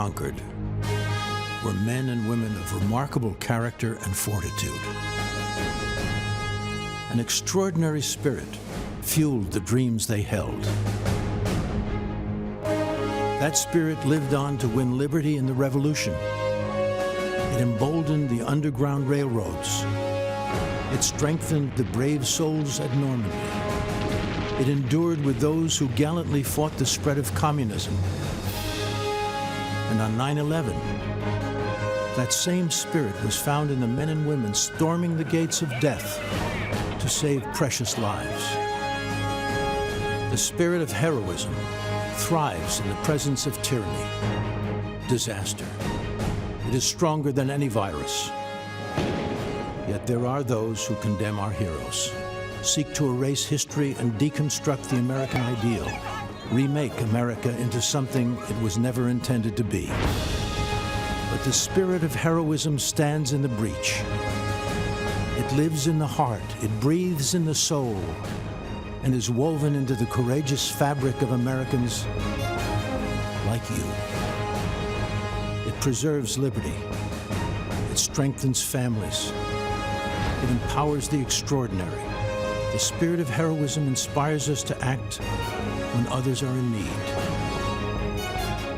conquered were men and women of remarkable character and fortitude. An extraordinary spirit fueled the dreams they held. That spirit lived on to win liberty in the Revolution. It emboldened the Underground Railroads. It strengthened the brave souls at Normandy. It endured with those who gallantly fought the spread of communism. And on 9/11, that same spirit was found in the men and women storming the gates of death to save precious lives. The spirit of heroism thrives in the presence of tyranny, disaster. It is stronger than any virus. Yet there are those who condemn our heroes, seek to erase history and deconstruct the American ideal, remake America into something it was never intended to be. But the spirit of heroism stands in the breach. It lives in the heart, it breathes in the soul, and is woven into the courageous fabric of Americans like you. It preserves liberty. It strengthens families. It empowers the extraordinary. The spirit of heroism inspires us to act when others are in need,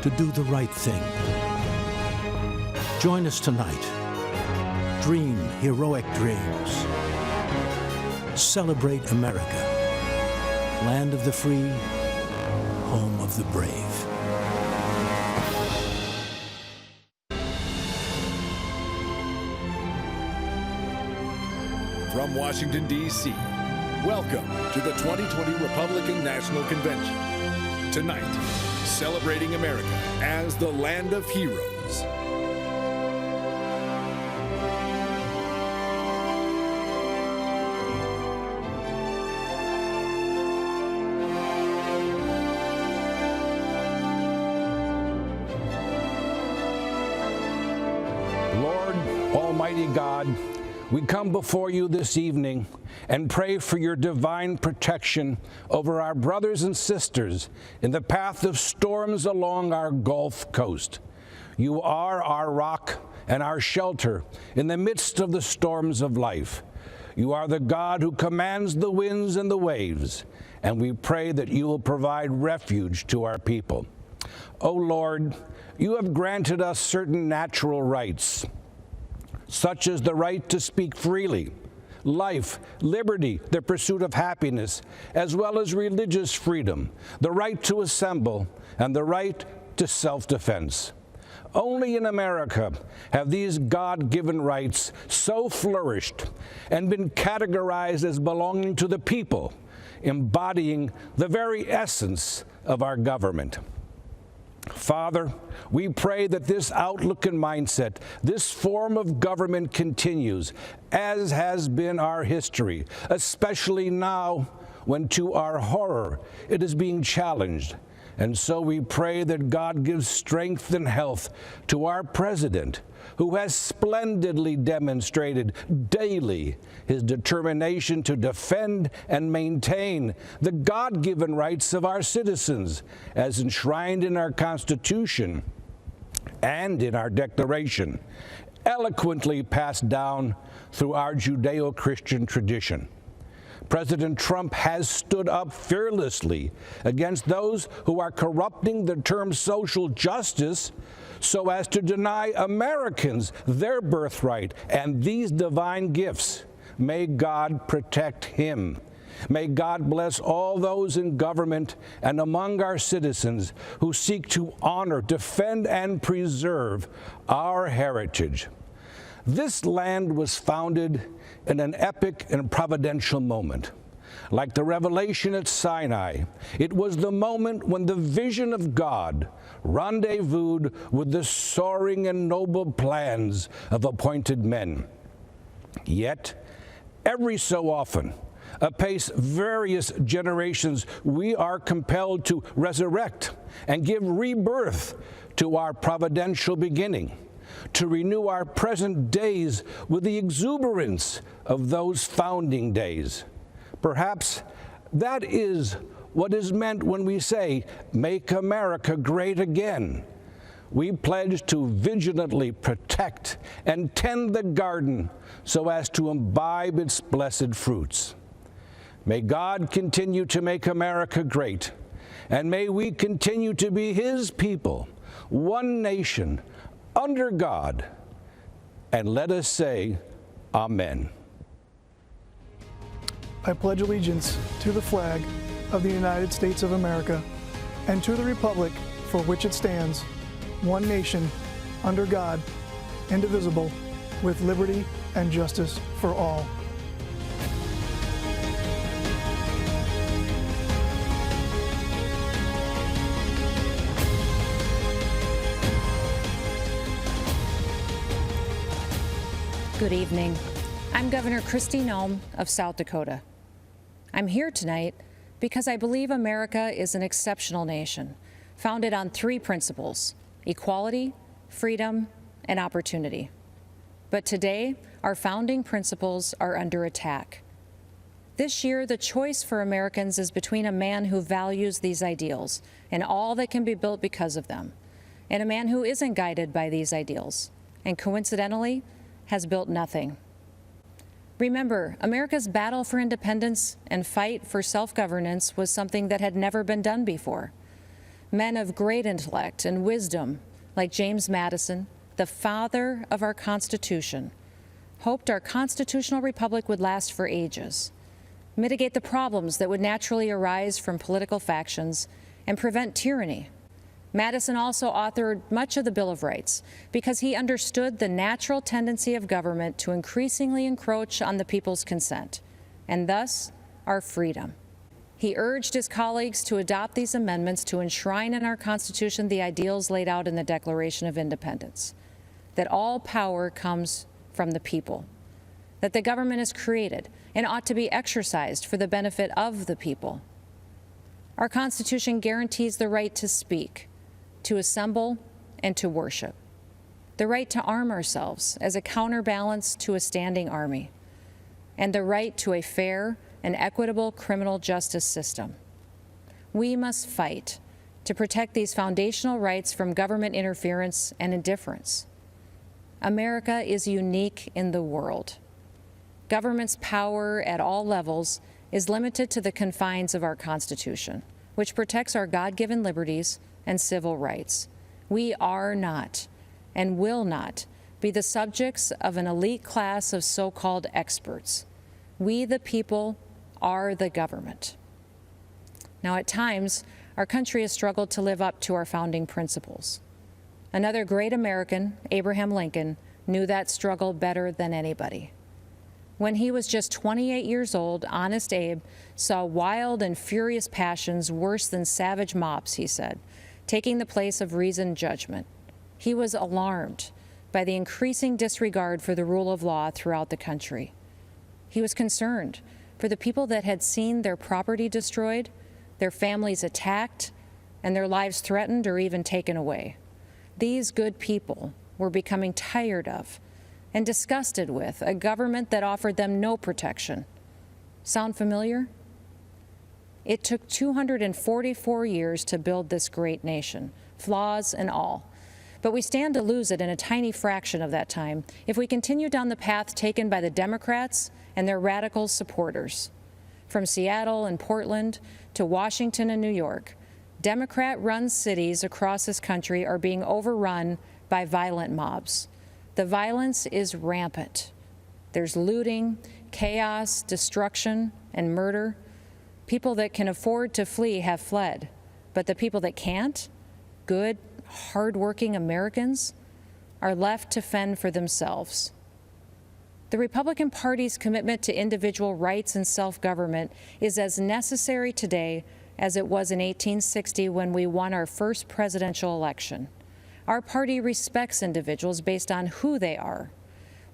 to do the right thing. Join us tonight. Dream heroic dreams. Celebrate America, land of the free, home of the brave. From Washington, D.C., welcome to the 2020 Republican National Convention. Tonight, celebrating America as the land of heroes. Lord, Almighty God, we come before you this evening and pray for your divine protection over our brothers and sisters in the path of storms along our Gulf Coast. You are our rock and our shelter in the midst of the storms of life. You are the God who commands the winds and the waves, and we pray that you will provide refuge to our people. O Lord, you have granted us certain natural rights, such as the right to speak freely, life, liberty, the pursuit of happiness, as well as religious freedom, the right to assemble, and the right to self-defense. Only in America have these God-given rights so flourished and been categorized as belonging to the people, embodying the very essence of our government. Father, we pray that this outlook and mindset, this form of government continues, as has been our history, especially now when, to our horror, it is being challenged. And so we pray that God gives strength and health to our president, who has splendidly demonstrated daily his determination to defend and maintain the God-given rights of our citizens, as enshrined in our Constitution and in our Declaration, eloquently passed down through our Judeo-Christian tradition. President Trump has stood up fearlessly against those who are corrupting the term social justice so as to deny Americans their birthright and these divine gifts. May God protect him. May God bless all those in government and among our citizens who seek to honor, defend, and preserve our heritage. This land was founded in an epic and providential moment. Like the revelation at Sinai, it was the moment when the vision of God rendezvoused with the soaring and noble plans of appointed men. Yet, every so often, apace various generations, we are compelled to resurrect and give rebirth to our providential beginning, to renew our present days with the exuberance of those founding days. Perhaps that is what is meant when we say, "Make America great again." we pledge to vigilantly protect and tend the garden so as to imbibe its blessed fruits. May God continue to make America great, and may we continue to be His people, one nation, under God. And let us say, Amen. I pledge allegiance to the flag of the United States of America and to the republic for which it stands, one nation, under God, indivisible, with liberty and justice for all. Good evening. I'm Governor Kristi Noem of South Dakota. I'm here tonight because I believe America is an exceptional nation, founded on three principles: equality, freedom, and opportunity. But today, our founding principles are under attack. This year, the choice for Americans is between a man who values these ideals and all that can be built because of them, and a man who isn't guided by these ideals, and coincidentally, has built nothing. Remember, America's battle for independence and fight for self-governance was something that had never been done before. Men of great intellect and wisdom, like James Madison, the father of our Constitution, hoped our constitutional republic would last for ages, mitigate the problems that would naturally arise from political factions, and prevent tyranny. Madison also authored much of the Bill of Rights because he understood the natural tendency of government to increasingly encroach on the people's consent, and thus our freedom. He urged his colleagues to adopt these amendments to enshrine in our Constitution the ideals laid out in the Declaration of Independence, that all power comes from the people, that the government is created and ought to be exercised for the benefit of the people. Our Constitution guarantees the right to speak, to assemble, and to worship, the right to arm ourselves as a counterbalance to a standing army, and the right to a fair and equitable criminal justice system. We must fight to protect these foundational rights from government interference and indifference. America is unique in the world. Government's power at all levels is limited to the confines of our Constitution, which protects our God-given liberties and civil rights. We are not and will not be the subjects of an elite class of so-called experts. We, the people, are the government. Now, at times, our country has struggled to live up to our founding principles. Another great American, Abraham Lincoln, knew that struggle better than anybody. When he was just 28 years old, Honest Abe saw wild and furious passions worse than savage mobs, he said, taking the place of reasoned judgment. He was alarmed by the increasing disregard for the rule of law throughout the country. He was concerned for the people that had seen their property destroyed, their families attacked, and their lives threatened or even taken away. These good people were becoming tired of and disgusted with a government that offered them no protection. Sound familiar? It took 244 years to build this great nation, flaws and all. But we stand to lose it in a tiny fraction of that time if we continue down the path taken by the Democrats and their radical supporters. From Seattle and Portland to Washington and New York, Democrat-run cities across this country are being overrun by violent mobs. The violence is rampant. There's looting, chaos, destruction, and murder. People that can afford to flee have fled, but the people that can't, good, hardworking Americans, are left to fend for themselves. The Republican Party's commitment to individual rights and self-government is as necessary today as it was in 1860 when we won our first presidential election. Our party respects individuals based on who they are.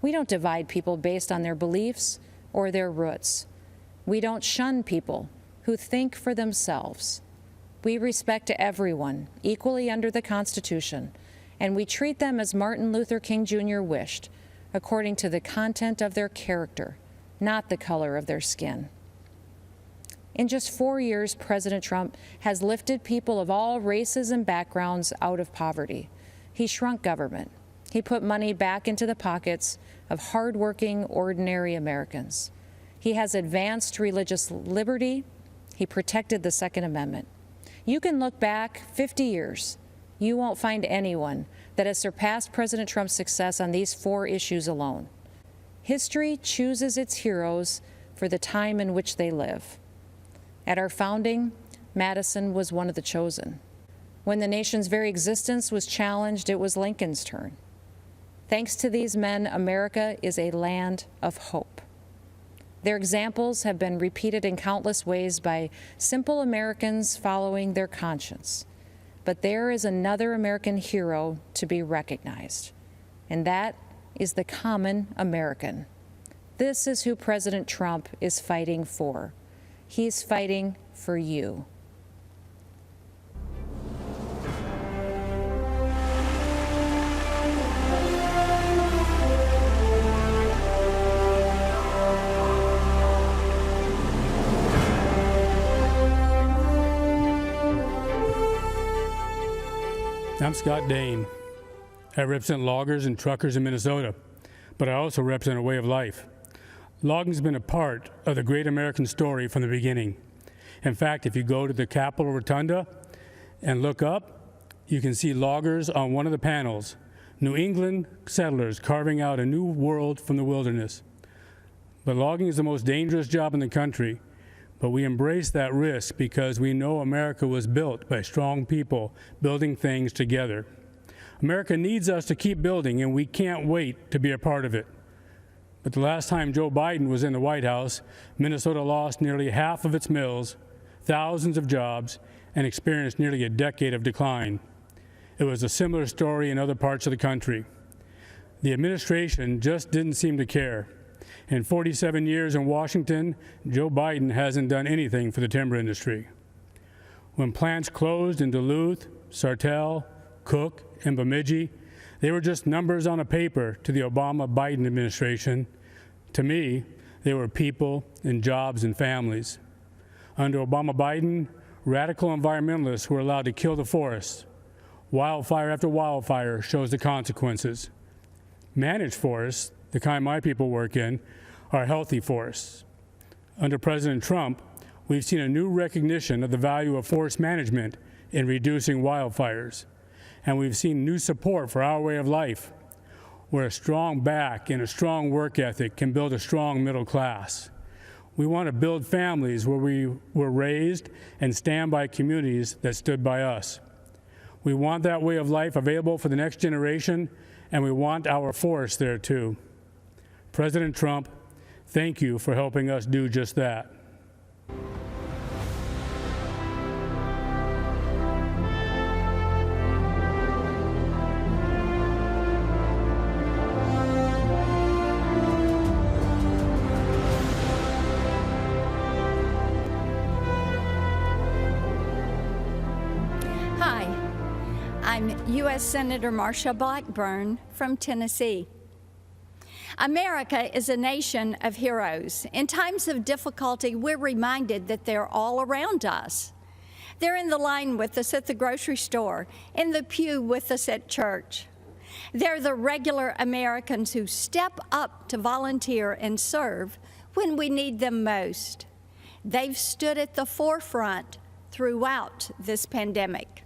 We don't divide people based on their beliefs or their roots. We don't shun people who think for themselves. We respect everyone equally under the Constitution, and we treat them as Martin Luther King Jr. wished, according to the content of their character, not the color of their skin. In just 4 years, President Trump has lifted people of all races and backgrounds out of poverty. He shrunk government. He put money back into the pockets of hardworking, ordinary Americans. He has advanced religious liberty. He protected the Second Amendment. You can look back 50 years. You won't find anyone that has surpassed President Trump's success on these 4 issues alone. History chooses its heroes for the time in which they live. At our founding, Madison was one of the chosen. When the nation's very existence was challenged, it was Lincoln's turn. Thanks to these men, America is a land of hope. Their examples have been repeated in countless ways by simple Americans following their conscience. But there is another American hero to be recognized, and that is the common American. This is who President Trump is fighting for. He's fighting for you. I'm Scott Dane. I represent loggers and truckers in Minnesota, but I also represent a way of life. Logging's been a part of the great American story from the beginning. In fact, if you go to the Capitol Rotunda and look up, you can see loggers on one of the panels, New England settlers carving out a new world from the wilderness. But logging is the most dangerous job in the country, but we embrace that risk because we know America was built by strong people building things together. America needs us to keep building, and we can't wait to be a part of it. But the last time Joe Biden was in the White House, Minnesota lost nearly half of its mills, thousands of jobs, and experienced nearly a decade of decline. It was a similar story in other parts of the country. The administration just didn't seem to care. In 47 years in Washington, Joe Biden hasn't done anything for the timber industry. When plants closed in Duluth, Sartell, Cook, and Bemidji, they were just numbers on a paper to the Obama-Biden administration. To me, they were people and jobs and families. Under Obama-Biden, radical environmentalists were allowed to kill the forests. Wildfire after wildfire shows the consequences. Managed forests, the kind my people work in, are healthy forests. Under President Trump, we've seen a new recognition of the value of forest management in reducing wildfires. And we've seen new support for our way of life, where a strong back and a strong work ethic can build a strong middle class. We want to build families where we were raised and stand by communities that stood by us. We want that way of life available for the next generation, and we want our forests there too. President Trump, thank you for helping us do just that. Hi, I'm U.S. Senator Marsha Blackburn from Tennessee. America is a nation of heroes. In times of difficulty, we're reminded that they're all around us. They're in the line with us at the grocery store, in the pew with us at church. They're the regular Americans who step up to volunteer and serve when we need them most. They've stood at the forefront throughout this pandemic.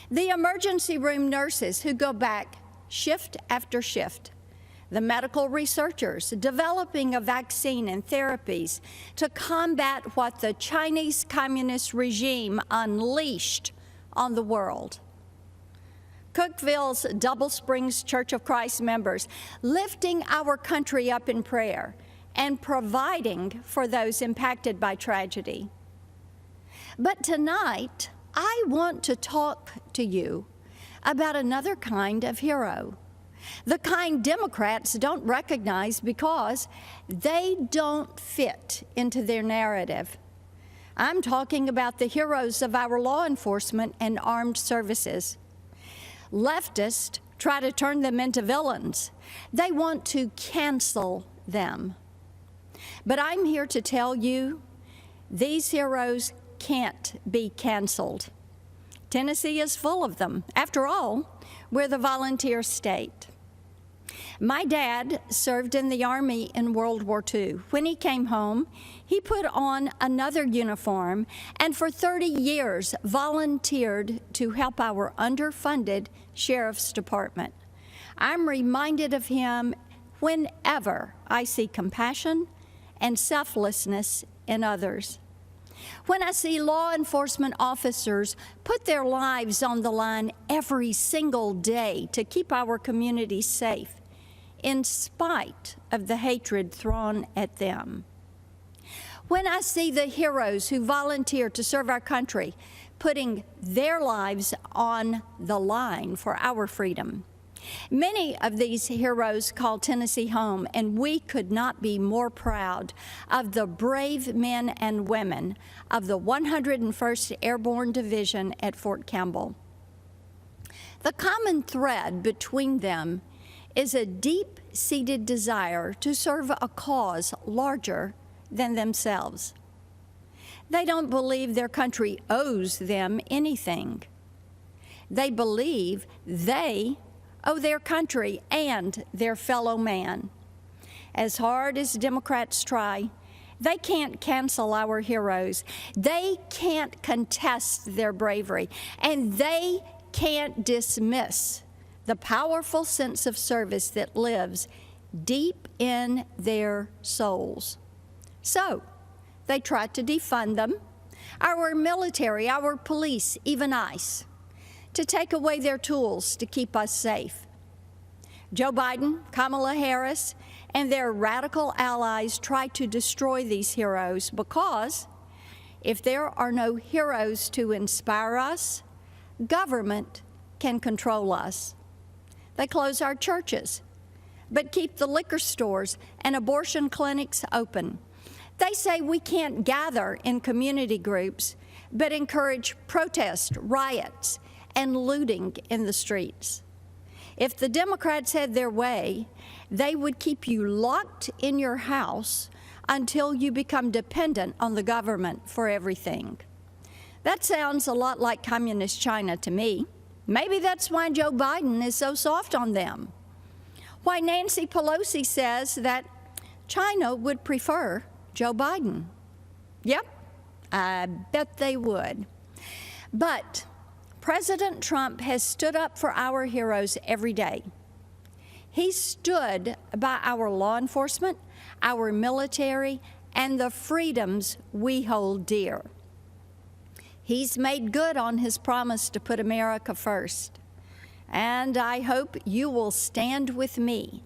The emergency room nurses who go back shift after shift. The medical researchers developing a vaccine and therapies to combat what the Chinese Communist regime unleashed on the world. Cookeville's Double Springs Church of Christ members lifting our country up in prayer and providing for those impacted by tragedy. But tonight, I want to talk to you about another kind of hero. The kind Democrats don't recognize because they don't fit into their narrative. I'm talking about the heroes of our law enforcement and armed services. Leftists try to turn them into villains. They want to cancel them. But I'm here to tell you, these heroes can't be canceled. Tennessee is full of them. After all, We're the volunteer state. My dad served in the Army in World War II. When he came home, he put on another uniform and for 30 years volunteered to help our underfunded Sheriff's Department. I'm reminded of him whenever I see compassion and selflessness in others. When I see law enforcement officers put their lives on the line every single day to keep our communities safe, in spite of the hatred thrown at them. When I see the heroes who volunteer to serve our country, putting their lives on the line for our freedom. Many of these heroes call Tennessee home, and we could not be more proud of the brave men and women of the 101st Airborne Division at Fort Campbell. The common thread between them is a deep-seated desire to serve a cause larger than themselves. They don't believe their country owes them anything. They believe they owe their country and their fellow man. As hard as Democrats try, they can't cancel our heroes. They can't contest their bravery, and they can't dismiss the powerful sense of service that lives deep in their souls. So, they try to defund them, our military, our police, even ICE, to take away their tools to keep us safe. Joe Biden, Kamala Harris, and their radical allies try to destroy these heroes because if there are no heroes to inspire us, government can control us. They close our churches, but keep the liquor stores and abortion clinics open. They say we can't gather in community groups, but encourage protest, riots, and looting in the streets. If the Democrats had their way, they would keep you locked in your house until you become dependent on the government for everything. That sounds a lot like communist China to me. Maybe that's why Joe Biden is so soft on them. Why Nancy Pelosi says that China would prefer Joe Biden. Yep, I bet they would. But President Trump has stood up for our heroes every day. He stood by our law enforcement, our military, and the freedoms we hold dear. He's made good on his promise to put America first. And I hope you will stand with me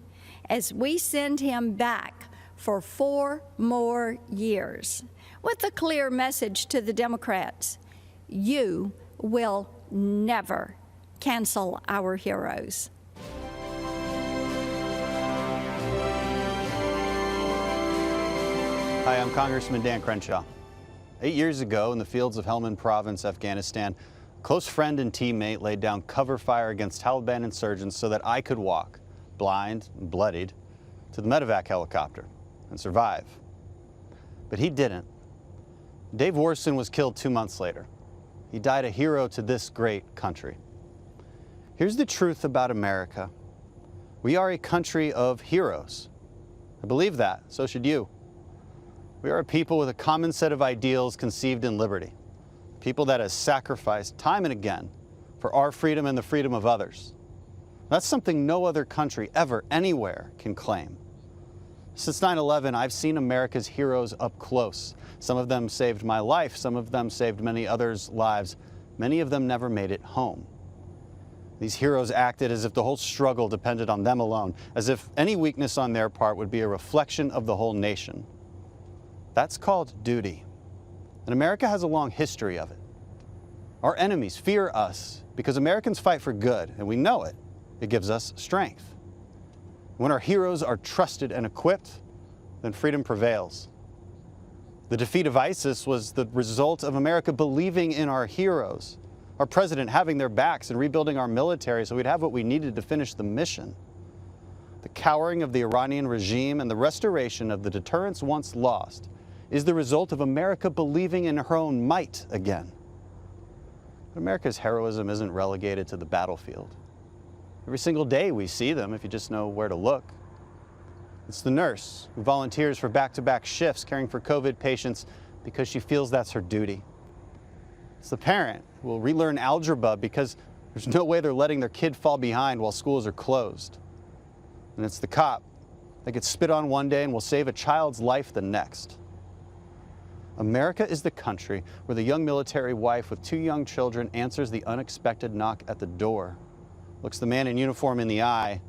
as we send him back for 4 more years with a clear message to the Democrats: you will never cancel our heroes. Hi, I'm Congressman Dan Crenshaw. 8 years ago, in the fields of Helmand Province, Afghanistan, a close friend and teammate laid down cover fire against Taliban insurgents so that I could walk, blind and bloodied, to the medevac helicopter and survive. But he didn't. Dave Warson was killed 2 months later. He died a hero to this great country. Here's the truth about America. We are a country of heroes. I believe that, so should you. We are a people with a common set of ideals conceived in liberty. People that have sacrificed time and again for our freedom and the freedom of others. That's something no other country ever, anywhere, can claim. Since 9/11, I've seen America's heroes up close. Some of them saved my life, some of them saved many others' lives. Many of them never made it home. These heroes acted as if the whole struggle depended on them alone, as if any weakness on their part would be a reflection of the whole nation. That's called duty. And America has a long history of it. Our enemies fear us because Americans fight for good, and we know it. It gives us strength. When our heroes are trusted and equipped, then freedom prevails. The defeat of ISIS was the result of America believing in our heroes, our president having their backs and rebuilding our military so we'd have what we needed to finish the mission. The cowering of the Iranian regime and the restoration of the deterrence once lost is the result of America believing in her own might again. But America's heroism isn't relegated to the battlefield. Every single day we see them if you just know where to look. It's the nurse who volunteers for back-to-back shifts caring for COVID patients because she feels that's her duty. It's the parent who will relearn algebra because there's no way they're letting their kid fall behind while schools are closed. And it's the cop that gets spit on one day and will save a child's life the next. America is the country where the young military wife with 2 young children answers the unexpected knock at the door, looks the man in uniform in the eye,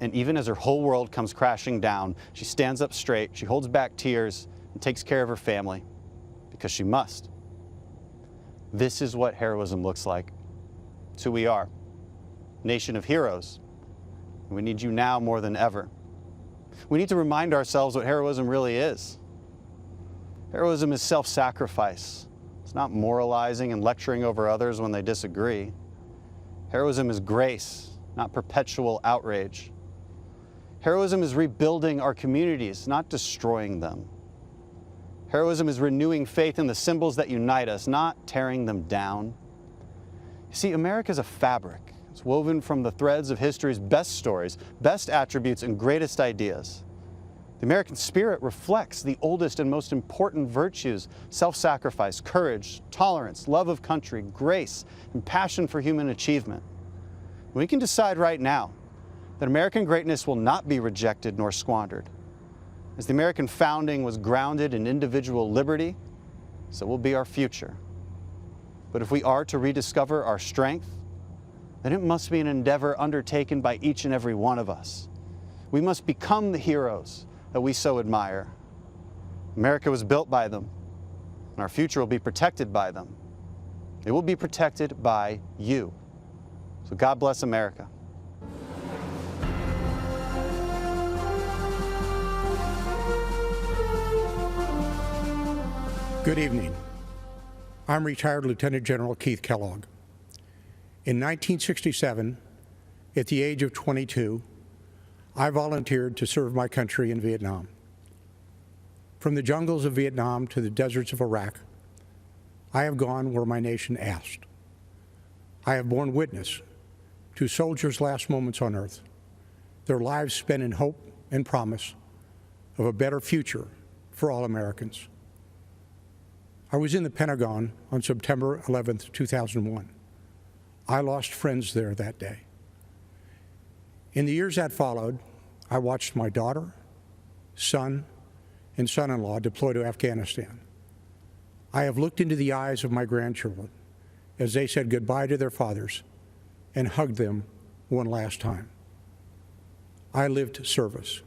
and even as her whole world comes crashing down, she stands up straight, she holds back tears, and takes care of her family, because she must. This is what heroism looks like. It's who we are, nation of heroes. We need you now more than ever. We need to remind ourselves what heroism really is. Heroism is self-sacrifice. It's not moralizing and lecturing over others when they disagree. Heroism is grace, not perpetual outrage. Heroism is rebuilding our communities, not destroying them. Heroism is renewing faith in the symbols that unite us, not tearing them down. You see, America is a fabric. It's woven from the threads of history's best stories, best attributes, and greatest ideas. The American spirit reflects the oldest and most important virtues: self-sacrifice, courage, tolerance, love of country, grace, and passion for human achievement. We can decide right now that American greatness will not be rejected nor squandered. As the American founding was grounded in individual liberty, so will be our future. But if we are to rediscover our strength, then it must be an endeavor undertaken by each and every one of us. We must become the heroes that we so admire. America was built by them, and our future will be protected by them. It will be protected by you. So God bless America. Good evening. I'm retired Lieutenant General Keith Kellogg. In 1967, at the age of 22, I volunteered to serve my country in Vietnam. From the jungles of Vietnam to the deserts of Iraq, I have gone where my nation asked. I have borne witness to soldiers' last moments on earth, their lives spent in hope and promise of a better future for all Americans. I was in the Pentagon on September 11th, 2001. I lost friends there that day. In the years that followed, I watched my daughter, son, and son-in-law deploy to Afghanistan. I have looked into the eyes of my grandchildren as they said goodbye to their fathers and hugged them one last time. I lived service.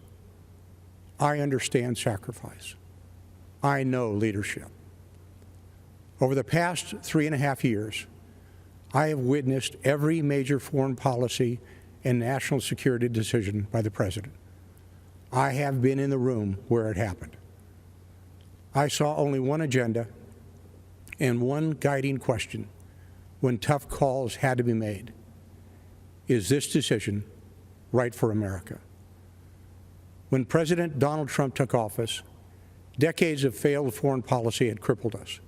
I understand sacrifice. I know leadership. Over the past 3.5 years, I have witnessed every major foreign policy and national security decision by the President. I have been in the room where it happened. I saw only one agenda and one guiding question when tough calls had to be made. Is this decision right for America? When President Donald Trump took office, decades of failed foreign policy had crippled us.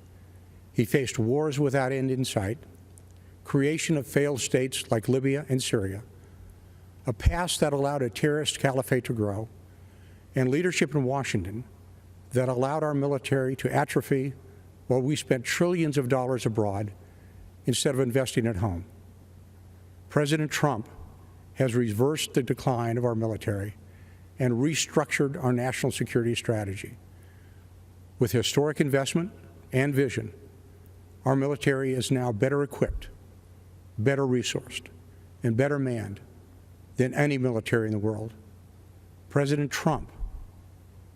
He faced wars without end in sight, creation of failed states like Libya and Syria, a past that allowed a terrorist caliphate to grow, and leadership in Washington that allowed our military to atrophy while we spent trillions of dollars abroad instead of investing at home. President Trump has reversed the decline of our military and restructured our national security strategy. With historic investment and vision, our military is now better equipped, better resourced, and better manned than any military in the world. President Trump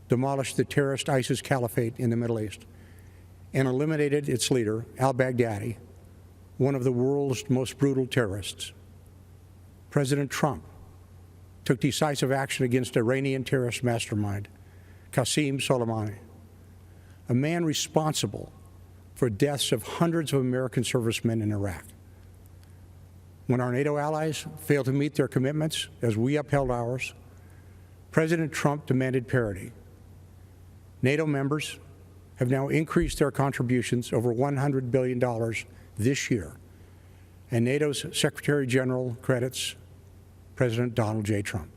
demolished the terrorist ISIS caliphate in the Middle East and eliminated its leader, al-Baghdadi, one of the world's most brutal terrorists. President Trump took decisive action against Iranian terrorist mastermind, Qasem Soleimani, a man responsible for deaths of hundreds of American servicemen in Iraq. When our NATO allies failed to meet their commitments as we upheld ours, President Trump demanded parity. NATO members have now increased their contributions over $100 billion this year, and NATO's Secretary General credits President Donald J. Trump.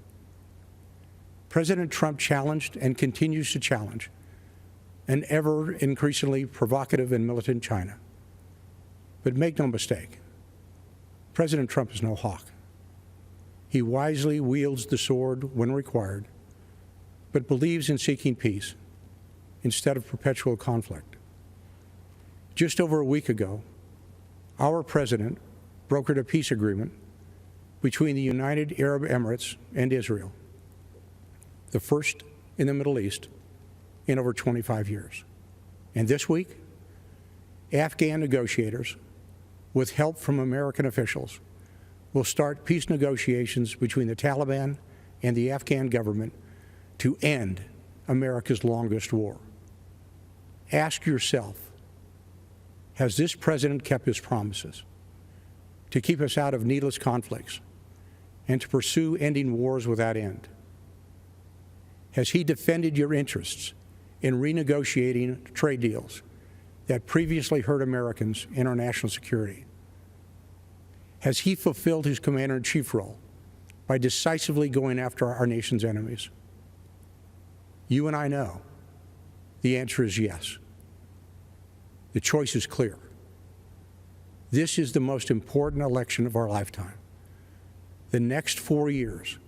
President Trump challenged and continues to challenge an ever increasingly provocative and militant China. But make no mistake, President Trump is no hawk. He wisely wields the sword when required, but believes in seeking peace instead of perpetual conflict. Just over a week ago, our president brokered a peace agreement between the United Arab Emirates and Israel, the first in the Middle East in over 25 years. And this week, Afghan negotiators, with help from American officials, will start peace negotiations between the Taliban and the Afghan government to end America's longest war. Ask yourself, has this president kept his promises to keep us out of needless conflicts and to pursue ending wars without end? Has he defended your interests in renegotiating trade deals that previously hurt Americans and our national security? Has he fulfilled his commander-in-chief role by decisively going after our nation's enemies? You and I know the answer is yes. The choice is clear. This is the most important election of our lifetime. The next 4 years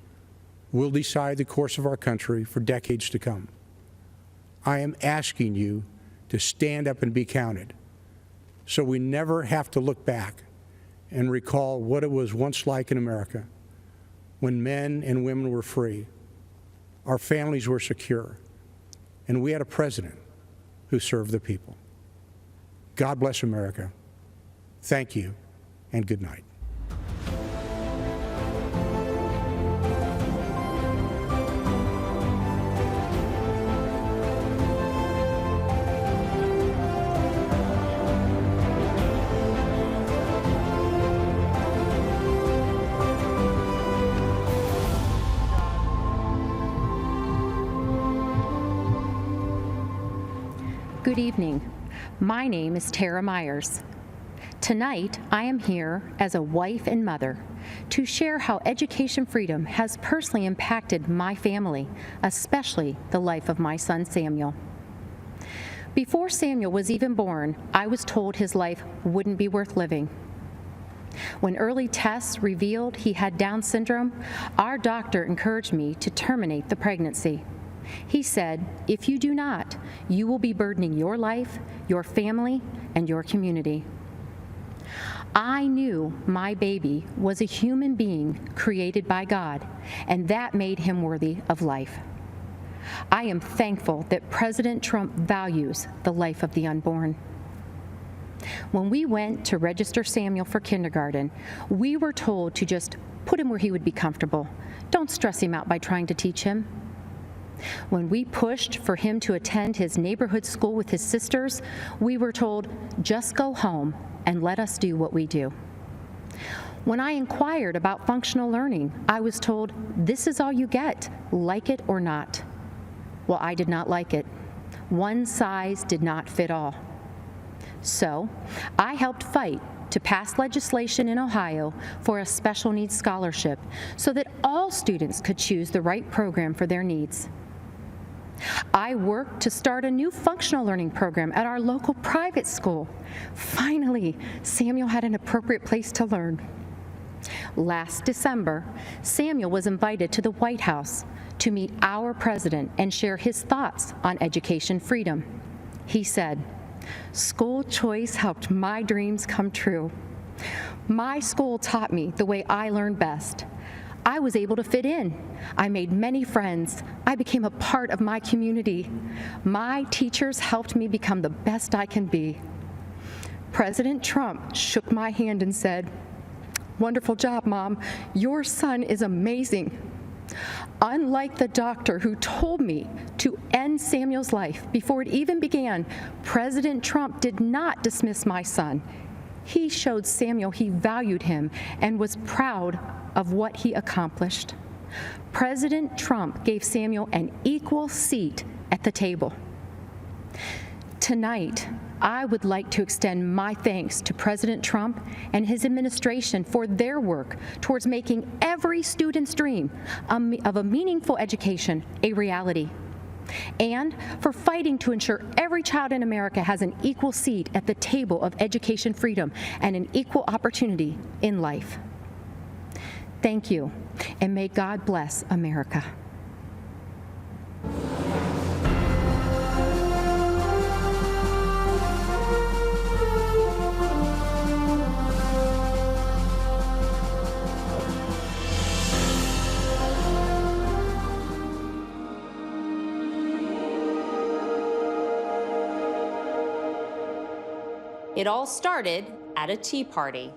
will decide the course of our country for decades to come. I am asking you to stand up and be counted so we never have to look back and recall what it was once like in America when men and women were free, our families were secure, and we had a president who served the people. God bless America. Thank you, and good night. Good evening. My name is Tara Myers. Tonight, I am here as a wife and mother to share how education freedom has personally impacted my family, especially the life of my son Samuel. Before Samuel was even born, I was told his life wouldn't be worth living. When early tests revealed he had Down syndrome, our doctor encouraged me to terminate the pregnancy. He said, if you do not, you will be burdening your life, your family, and your community. I knew my baby was a human being created by God, and that made him worthy of life. I am thankful that President Trump values the life of the unborn. When we went to register Samuel for kindergarten, we were told to just put him where he would be comfortable. Don't stress him out by trying to teach him. When we pushed for him to attend his neighborhood school with his sisters, we were told, just go home and let us do what we do. When I inquired about functional learning, I was told, this is all you get, like it or not. Well, I did not like it. One size did not fit all. So I helped fight to pass legislation in Ohio for a special needs scholarship so that all students could choose the right program for their needs. I worked to start a new functional learning program at our local private school. Finally, Samuel had an appropriate place to learn. Last December, Samuel was invited to the White House to meet our president and share his thoughts on education freedom. He said, "School choice helped my dreams come true. My school taught me the way I learned best. I was able to fit in. I made many friends. I became a part of my community. My teachers helped me become the best I can be." President Trump shook my hand and said, "Wonderful job, Mom. Your son is amazing." Unlike the doctor who told me to end Samuel's life before it even began, President Trump did not dismiss my son. He showed Samuel he valued him and was proud of what he accomplished. President Trump gave Samuel an equal seat at the table. Tonight, I would like to extend my thanks to President Trump and his administration for their work towards making every student's dream of a meaningful education a reality, and for fighting to ensure every child in America has an equal seat at the table of education freedom and an equal opportunity in life. Thank you, and may God bless America. It all started at a tea party.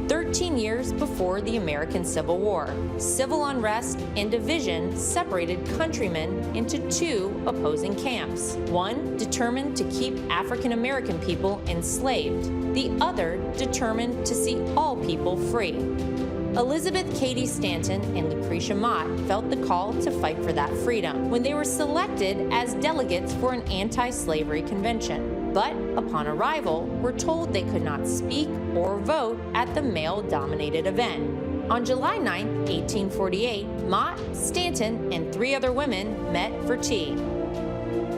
13 years before the American Civil War, civil unrest and division separated countrymen into two opposing camps. One determined to keep African American people enslaved, the other determined to see all people free. Elizabeth Cady Stanton and Lucretia Mott felt the call to fight for that freedom when they were selected as delegates for an anti-slavery convention, but upon arrival were told they could not speak or vote at the male-dominated event. On July 9, 1848, Mott, Stanton, and 3 other women met for tea.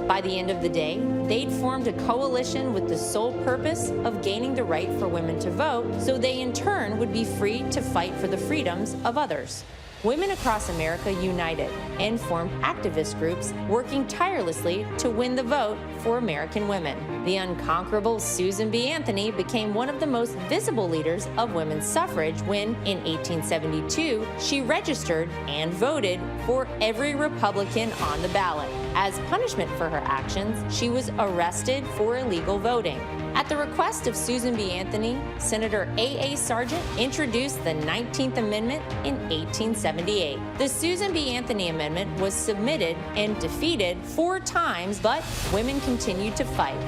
By the end of the day, they'd formed a coalition with the sole purpose of gaining the right for women to vote, so they in turn would be free to fight for the freedoms of others. Women across America united and formed activist groups working tirelessly to win the vote for American women. The unconquerable Susan B. Anthony became one of the most visible leaders of women's suffrage when, in 1872, she registered and voted for every Republican on the ballot. As punishment for her actions, she was arrested for illegal voting. At the request of Susan B. Anthony, Senator A.A. Sargent introduced the 19th Amendment in 1878. The Susan B. Anthony Amendment was submitted and defeated 4 times, but women continued to fight.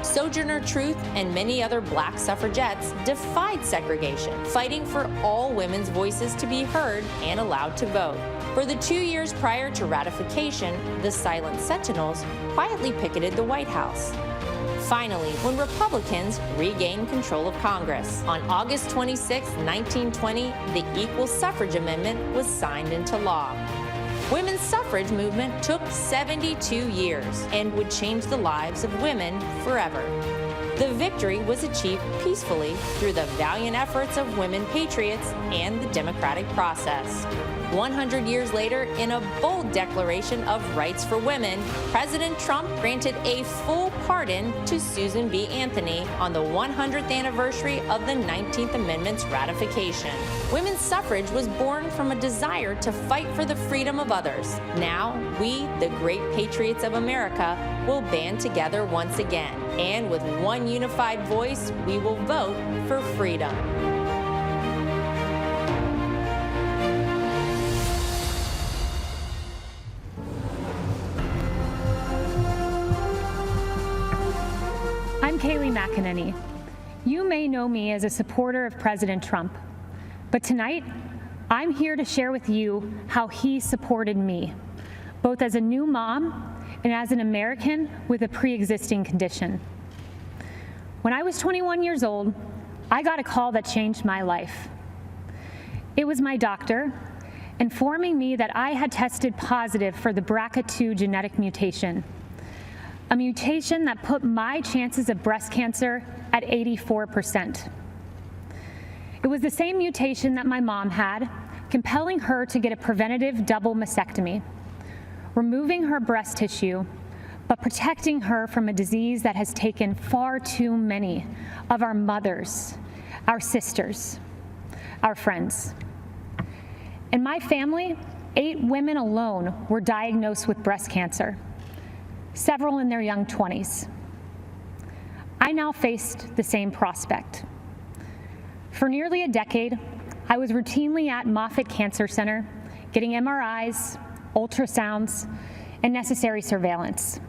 Sojourner Truth and many other black suffragettes defied segregation, fighting for all women's voices to be heard and allowed to vote. For the 2 years prior to ratification, the Silent Sentinels quietly picketed the White House. Finally, when Republicans regained control of Congress, on August 26, 1920, the Equal Suffrage Amendment was signed into law. Women's suffrage movement took 72 years and would change the lives of women forever. The victory was achieved peacefully through the valiant efforts of women patriots and the democratic process. 100 years later, in a bold declaration of rights for women, President Trump granted a full pardon to Susan B. Anthony on the 100th anniversary of the 19th Amendment's ratification. Women's suffrage was born from a desire to fight for the freedom of others. Now, we, the great patriots of America, will band together once again, and with one unified voice, we will vote for freedom. I'm Kayleigh McEnany. You may know me as a supporter of President Trump, but tonight I'm here to share with you how he supported me, both as a new mom and as an American with a pre-existing condition. When I was 21 years old, I got a call that changed my life. It was my doctor informing me that I had tested positive for the BRCA2 genetic mutation, a mutation that put my chances of breast cancer at 84%. It was the same mutation that my mom had, compelling her to get a preventative double mastectomy, removing her breast tissue, but protecting her from a disease that has taken far too many of our mothers, our sisters, our friends. In my family, 8 women alone were diagnosed with breast cancer, several in their young 20s. I now faced the same prospect. For nearly a decade, I was routinely at Moffitt Cancer Center, getting MRIs, ultrasounds, and necessary surveillance.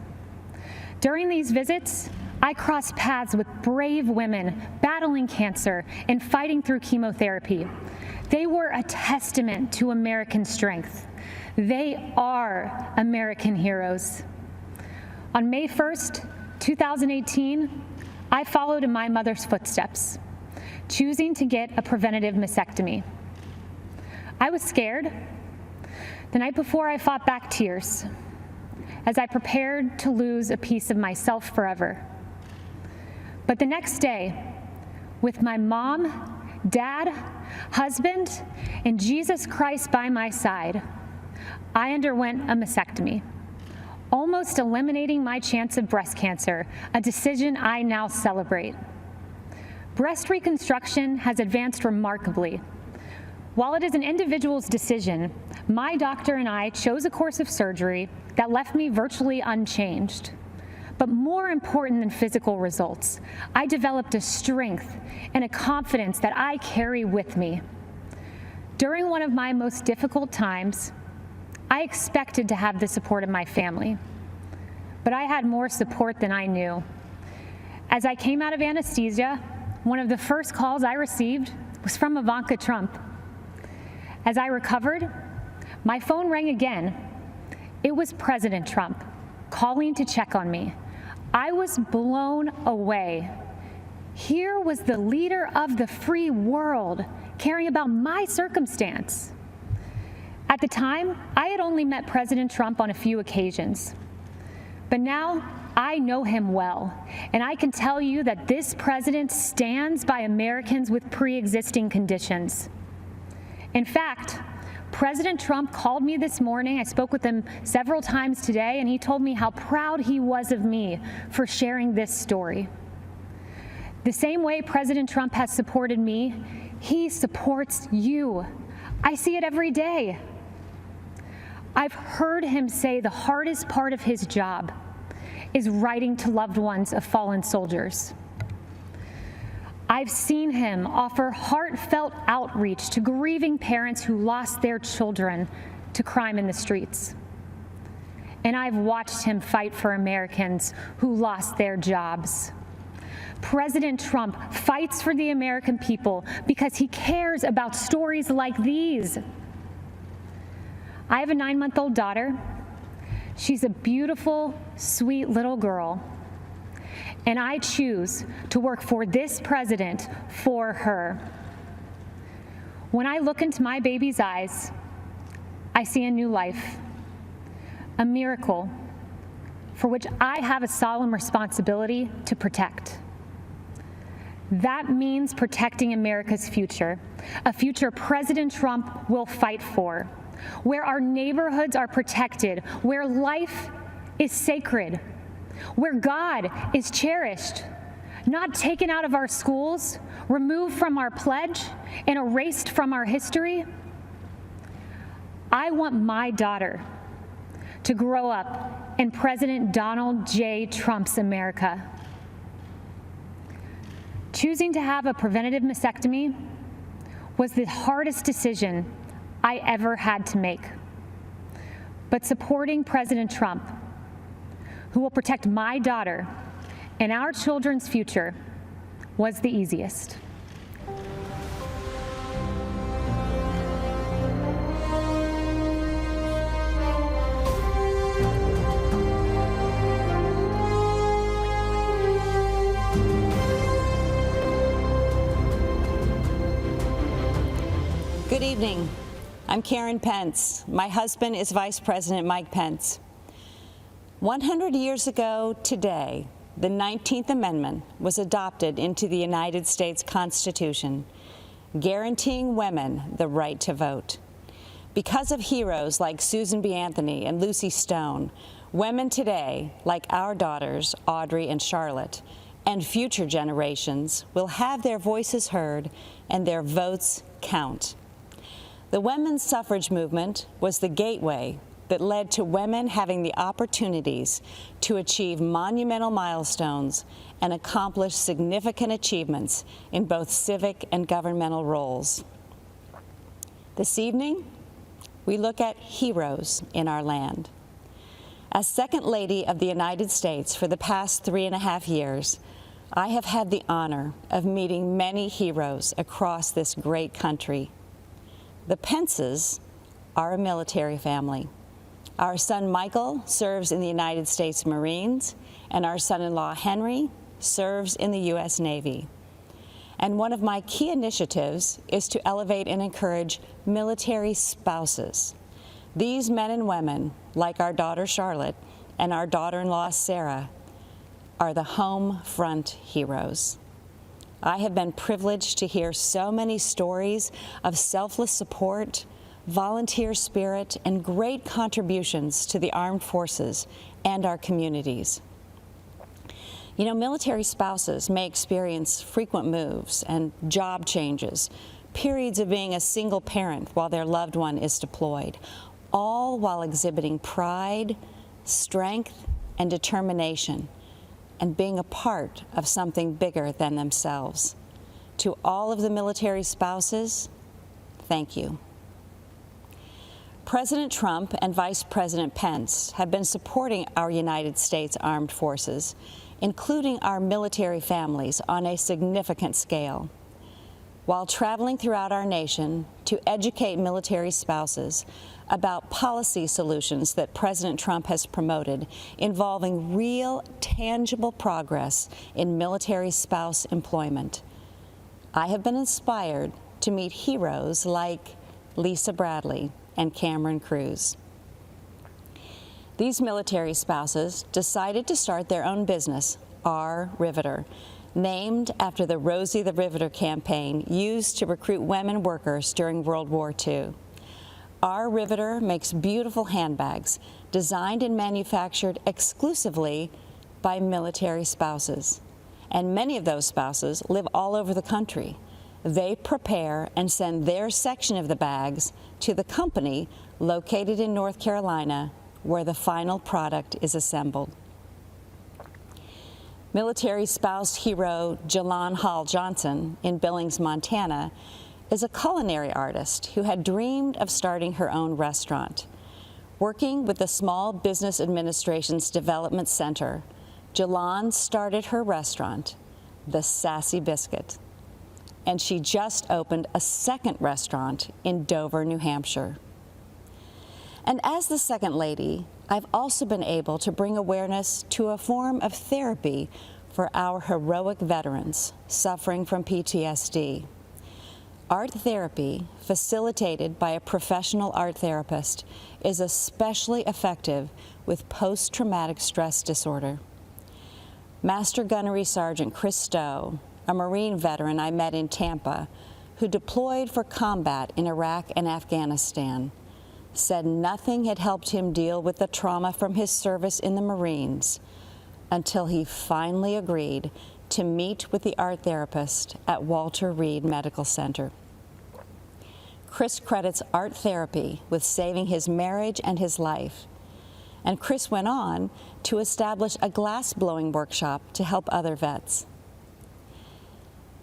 During these visits, I crossed paths with brave women battling cancer and fighting through chemotherapy. They were a testament to American strength. They are American heroes. On May 1st, 2018, I followed in my mother's footsteps, choosing to get a preventative mastectomy. I was scared. The night before, I fought back tears as I prepared to lose a piece of myself forever. But the next day, with my mom, dad, husband, and Jesus Christ by my side, I underwent a mastectomy, almost eliminating my chance of breast cancer, a decision I now celebrate. Breast reconstruction has advanced remarkably. While it is an individual's decision, my doctor and I chose a course of surgery that left me virtually unchanged. But more important than physical results, I developed a strength and a confidence that I carry with me. During one of my most difficult times, I expected to have the support of my family, but I had more support than I knew. As I came out of anesthesia, one of the first calls I received was from Ivanka Trump. As I recovered, my phone rang again. It was President Trump calling to check on me. I was blown away. Here was the leader of the free world caring about my circumstance. At the time, I had only met President Trump on a few occasions. But now I know him well, and I can tell you that this president stands by Americans with pre-existing conditions. In fact, President Trump called me this morning. I spoke with him several times today, and he told me how proud he was of me for sharing this story. The same way President Trump has supported me, he supports you. I see it every day. I've heard him say the hardest part of his job is writing to loved ones of fallen soldiers. I've seen him offer heartfelt outreach to grieving parents who lost their children to crime in the streets. And I've watched him fight for Americans who lost their jobs. President Trump fights for the American people because he cares about stories like these. I have a 9-month-old daughter. She's a beautiful, sweet little girl. And I choose to work for this president for her. When I look into my baby's eyes, I see a new life, a miracle for which I have a solemn responsibility to protect. That means protecting America's future, a future President Trump will fight for, where our neighborhoods are protected, where life is sacred, where God is cherished, not taken out of our schools, removed from our pledge, and erased from our history. I want my daughter to grow up in President Donald J. Trump's America. Choosing to have a preventative mastectomy was the hardest decision I ever had to make. But supporting President Trump, who will protect my daughter and our children's future, was the easiest. Good evening. I'm Karen Pence. My husband is Vice President Mike Pence. 100 years ago today, the 19th Amendment was adopted into the United States Constitution, guaranteeing women the right to vote. Because of heroes like Susan B. Anthony and Lucy Stone, women today, like our daughters, Audrey and Charlotte, and future generations, will have their voices heard and their votes count. The women's suffrage movement was the gateway that led to women having the opportunities to achieve monumental milestones and accomplish significant achievements in both civic and governmental roles. This evening, we look at heroes in our land. As Second Lady of the United States for the past 3.5 years, I have had the honor of meeting many heroes across this great country. The Pences are a military family. Our son Michael serves in the United States Marines, and our son-in-law Henry serves in the U.S. Navy. And one of my key initiatives is to elevate and encourage military spouses. These men and women, like our daughter Charlotte and our daughter-in-law Sarah, are the home front heroes. I have been privileged to hear so many stories of selfless support, volunteer spirit, and great contributions to the armed forces and our communities. You know, military spouses may experience frequent moves and job changes, periods of being a single parent while their loved one is deployed, all while exhibiting pride, strength, and determination, and being a part of something bigger than themselves. To all of the military spouses, thank you. President Trump and Vice President Pence have been supporting our United States Armed Forces, including our military families, on a significant scale. While traveling throughout our nation to educate military spouses about policy solutions that President Trump has promoted involving real, tangible progress in military spouse employment, I have been inspired to meet heroes like Lisa Bradley and Cameron Cruz. These military spouses decided to start their own business, Our Riveter, named after the Rosie the Riveter campaign used to recruit women workers during World War II. Our Riveter makes beautiful handbags designed and manufactured exclusively by military spouses. And many of those spouses live all over the country. They prepare and send their section of the bags to the company located in North Carolina, where the final product is assembled. Military spouse hero Jalon Hall Johnson in Billings, Montana, is a culinary artist who had dreamed of starting her own restaurant. Working with the Small Business Administration's Development Center, Jalon started her restaurant, The Sassy Biscuit, and she just opened a second restaurant in Dover, New Hampshire. And as the Second Lady, I've also been able to bring awareness to a form of therapy for our heroic veterans suffering from PTSD. Art therapy, facilitated by a professional art therapist, is especially effective with post-traumatic stress disorder. Master Gunnery Sergeant Chris Stowe, a Marine veteran I met in Tampa, who deployed for combat in Iraq and Afghanistan, said nothing had helped him deal with the trauma from his service in the Marines until he finally agreed to meet with the art therapist at Walter Reed Medical Center. Chris credits art therapy with saving his marriage and his life. And Chris went on to establish a glass blowing workshop to help other vets.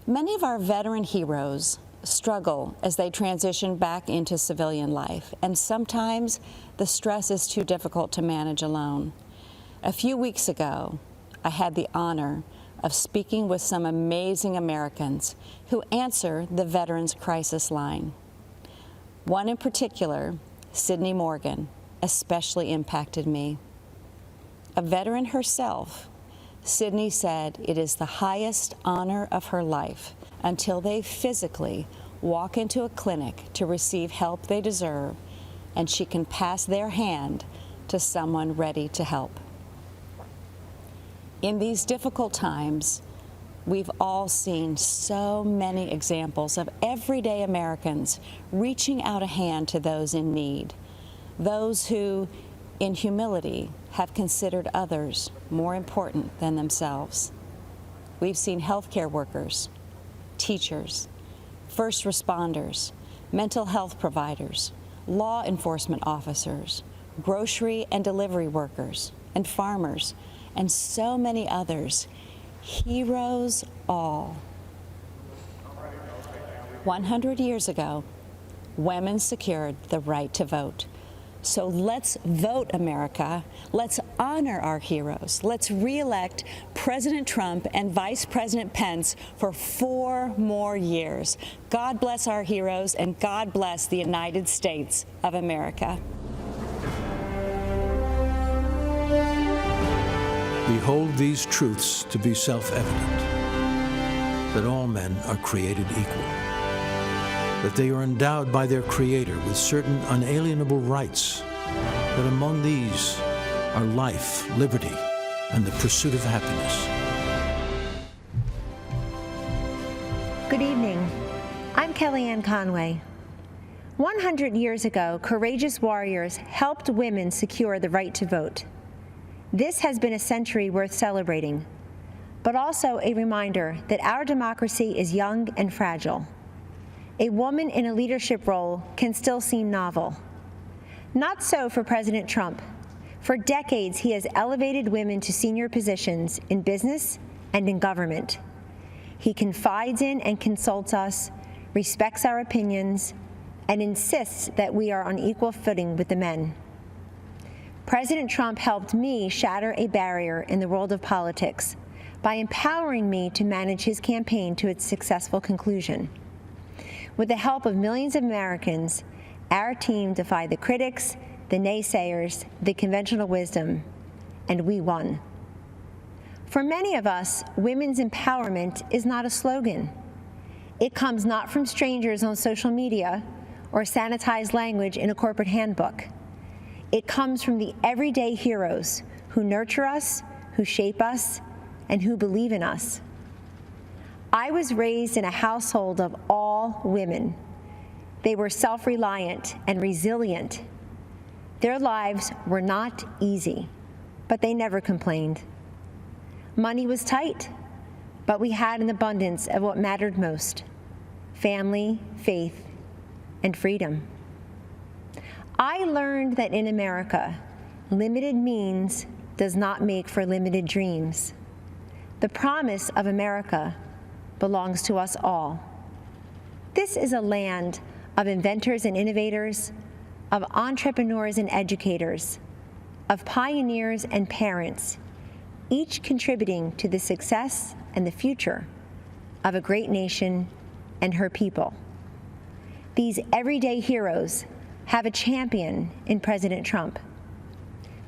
Many of our veteran heroes struggle as they transition back into civilian life, and sometimes the stress is too difficult to manage alone. A few weeks ago, I had the honor of speaking with some amazing Americans who answer the Veterans Crisis Line. One in particular, Sydney Morgan, especially impacted me. A veteran herself, Sydney said it is the highest honor of her life until they physically walk into a clinic to receive help they deserve, and she can pass their hand to someone ready to help. In these difficult times, we've all seen so many examples of everyday Americans reaching out a hand to those in need, those who, in humility, have considered others more important than themselves. We've seen healthcare workers, teachers, first responders, mental health providers, law enforcement officers, grocery and delivery workers, and farmers, and so many others. Heroes all. 100 years ago, women secured the right to vote. So let's vote, America. Let's honor our heroes. Let's re-elect President Trump and Vice President Pence for 4 more years. God bless our heroes, and God bless the United States of America. Behold these truths to be self-evident, that all men are created equal, that they are endowed by their Creator with certain unalienable rights, that among these are life, liberty, and the pursuit of happiness. Good evening. I'm Kellyanne Conway. 100 years ago, courageous warriors helped women secure the right to vote. This has been a century worth celebrating, but also a reminder that our democracy is young and fragile. A woman in a leadership role can still seem novel. Not so for President Trump. For decades, he has elevated women to senior positions in business and in government. He confides in and consults us, respects our opinions, and insists that we are on equal footing with the men. President Trump helped me shatter a barrier in the world of politics by empowering me to manage his campaign to its successful conclusion. With the help of millions of Americans, our team defied the critics, the naysayers, the conventional wisdom, and we won. For many of us, women's empowerment is not a slogan. It comes not from strangers on social media or sanitized language in a corporate handbook. It comes from the everyday heroes who nurture us, who shape us, and who believe in us. I was raised in a household of all women. They were self-reliant and resilient. Their lives were not easy, but they never complained. Money was tight, but we had an abundance of what mattered most: family, faith, and freedom. I learned that in America, limited means does not make for limited dreams. The promise of America belongs to us all. This is a land of inventors and innovators, of entrepreneurs and educators, of pioneers and parents, each contributing to the success and the future of a great nation and her people. These everyday heroes have a champion in President Trump.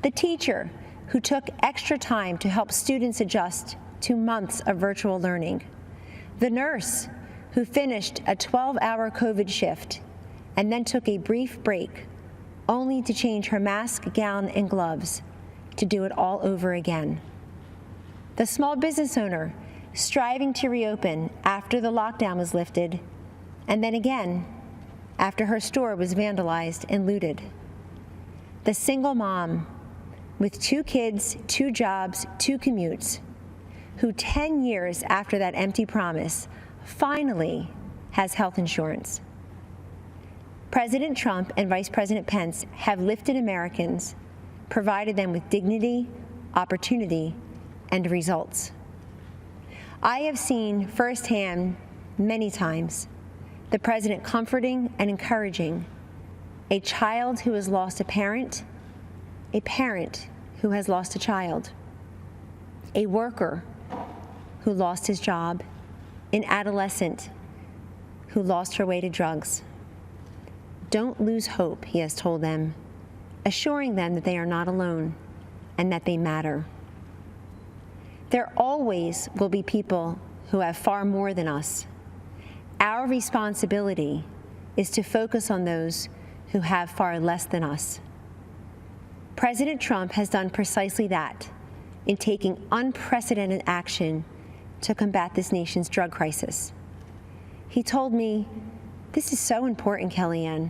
The teacher who took extra time to help students adjust to months of virtual learning. The nurse who finished a 12-hour COVID shift and then took a brief break, only to change her mask, gown, and gloves to do it all over again. The small business owner striving to reopen after the lockdown was lifted, and then again after her store was vandalized and looted. The single mom with 2 kids, 2 jobs, 2 commutes, who 10 years after that empty promise finally has health insurance. President Trump and Vice President Pence have lifted Americans, provided them with dignity, opportunity, and results. I have seen firsthand many times the president comforting and encouraging a child who has lost a parent who has lost a child, a worker who lost his job, an adolescent who lost her way to drugs. Don't lose hope, he has told them, assuring them that they are not alone and that they matter. There always will be people who have far more than us. Our responsibility is to focus on those who have far less than us. President Trump has done precisely that in taking unprecedented action to combat this nation's drug crisis. He told me, "This is so important, Kellyanne.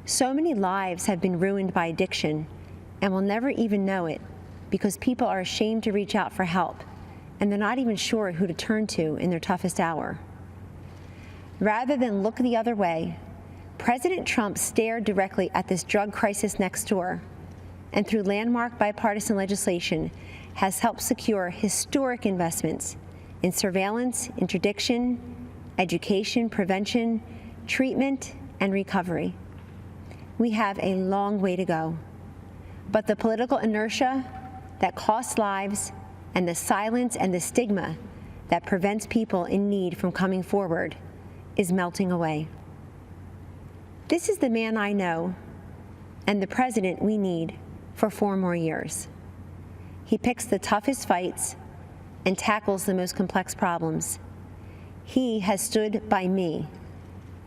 So many lives have been ruined by addiction and will never even know it because people are ashamed to reach out for help and they're not even sure who to turn to in their toughest hour." Rather than look the other way, President Trump stared directly at this drug crisis next door, and through landmark bipartisan legislation has helped secure historic investments in surveillance, interdiction, education, prevention, treatment, and recovery. We have a long way to go, but the political inertia that costs lives and the silence and the stigma that prevents people in need from coming forward is melting away. This is the man I know and the president we need for 4 more years. He picks the toughest fights and tackles the most complex problems. He has stood by me,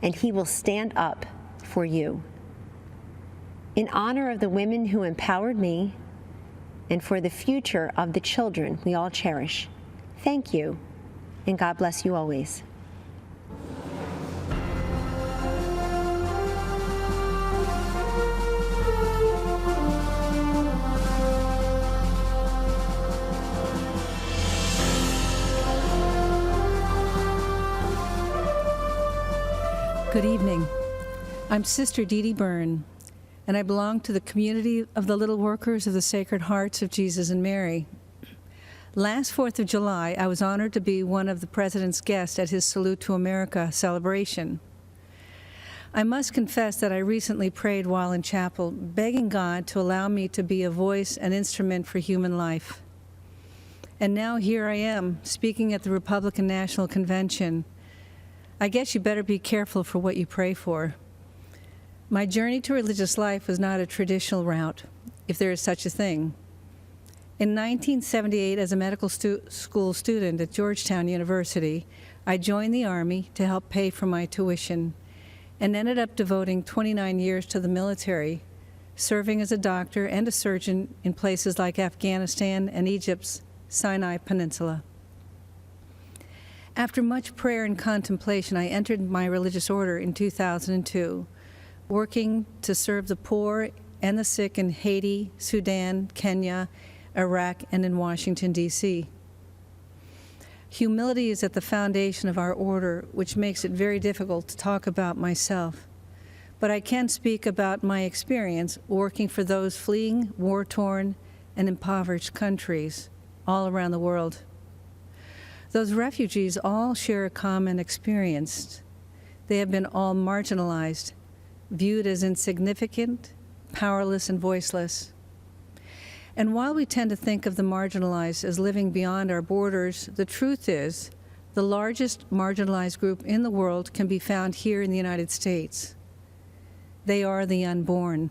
and he will stand up for you. In honor of the women who empowered me and for the future of the children we all cherish, thank you, and God bless you always. Good evening. I'm Sister Dee Dee Byrne, and I belong to the community of the Little Workers of the Sacred Hearts of Jesus and Mary. Last 4th of July, I was honored to be one of the President's guests at his Salute to America celebration. I must confess that I recently prayed while in chapel, begging God to allow me to be a voice and instrument for human life. And now here I am, speaking at the Republican National Convention. I guess you better be careful for what you pray for. My journey to religious life was not a traditional route, if there is such a thing. In 1978, as a medical school student at Georgetown University, I joined the Army to help pay for my tuition and ended up devoting 29 years to the military, serving as a doctor and a surgeon in places like Afghanistan and Egypt's Sinai Peninsula. After much prayer and contemplation, I entered my religious order in 2002, working to serve the poor and the sick in Haiti, Sudan, Kenya, Iraq, and in Washington, D.C. Humility is at the foundation of our order, which makes it very difficult to talk about myself. But I can speak about my experience working for those fleeing war-torn and impoverished countries all around the world. Those refugees all share a common experience. They have been all marginalized, viewed as insignificant, powerless, and voiceless. And while we tend to think of the marginalized as living beyond our borders, the truth is the largest marginalized group in the world can be found here in the United States. They are the unborn.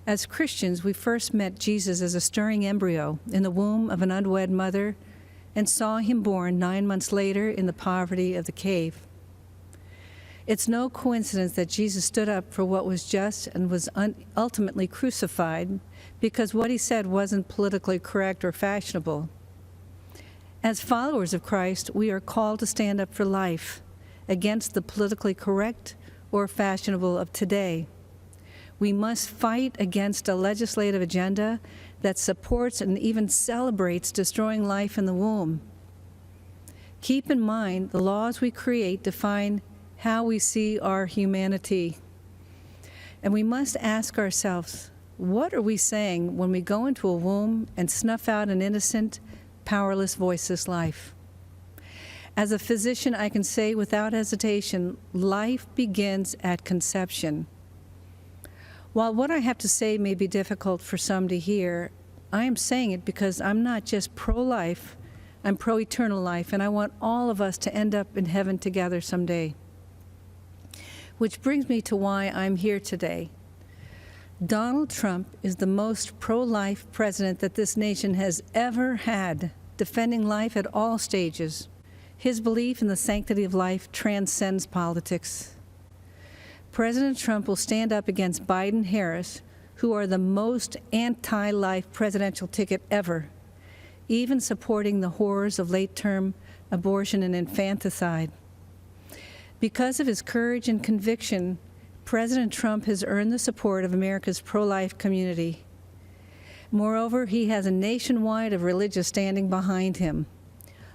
As Christians, we first met Jesus as a stirring embryo in the womb of an unwed mother and saw him born 9 months later in the poverty of the cave. It's no coincidence that Jesus stood up for what was just and was ultimately crucified because what he said wasn't politically correct or fashionable. As followers of Christ, we are called to stand up for life against the politically correct or fashionable of today. We must fight against a legislative agenda that supports and even celebrates destroying life in the womb. Keep in mind, the laws we create define how we see our humanity. And we must ask ourselves, what are we saying when we go into a womb and snuff out an innocent, powerless, voiceless life? As a physician, I can say without hesitation, life begins at conception. While what I have to say may be difficult for some to hear, I am saying it because I'm not just pro-life, I'm pro-eternal life, and I want all of us to end up in heaven together someday. Which brings me to why I'm here today. Donald Trump is the most pro-life president that this nation has ever had, defending life at all stages. His belief in the sanctity of life transcends politics. President Trump will stand up against Biden-Harris, who are the most anti-life presidential ticket ever, even supporting the horrors of late-term abortion and infanticide. Because of his courage and conviction, President Trump has earned the support of America's pro-life community. Moreover, he has a nationwide of religious standing behind him.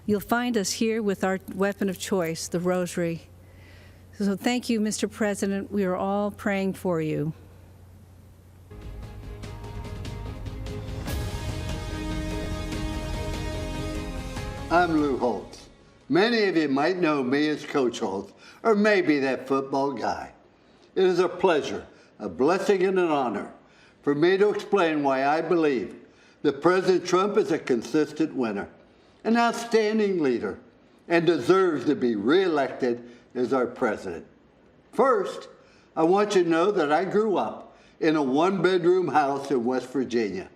You'll find us here with our weapon of choice, the rosary. So thank you, Mr. President. We are all praying for you. I'm Lou Holtz. Many of you might know me as Coach Holtz, or maybe that football guy. It is a pleasure, a blessing, and an honor for me to explain why I believe that President Trump is a consistent winner, an outstanding leader, and deserves to be reelected as our president. First, I want you to know that I grew up in a one-bedroom house in West Virginia.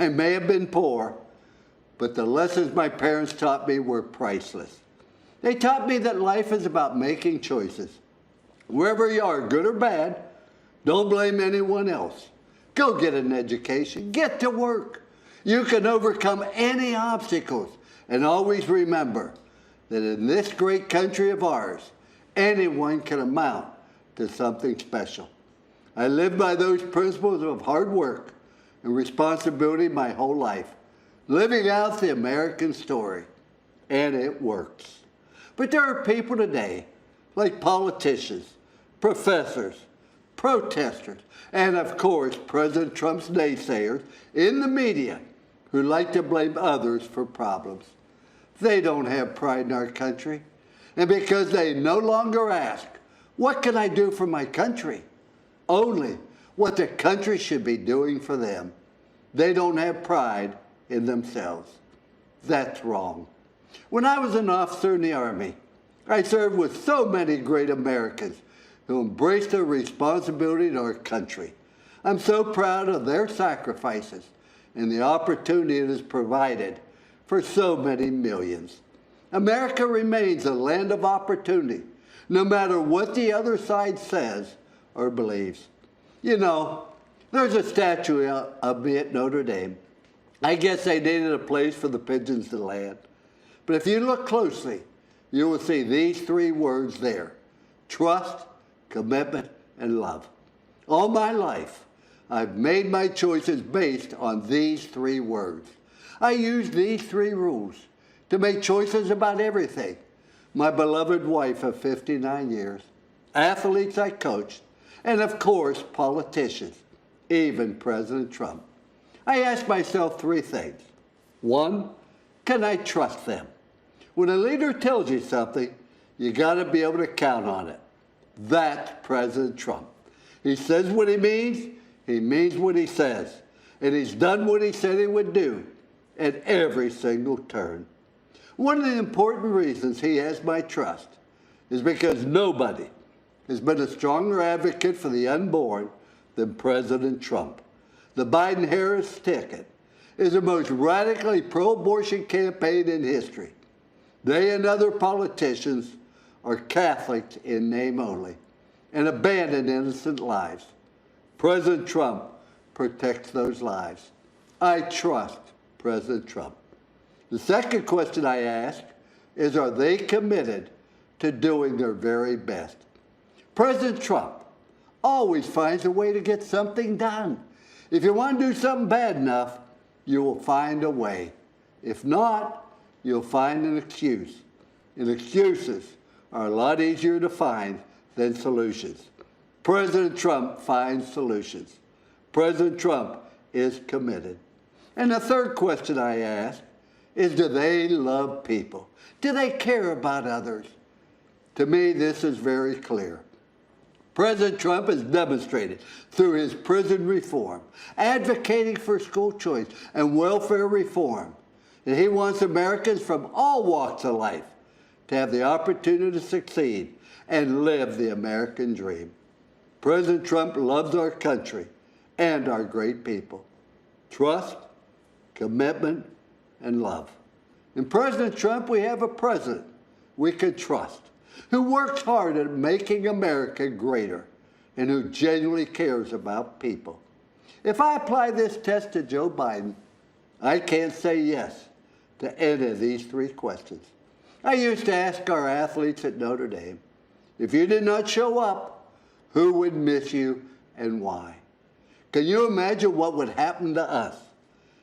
I may have been poor, but the lessons my parents taught me were priceless. They taught me that life is about making choices. Wherever you are, good or bad, don't blame anyone else. Go get an education, get to work. You can overcome any obstacles, and always remember that in this great country of ours, anyone can amount to something special. I lived by those principles of hard work and responsibility my whole life, living out the American story, and it works. But there are people today, like politicians, professors, protesters, and of course, President Trump's naysayers in the media who like to blame others for problems. They don't have pride in our country. And because they no longer ask, what can I do for my country? Only what the country should be doing for them. They don't have pride in themselves. That's wrong. When I was an officer in the Army, I served with so many great Americans who embraced their responsibility to our country. I'm so proud of their sacrifices and the opportunity it has provided for so many millions. America remains a land of opportunity, no matter what the other side says or believes. You know, there's a statue of me at Notre Dame. I guess they needed a place for the pigeons to land. But if you look closely, you will see these three words there: trust, commitment, and love. All my life, I've made my choices based on these three words. I use these three rules to make choices about everything. My beloved wife of 59 years, athletes I coached, and of course, politicians, even President Trump. I ask myself three things. One, can I trust them? When a leader tells you something, you gotta be able to count on it. That's President Trump. He says what he means what he says, and he's done what he said he would do at every single turn. One of the important reasons he has my trust is because nobody has been a stronger advocate for the unborn than President Trump. The Biden-Harris ticket is the most radically pro-abortion campaign in history. They and other politicians are Catholics in name only and abandon innocent lives. President Trump protects those lives. I trust President Trump. The second question I ask is, are they committed to doing their very best? President Trump always finds a way to get something done. If you want to do something bad enough, you will find a way. If not, you'll find an excuse. And excuses are a lot easier to find than solutions. President Trump finds solutions. President Trump is committed. And the third question I ask is, do they love people? Do they care about others? To me, this is very clear. President Trump has demonstrated through his prison reform, advocating for school choice and welfare reform, that he wants Americans from all walks of life to have the opportunity to succeed and live the American dream. President Trump loves our country and our great people. Trust, commitment, and love. In President Trump, we have a president we can trust, who works hard at making America greater and who genuinely cares about people. If I apply this test to Joe Biden, I can't say yes to any of these three questions. I used to ask our athletes at Notre Dame, if you did not show up, who would miss you and why? Can you imagine what would happen to us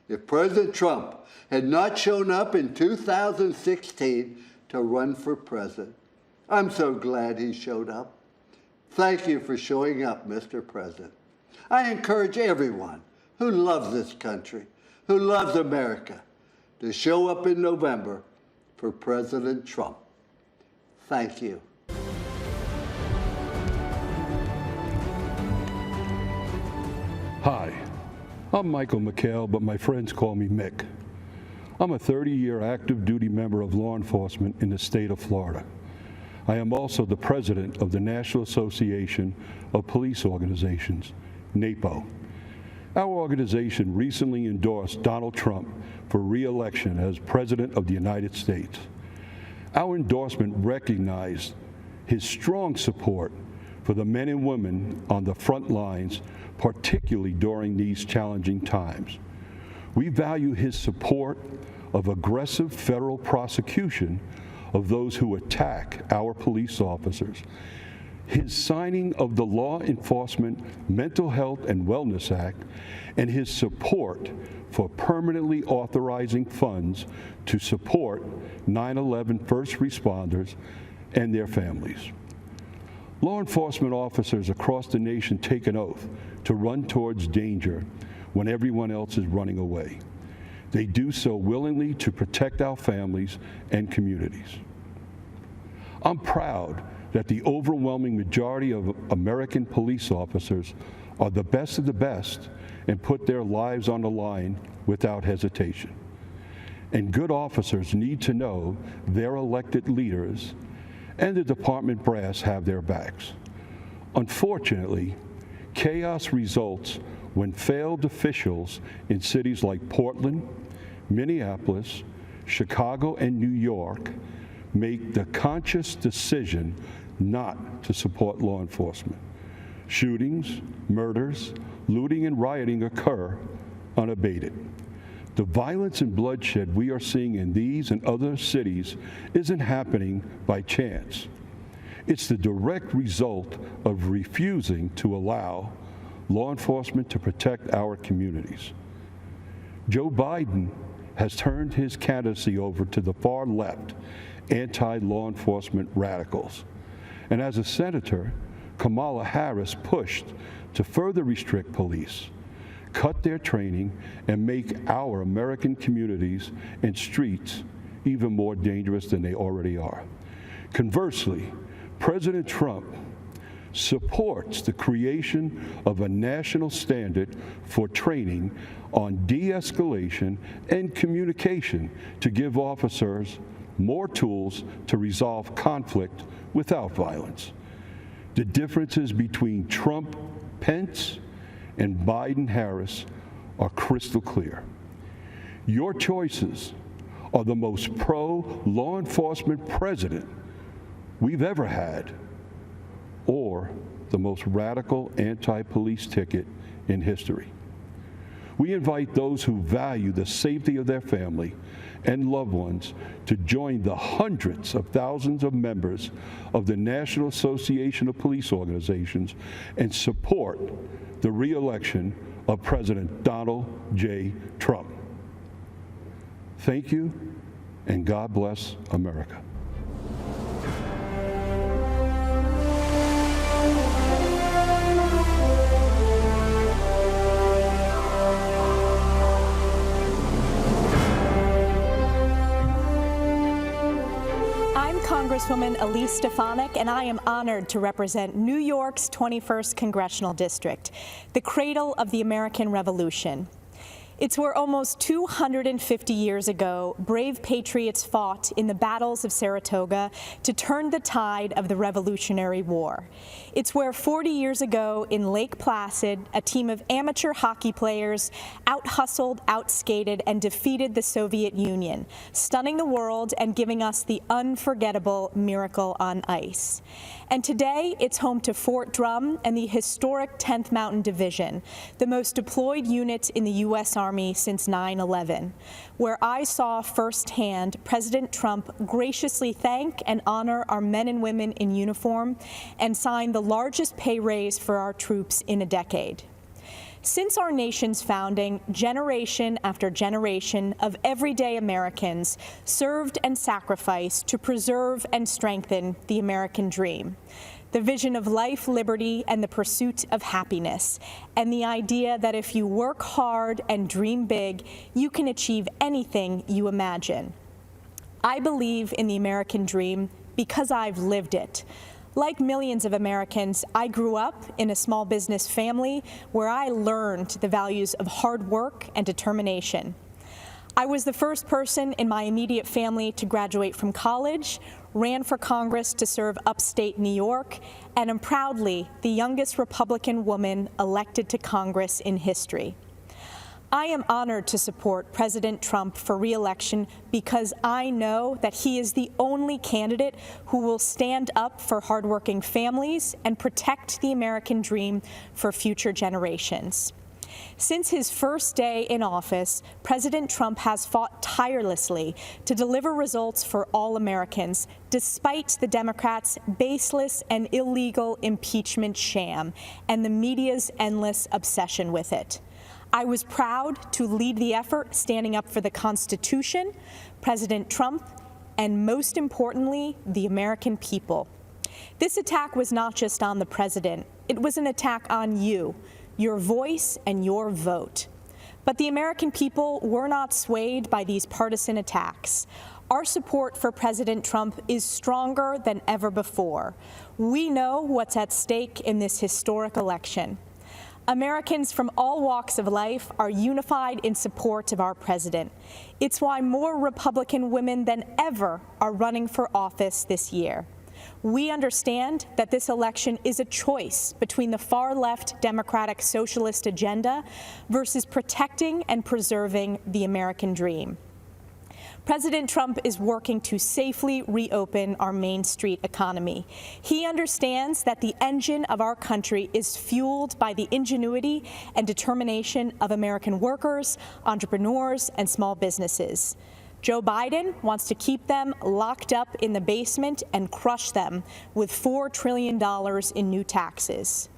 if President Trump had not shown up in 2016 to run for president? I'm so glad he showed up. Thank you for showing up, Mr. President. I encourage everyone who loves this country, who loves America, to show up in November for President Trump. Thank you. Hi, I'm Michael McHale, but my friends call me Mick. I'm a 30-year active duty member of law enforcement in the state of Florida. I am also the president of the National Association of Police Organizations, NAPO. Our organization recently endorsed Donald Trump for re-election as President of the United States. Our endorsement recognized his strong support for the men and women on the front lines, particularly during these challenging times. We value his support of aggressive federal prosecution of those who attack our police officers, his signing of the Law Enforcement Mental Health and Wellness Act, and his support for permanently authorizing funds to support 9/11 first responders and their families. Law enforcement officers across the nation take an oath to run towards danger when everyone else is running away. They do so willingly to protect our families and communities. I'm proud that the overwhelming majority of American police officers are the best of the best and put their lives on the line without hesitation. And good officers need to know their elected leaders and the department brass have their backs. Unfortunately, chaos results when failed officials in cities like Portland, Minneapolis, Chicago, and New York make the conscious decision not to support law enforcement. Shootings, murders, looting, and rioting occur unabated. The violence and bloodshed we are seeing in these and other cities isn't happening by chance. It's the direct result of refusing to allow law enforcement to protect our communities. Joe Biden has turned his candidacy over to the far left anti-law enforcement radicals. And as a senator, Kamala Harris pushed to further restrict police, cut their training, and make our American communities and streets even more dangerous than they already are. Conversely, President Trump supports the creation of a national standard for training on de-escalation and communication to give officers more tools to resolve conflict without violence. The differences between Trump-Pence and Biden-Harris are crystal clear. Your choices are the most pro-law enforcement president we've ever had, or the most radical anti-police ticket in history. We invite those who value the safety of their family and loved ones to join the hundreds of thousands of members of the National Association of Police Organizations and support the re-election of President Donald J. Trump. Thank you, and God bless America. Congresswoman Elise Stefanik, and I am honored to represent New York's 21st Congressional District, the cradle of the American Revolution. It's where almost 250 years ago, brave patriots fought in the battles of Saratoga to turn the tide of the Revolutionary War. It's where 40 years ago in Lake Placid, a team of amateur hockey players out-hustled, out-skated, and defeated the Soviet Union, stunning the world and giving us the unforgettable Miracle on Ice. And today, it's home to Fort Drum and the historic 10th Mountain Division, the most deployed unit in the U.S. Army since 9/11, where I saw firsthand President Trump graciously thank and honor our men and women in uniform and sign the largest pay raise for our troops in a decade. Since our nation's founding, generation after generation of everyday Americans served and sacrificed to preserve and strengthen the American dream, the vision of life, liberty, and the pursuit of happiness, and the idea that if you work hard and dream big, you can achieve anything you imagine. I believe in the American dream because I've lived it. Like millions of Americans, I grew up in a small business family where I learned the values of hard work and determination. I was the first person in my immediate family to graduate from college, ran for Congress to serve upstate New York, and am proudly the youngest Republican woman elected to Congress in history. I am honored to support President Trump for re-election because I know that he is the only candidate who will stand up for hardworking families and protect the American dream for future generations. Since his first day in office, President Trump has fought tirelessly to deliver results for all Americans, despite the Democrats' baseless and illegal impeachment sham and the media's endless obsession with it. I was proud to lead the effort standing up for the Constitution, President Trump, and most importantly, the American people. This attack was not just on the president. It was an attack on you, your voice, and your vote. But the American people were not swayed by these partisan attacks. Our support for President Trump is stronger than ever before. We know what's at stake in this historic election. Americans from all walks of life are unified in support of our president. It's why more Republican women than ever are running for office this year. We understand that this election is a choice between the far-left Democratic socialist agenda versus protecting and preserving the American dream. President Trump is working to safely reopen our Main Street economy. He understands that the engine of our country is fueled by the ingenuity and determination of American workers, entrepreneurs, and small businesses. Joe Biden wants to keep them locked up in the basement and crush them with $4 trillion in new taxes.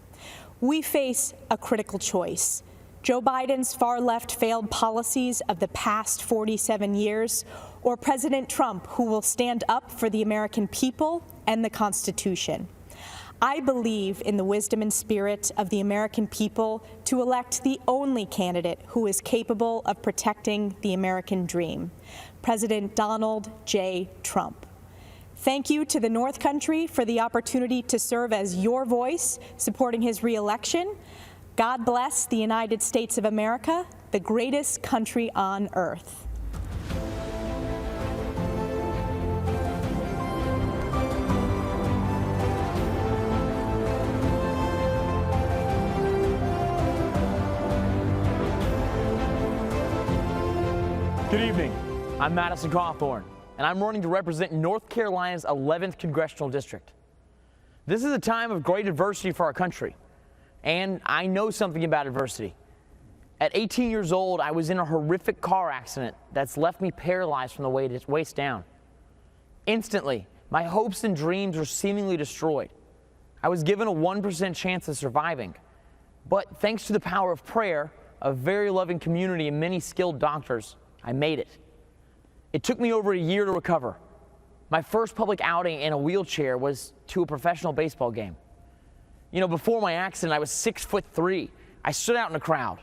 We face a critical choice. Joe Biden's far-left failed policies of the past 47 years, or President Trump, who will stand up for the American people and the Constitution. I believe in the wisdom and spirit of the American people to elect the only candidate who is capable of protecting the American dream, President Donald J. Trump. Thank you to the North Country for the opportunity to serve as your voice supporting his re-election. God bless the United States of America, the greatest country on earth. Good evening. I'm Madison Cawthorn, and I'm running to represent North Carolina's 11th Congressional District. This is a time of great adversity for our country, and I know something about adversity. At 18 years old, I was in a horrific car accident that's left me paralyzed from the waist down. Instantly, my hopes and dreams were seemingly destroyed. I was given a 1% chance of surviving, but thanks to the power of prayer, a very loving community, and many skilled doctors, I made it. It took me over a year to recover. My first public outing in a wheelchair was to a professional baseball game. You know, before my accident, I was 6'3". I stood out in a crowd.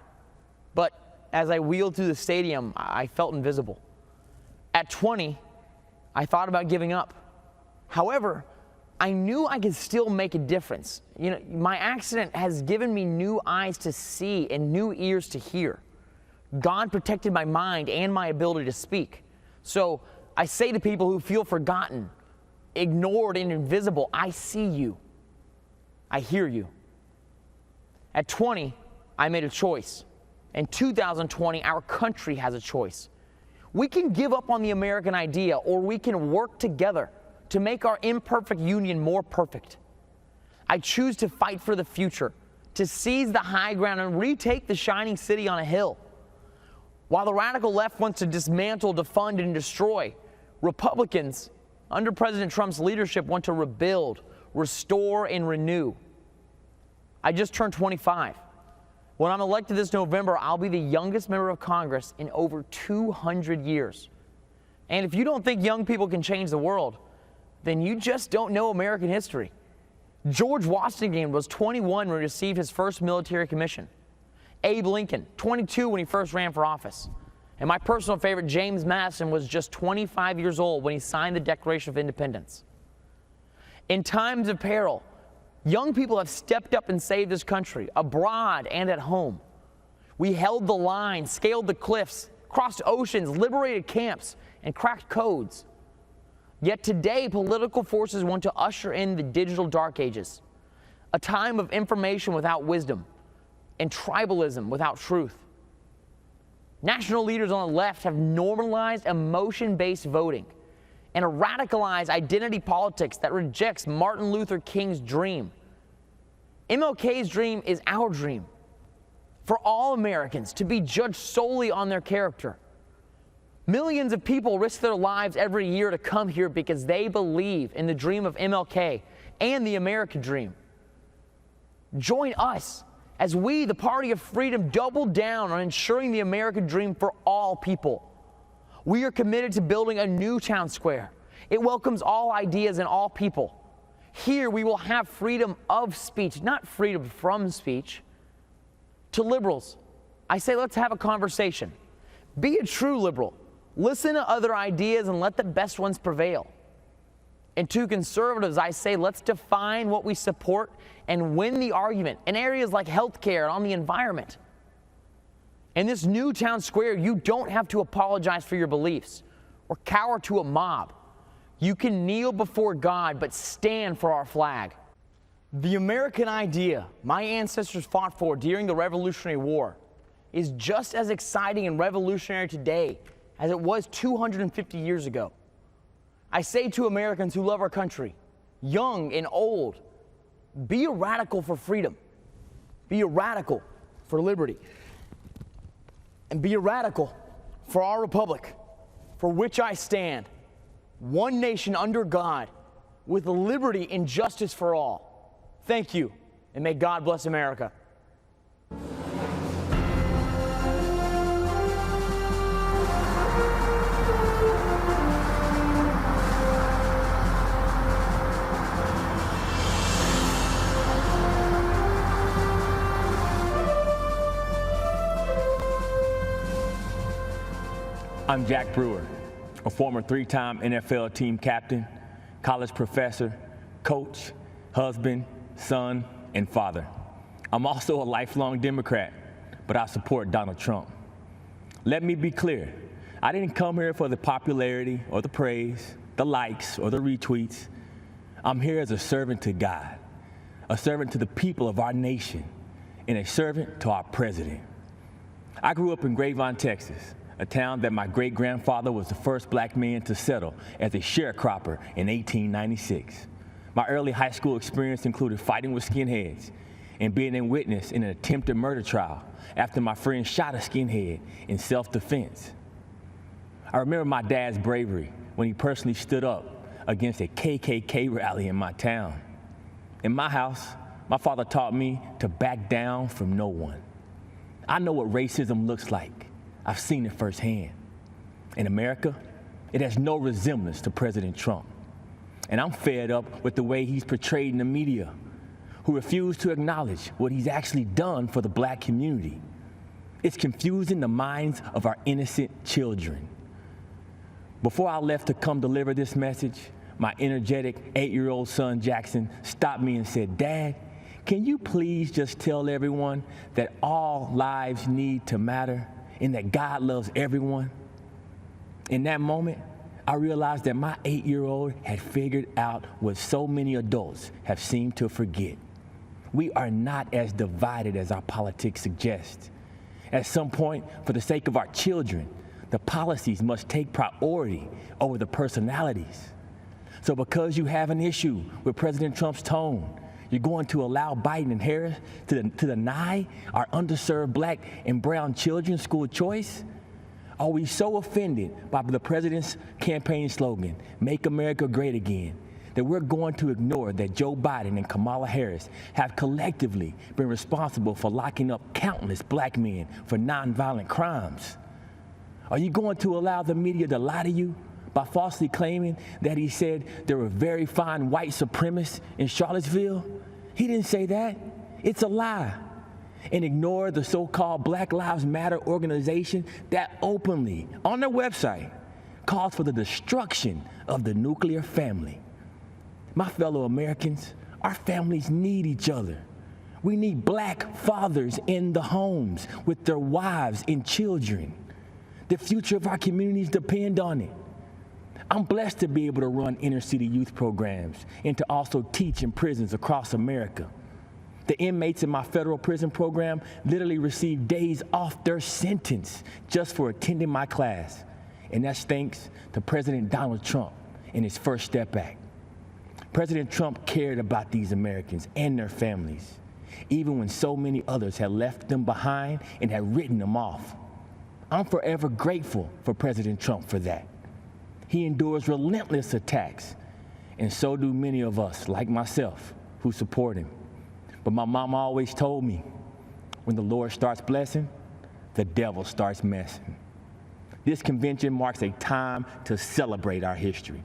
But as I wheeled through the stadium, I felt invisible. At 20, I thought about giving up. However, I knew I could still make a difference. You know, my accident has given me new eyes to see and new ears to hear. God protected my mind and my ability to speak. So I say to people who feel forgotten, ignored, and invisible, I see you. I hear you. At 20, I made a choice. In 2020, our country has a choice. We can give up on the American idea, or we can work together to make our imperfect union more perfect. I choose to fight for the future, to seize the high ground and retake the shining city on a hill. While the radical left wants to dismantle, defund, and destroy, Republicans, under President Trump's leadership, want to rebuild, restore, and renew. I just turned 25. When I'm elected this November, I'll be the youngest member of Congress in over 200 years. And if you don't think young people can change the world, then you just don't know American history. George Washington was 21 when he received his first military commission. Abe Lincoln, 22 when he first ran for office. And my personal favorite, James Madison, was just 25 years old when he signed the Declaration of Independence. In times of peril, young people have stepped up and saved this country, abroad and at home. We held the line, scaled the cliffs, crossed oceans, liberated camps, and cracked codes. Yet today, political forces want to usher in the digital dark ages, a time of information without wisdom, and tribalism without truth. National leaders on the left have normalized emotion-based voting and a radicalized identity politics that rejects Martin Luther King's dream. MLK's dream is our dream, for all Americans to be judged solely on their character. Millions of people risk their lives every year to come here because they believe in the dream of MLK and the American dream. Join us as we, the Party of Freedom, double down on ensuring the American dream for all people. We are committed to building a new town square. It welcomes all ideas and all people. Here we will have freedom of speech, not freedom from speech. To liberals, I say let's have a conversation. Be a true liberal. Listen to other ideas and let the best ones prevail. And to conservatives, I say let's define what we support and win the argument in areas like healthcare and on the environment. In this new town square, you don't have to apologize for your beliefs or cower to a mob. You can kneel before God, but stand for our flag. The American idea my ancestors fought for during the Revolutionary War is just as exciting and revolutionary today as it was 250 years ago. I say to Americans who love our country, young and old, be a radical for freedom. Be a radical for liberty. And be a radical for our republic, for which I stand. One nation under God, with liberty and justice for all. Thank you, and may God bless America. I'm Jack Brewer, a former three-time NFL team captain, college professor, coach, husband, son, and father. I'm also a lifelong Democrat, but I support Donald Trump. Let me be clear. I didn't come here for the popularity or the praise, the likes or the retweets. I'm here as a servant to God, a servant to the people of our nation, and a servant to our president. I grew up in Grapevine, Texas, a town that my great-grandfather was the first black man to settle as a sharecropper in 1896. My early high school experience included fighting with skinheads and being a witness in an attempted murder trial after my friend shot a skinhead in self-defense. I remember my dad's bravery when he personally stood up against a KKK rally in my town. In my house, my father taught me to back down from no one. I know what racism looks like. I've seen it firsthand. In America, it has no resemblance to President Trump. And I'm fed up with the way he's portrayed in the media, who refuse to acknowledge what he's actually done for the black community. It's confusing the minds of our innocent children. Before I left to come deliver this message, my energetic 8-year-old son, Jackson, stopped me and said, "Dad, can you please just tell everyone that all lives need to matter and that God loves everyone?" In that moment, I realized that my 8-year-old had figured out what so many adults have seemed to forget. We are not as divided as our politics suggest. At some point, for the sake of our children, the policies must take priority over the personalities. So because you have an issue with President Trump's tone, you're going to allow Biden and Harris to deny our underserved black and brown children school choice? Are we so offended by the president's campaign slogan, "Make America Great Again," that we're going to ignore that Joe Biden and Kamala Harris have collectively been responsible for locking up countless black men for nonviolent crimes? Are you going to allow the media to lie to you by falsely claiming that he said there were very fine white supremacists in Charlottesville? He didn't say that. It's a lie. And ignore the so-called Black Lives Matter organization that openly, on their website, calls for the destruction of the nuclear family. My fellow Americans, our families need each other. We need black fathers in the homes with their wives and children. The future of our communities depend on it. I'm blessed to be able to run inner city youth programs and to also teach in prisons across America. The inmates in my federal prison program literally receive days off their sentence just for attending my class. And that's thanks to President Donald Trump and his First Step Act. President Trump cared about these Americans and their families, even when so many others had left them behind and had written them off. I'm forever grateful for President Trump for that. He endures relentless attacks, and so do many of us, like myself, who support him. But my mama always told me, when the Lord starts blessing, the devil starts messing. This convention marks a time to celebrate our history.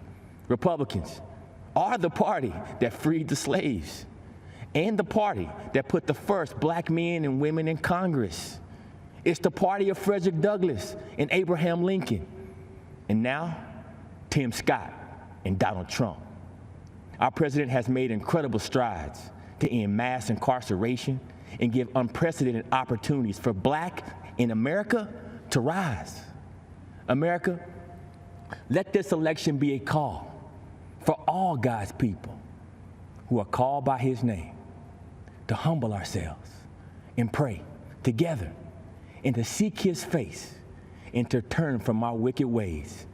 Republicans are the party that freed the slaves and the party that put the first black men and women in Congress. It's the party of Frederick Douglass and Abraham Lincoln. And now, Tim Scott and Donald Trump. Our president has made incredible strides to end mass incarceration and give unprecedented opportunities for black in America to rise. America, let this election be a call for all God's people who are called by his name to humble ourselves and pray together and to seek his face and to turn from our wicked ways.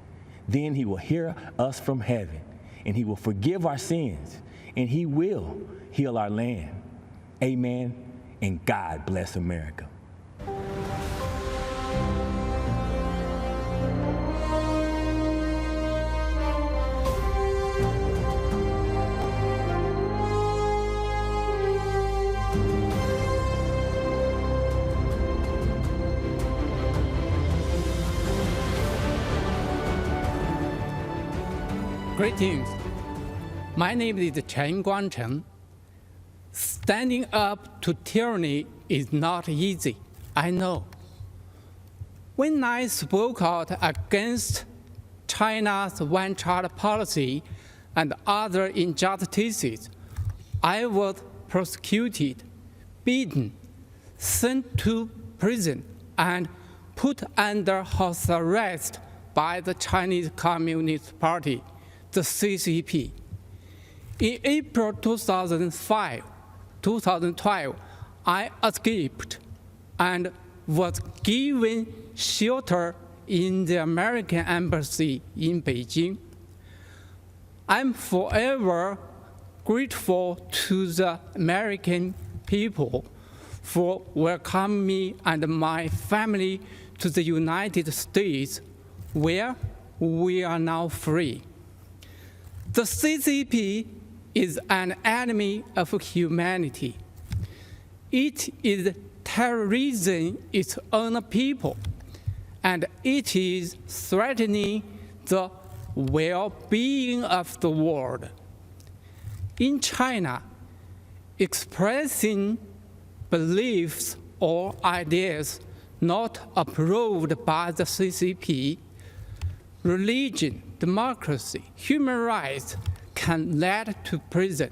Then he will hear us from heaven, and he will forgive our sins, and he will heal our land. Amen, and God bless America. Greetings. My name is Chen Guangcheng. Standing up to tyranny is not easy, I know. When I spoke out against China's one-child policy and other injustices, I was prosecuted, beaten, sent to prison, and put under house arrest by the Chinese Communist Party, the CCP. In April 2012, I escaped and was given shelter in the American Embassy in Beijing. I'm forever grateful to the American people for welcoming me and my family to the United States, where we are now free. The CCP is an enemy of humanity. It is terrorizing its own people, and it is threatening the well-being of the world. In China, expressing beliefs or ideas not approved by the CCP, religion, democracy, human rights can lead to prison.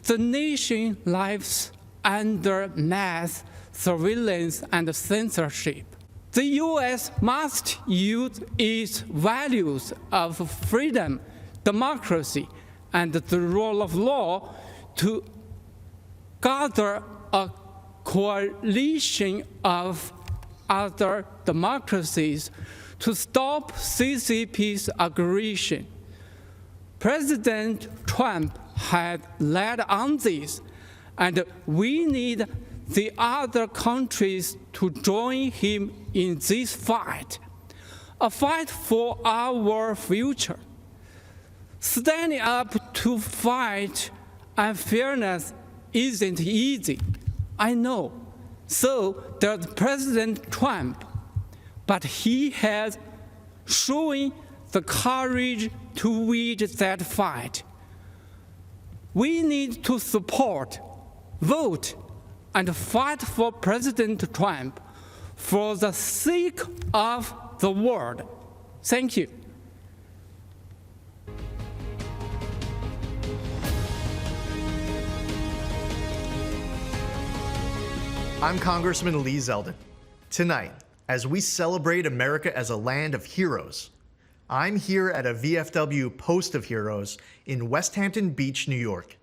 The nation lives under mass surveillance and censorship. The U.S. must use its values of freedom, democracy, and the rule of law to gather a coalition of other democracies to stop CCP's aggression. President Trump had led on this, and we need the other countries to join him in this fight, a fight for our future. Standing up to fight unfairness isn't easy, I know. So does President Trump, but he has shown the courage to wage that fight. We need to support, vote, and fight for President Trump for the sake of the world. Thank you. I'm Congressman Lee Zeldin. Tonight, as we celebrate America as a land of heroes, I'm here at a VFW Post of Heroes in West Hampton Beach, New York.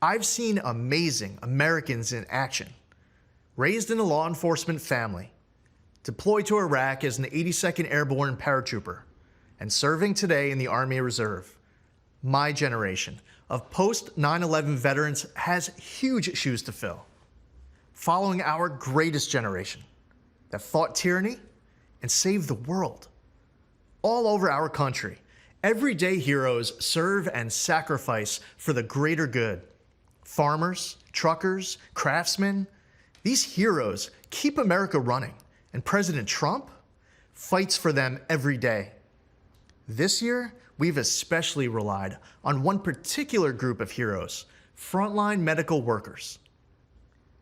I've seen amazing Americans in action. Raised in a law enforcement family, deployed to Iraq as an 82nd Airborne paratrooper, and serving today in the Army Reserve. My generation of post-9/11 veterans has huge shoes to fill, following our greatest generation that fought tyranny and saved the world. All over our country, everyday heroes serve and sacrifice for the greater good. Farmers, truckers, craftsmen, these heroes keep America running, and President Trump fights for them every day. This year, we've especially relied on one particular group of heroes, frontline medical workers.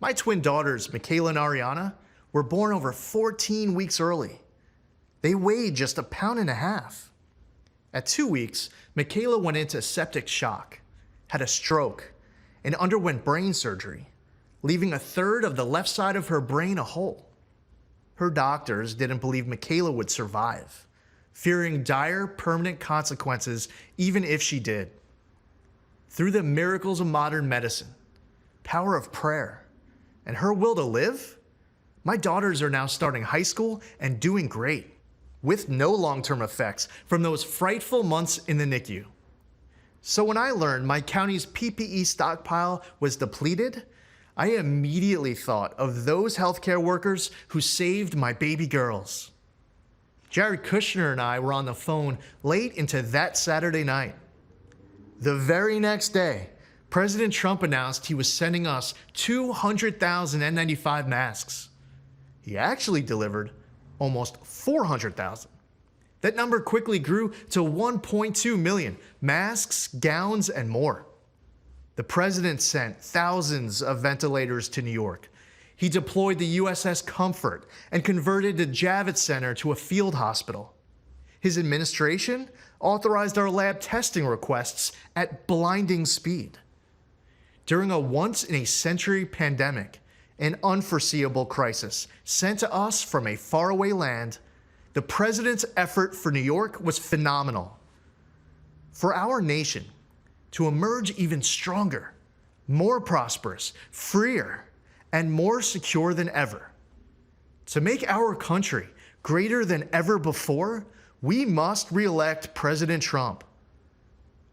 My twin daughters, Michaela and Ariana, were born over 14 weeks early. They weighed just 1.5 pounds. At 2 weeks, Michaela went into septic shock, had a stroke, and underwent brain surgery, leaving 1/3 of the left side of her brain a hole. Her doctors didn't believe Michaela would survive, fearing dire permanent consequences even if she did. Through the miracles of modern medicine, power of prayer, and her will to live, my daughters are now starting high school and doing great, with no long-term effects from those frightful months in the NICU. So when I learned my county's PPE stockpile was depleted, I immediately thought of those healthcare workers who saved my baby girls. Jared Kushner and I were on the phone late into that Saturday night. The very next day, President Trump announced he was sending us 200,000 N95 masks. He actually delivered almost 400,000. That number quickly grew to 1.2 million masks, gowns, and more. The president sent thousands of ventilators to New York. He deployed the USS Comfort and converted the Javits Center to a field hospital. His administration authorized our lab testing requests at blinding speed. During a once-in-a-century pandemic, an unforeseeable crisis sent to us from a faraway land, the president's effort for New York was phenomenal. For our nation to emerge even stronger, more prosperous, freer, and more secure than ever, to make our country greater than ever before, we must re-elect President Trump.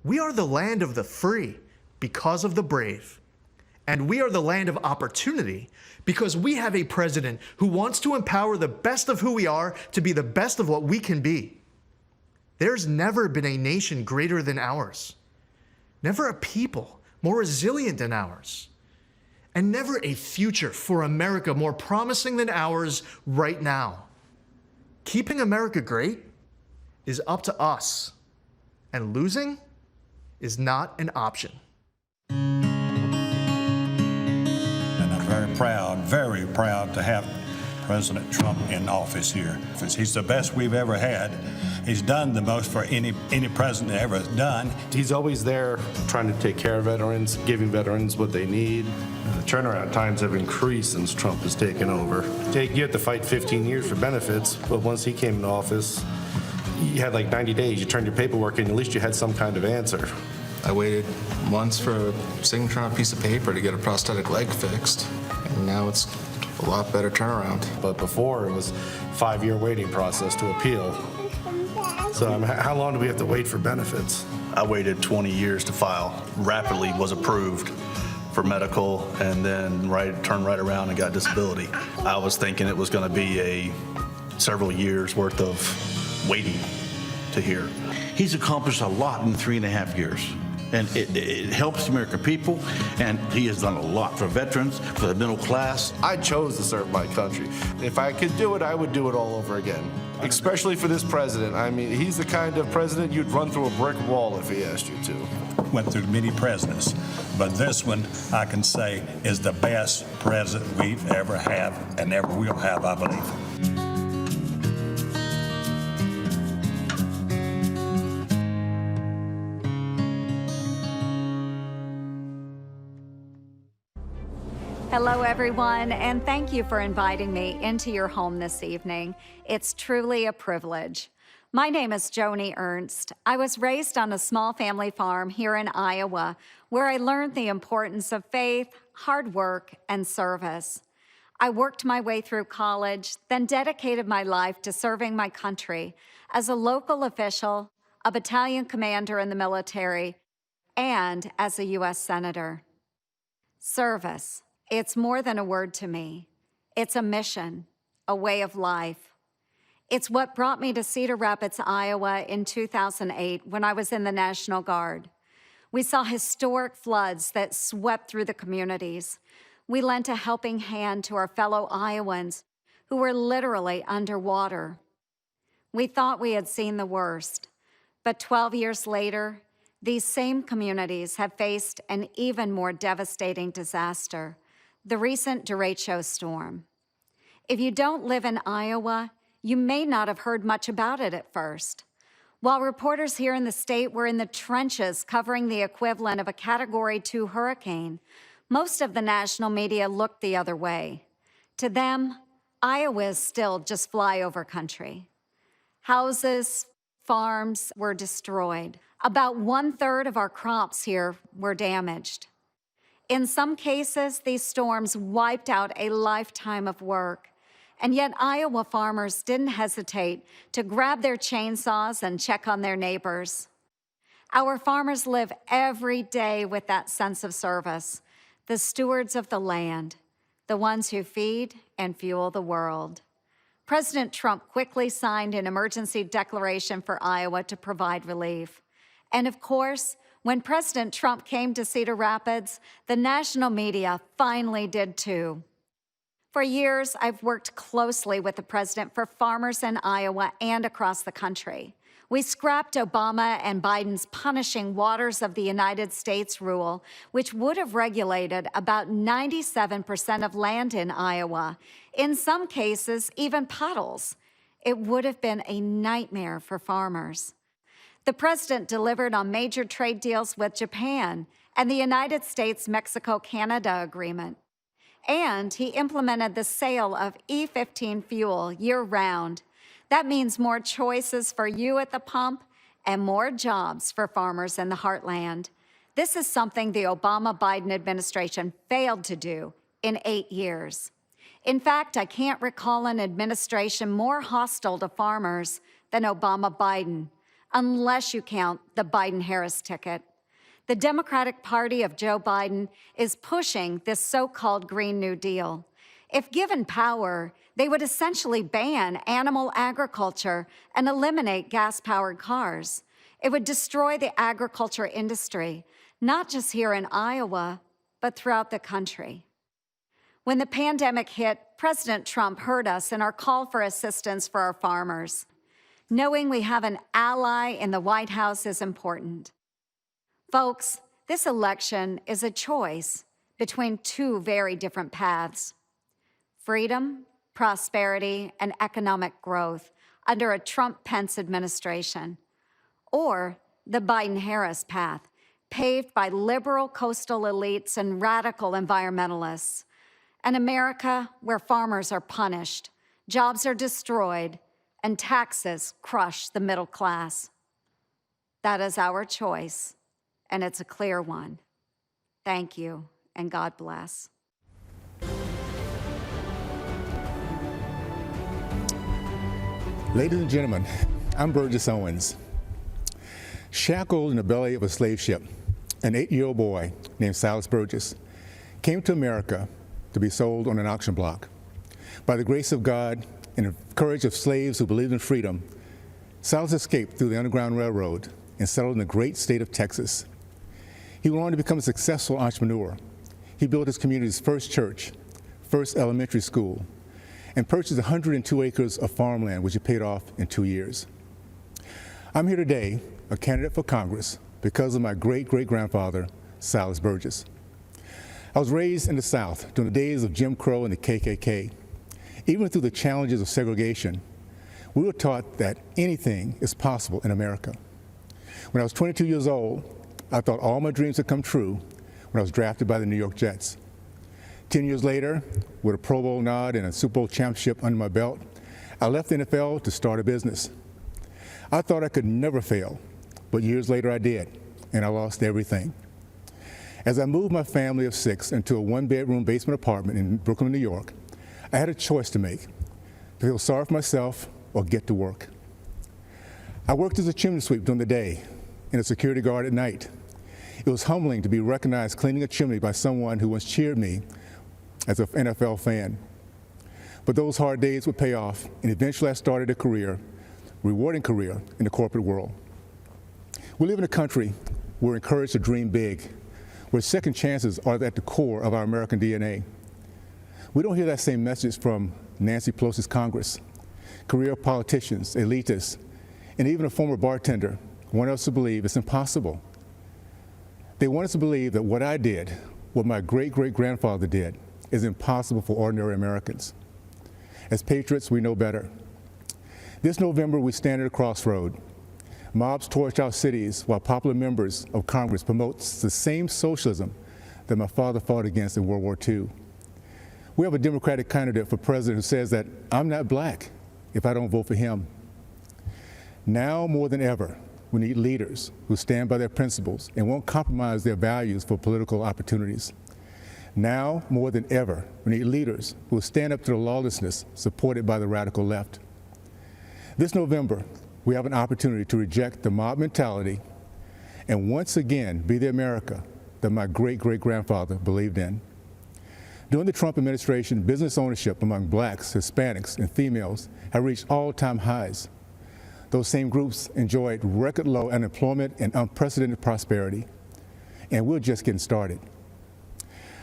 We are the land of the free because of the brave. And we are the land of opportunity because we have a president who wants to empower the best of who we are to be the best of what we can be. There's never been a nation greater than ours. Never a people more resilient than ours. And never a future for America more promising than ours right now. Keeping America great is up to us, and losing is not an option. Very proud to have President Trump in office here. He's the best we've ever had. He's done the most for any president ever has done. He's always there trying to take care of veterans, giving veterans what they need. The turnaround times have increased since Trump has taken over. You have to fight 15 years for benefits, but once he came into office, you had like 90 days. You turned your paperwork in, at least you had some kind of answer. I waited months for a signature on a piece of paper to get a prosthetic leg fixed. And now it's a lot better turnaround. But before, it was a 5-year waiting process to appeal. So how long do we have to wait for benefits? I waited 20 years to file. Rapidly was approved for medical and then turned right around and got disability. I was thinking it was going to be several years worth of waiting to hear. He's accomplished a lot in 3.5 years. And it helps the American people, and he has done a lot for veterans, for the middle class. I chose to serve my country. If I could do it, I would do it all over again, especially for this president. I mean, he's the kind of president you'd run through a brick wall if he asked you to. Went through many presidents, but this one, I can say, is the best president we've ever had and ever will have, I believe. Hello, everyone, and thank you for inviting me into your home this evening. It's truly a privilege. My name is Joni Ernst. I was raised on a small family farm here in Iowa, where I learned the importance of faith, hard work, and service. I worked my way through college, then dedicated my life to serving my country as a local official, a battalion commander in the military, and as a U.S. Senator. Service, it's more than a word to me. It's a mission, a way of life. It's what brought me to Cedar Rapids, Iowa in 2008 when I was in the National Guard. We saw historic floods that swept through the communities. We lent a helping hand to our fellow Iowans who were literally underwater. We thought we had seen the worst, but 12 years later, these same communities have faced an even more devastating disaster, the recent derecho storm. If you don't live in Iowa, you may not have heard much about it at first. While reporters here in the state were in the trenches covering the equivalent of a Category 2 hurricane, most of the national media looked the other way. To them, Iowa is still just flyover country. Houses, farms were destroyed. About 1/3 of our crops here were damaged. In some cases, these storms wiped out a lifetime of work. And yet Iowa farmers didn't hesitate to grab their chainsaws and check on their neighbors. Our farmers live every day with that sense of service, the stewards of the land, the ones who feed and fuel the world. President Trump quickly signed an emergency declaration for Iowa to provide relief. And of course, when President Trump came to Cedar Rapids, the national media finally did too. For years, I've worked closely with the president for farmers in Iowa and across the country. We scrapped Obama and Biden's punishing waters of the United States rule, which would have regulated about 97% of land in Iowa, in some cases, even puddles. It would have been a nightmare for farmers. The president delivered on major trade deals with Japan and the United States-Mexico-Canada agreement. And he implemented the sale of E15 fuel year-round. That means more choices for you at the pump and more jobs for farmers in the heartland. This is something the Obama-Biden administration failed to do in 8 years. In fact, I can't recall an administration more hostile to farmers than Obama-Biden, unless you count the Biden-Harris ticket. The Democratic Party of Joe Biden is pushing this so-called Green New Deal. If given power, they would essentially ban animal agriculture and eliminate gas-powered cars. It would destroy the agriculture industry, not just here in Iowa, but throughout the country. When the pandemic hit, President Trump heard us in our call for assistance for our farmers. Knowing we have an ally in the White House is important. Folks, this election is a choice between two very different paths: freedom, prosperity, and economic growth under a Trump-Pence administration, or the Biden-Harris path, paved by liberal coastal elites and radical environmentalists, an America where farmers are punished, jobs are destroyed, and taxes crush the middle class. That is our choice, and it's a clear one. Thank you, and God bless. Ladies and gentlemen, I'm Burgess Owens. Shackled in the belly of a slave ship, an 8-year-old boy named Silas Burgess came to America to be sold on an auction block. By the grace of God and the courage of slaves who believed in freedom, Silas escaped through the Underground Railroad and settled in the great state of Texas. He went on to become a successful entrepreneur. He built his community's first church, first elementary school, and purchased 102 acres of farmland, which he paid off in 2 years. I'm here today, a candidate for Congress, because of my great-great-grandfather, Silas Burgess. I was raised in the South during the days of Jim Crow and the KKK. Even through the challenges of segregation, we were taught that anything is possible in America. When I was 22 years old, I thought all my dreams had come true when I was drafted by the New York Jets. 10 years later, with a Pro Bowl nod and a Super Bowl championship under my belt, I left the NFL to start a business. I thought I could never fail, but years later I did, and I lost everything. As I moved my family of 6 into a 1-bedroom basement apartment in Brooklyn, New York, I had a choice to make: to feel sorry for myself or get to work. I worked as a chimney sweep during the day and a security guard at night. It was humbling to be recognized cleaning a chimney by someone who once cheered me as an NFL fan. But those hard days would pay off, and eventually I started a rewarding career in the corporate world. We live in a country where we're encouraged to dream big, where second chances are at the core of our American DNA. We don't hear that same message from Nancy Pelosi's Congress. Career politicians, elitists, and even a former bartender want us to believe it's impossible. They want us to believe that what I did, what my great-great-grandfather did, is impossible for ordinary Americans. As patriots, we know better. This November, we stand at a crossroad. Mobs torch our cities while popular members of Congress promote the same socialism that my father fought against in World War II. We have a Democratic candidate for president who says that I'm not black if I don't vote for him. Now more than ever, we need leaders who stand by their principles and won't compromise their values for political opportunities. Now more than ever, we need leaders who will stand up to the lawlessness supported by the radical left. This November, we have an opportunity to reject the mob mentality and once again be the America that my great-great-grandfather believed in. During the Trump administration, business ownership among blacks, Hispanics, and females have reached all-time highs. Those same groups enjoyed record low unemployment and unprecedented prosperity, and we're just getting started.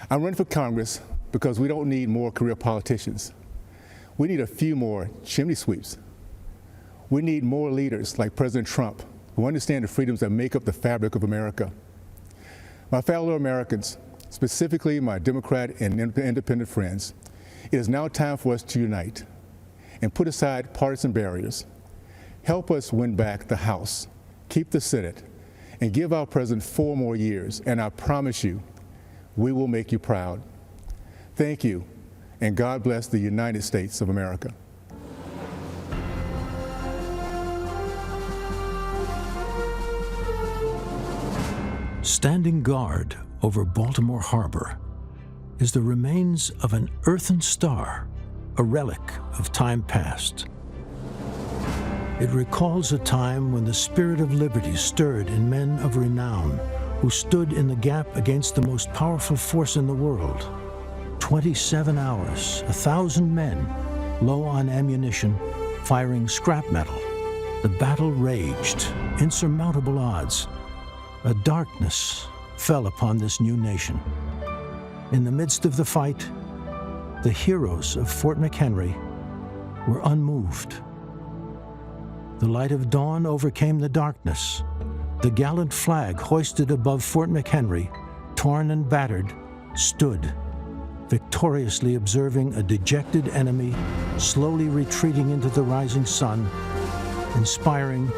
I'm running for Congress because we don't need more career politicians. We need a few more chimney sweeps. We need more leaders like President Trump who understand the freedoms that make up the fabric of America. My fellow Americans, specifically my Democrat and independent friends, it is now time for us to unite and put aside partisan barriers. Help us win back the House, keep the Senate, and give our president 4 more years, and I promise you, we will make you proud. Thank you, and God bless the United States of America. Standing guard over Baltimore Harbor is the remains of an earthen star, a relic of time past. It recalls a time when the spirit of liberty stirred in men of renown who stood in the gap against the most powerful force in the world. 27 hours, 1,000 men, low on ammunition, firing scrap metal. The battle raged, insurmountable odds. A darkness fell upon this new nation. In the midst of the fight, the heroes of Fort McHenry were unmoved. The light of dawn overcame the darkness. The gallant flag hoisted above Fort McHenry, torn and battered, stood, victoriously observing a dejected enemy slowly retreating into the rising sun, inspiring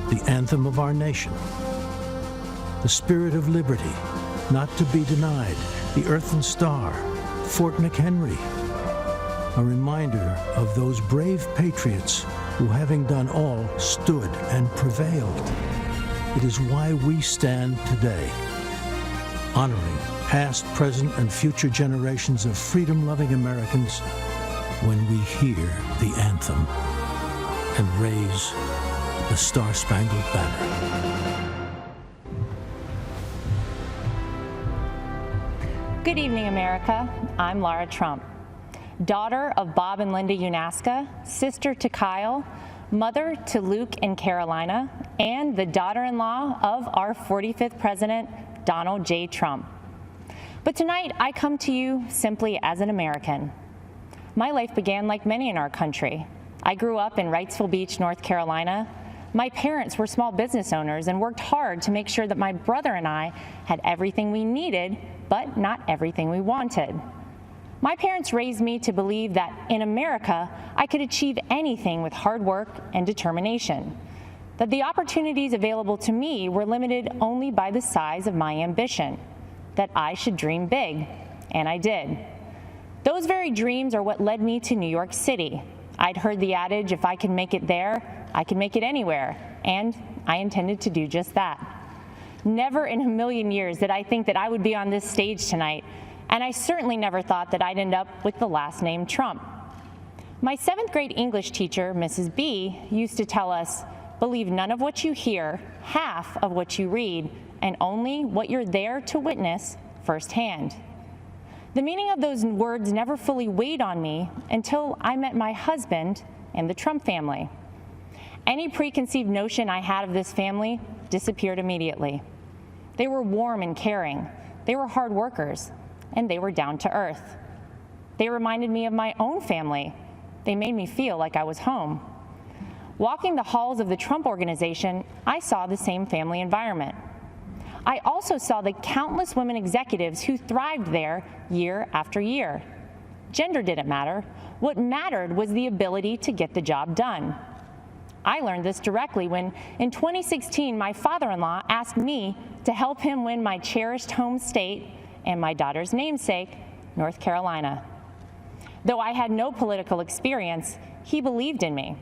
the anthem of our nation. The spirit of liberty, not to be denied, the earthen star, Fort McHenry, a reminder of those brave patriots who, having done all, stood and prevailed. It is why we stand today, honoring past, present, and future generations of freedom-loving Americans when we hear the anthem and raise the Star-Spangled Banner. Good evening, America. I'm Lara Trump, daughter of Bob and Linda Unaska, sister to Kyle, mother to Luke and Carolina, and the daughter-in-law of our 45th president, Donald J. Trump. But tonight, I come to you simply as an American. My life began like many in our country. I grew up in Wrightsville Beach, North Carolina. My parents were small business owners and worked hard to make sure that my brother and I had everything we needed, but not everything we wanted. My parents raised me to believe that in America, I could achieve anything with hard work and determination, that the opportunities available to me were limited only by the size of my ambition, that I should dream big, and I did. Those very dreams are what led me to New York City. I'd heard the adage, if I can make it there, I can make it anywhere, and I intended to do just that. Never in a million years did I think that I would be on this stage tonight, and I certainly never thought that I'd end up with the last name Trump. My 7th grade English teacher, Mrs. B, used to tell us, believe none of what you hear, half of what you read, and only what you're there to witness firsthand. The meaning of those words never fully weighed on me until I met my husband and the Trump family. Any preconceived notion I had of this family disappeared immediately. They were warm and caring, they were hard workers, and they were down to earth. They reminded me of my own family. They made me feel like I was home. Walking the halls of the Trump Organization, I saw the same family environment. I also saw the countless women executives who thrived there year after year. Gender didn't matter. What mattered was the ability to get the job done. I learned this directly when, in 2016, my father-in-law asked me to help him win my cherished home state and my daughter's namesake, North Carolina. Though I had no political experience, he believed in me.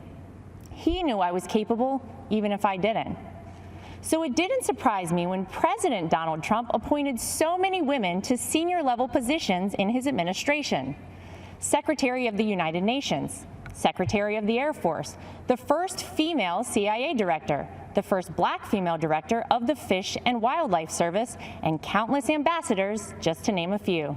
He knew I was capable, even if I didn't. So it didn't surprise me when President Donald Trump appointed so many women to senior-level positions in his administration. Secretary of the United Nations, Secretary of the Air Force, the first female CIA director, the first black female director of the Fish and Wildlife Service, and countless ambassadors, just to name a few.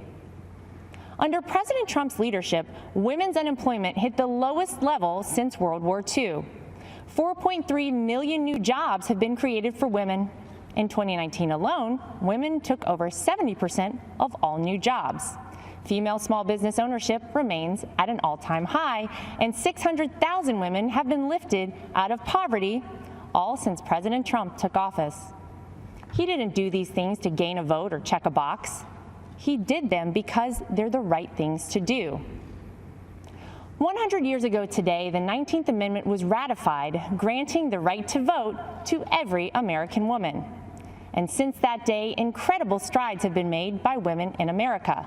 Under President Trump's leadership, women's unemployment hit the lowest level since World War II. 4.3 million new jobs have been created for women. In 2019 alone, women took over 70% of all new jobs. Female small business ownership remains at an all-time high, and 600,000 women have been lifted out of poverty, all since President Trump took office. He didn't do these things to gain a vote or check a box. He did them because they're the right things to do. 100 years ago today, the 19th Amendment was ratified, granting the right to vote to every American woman. And since that day, incredible strides have been made by women in America.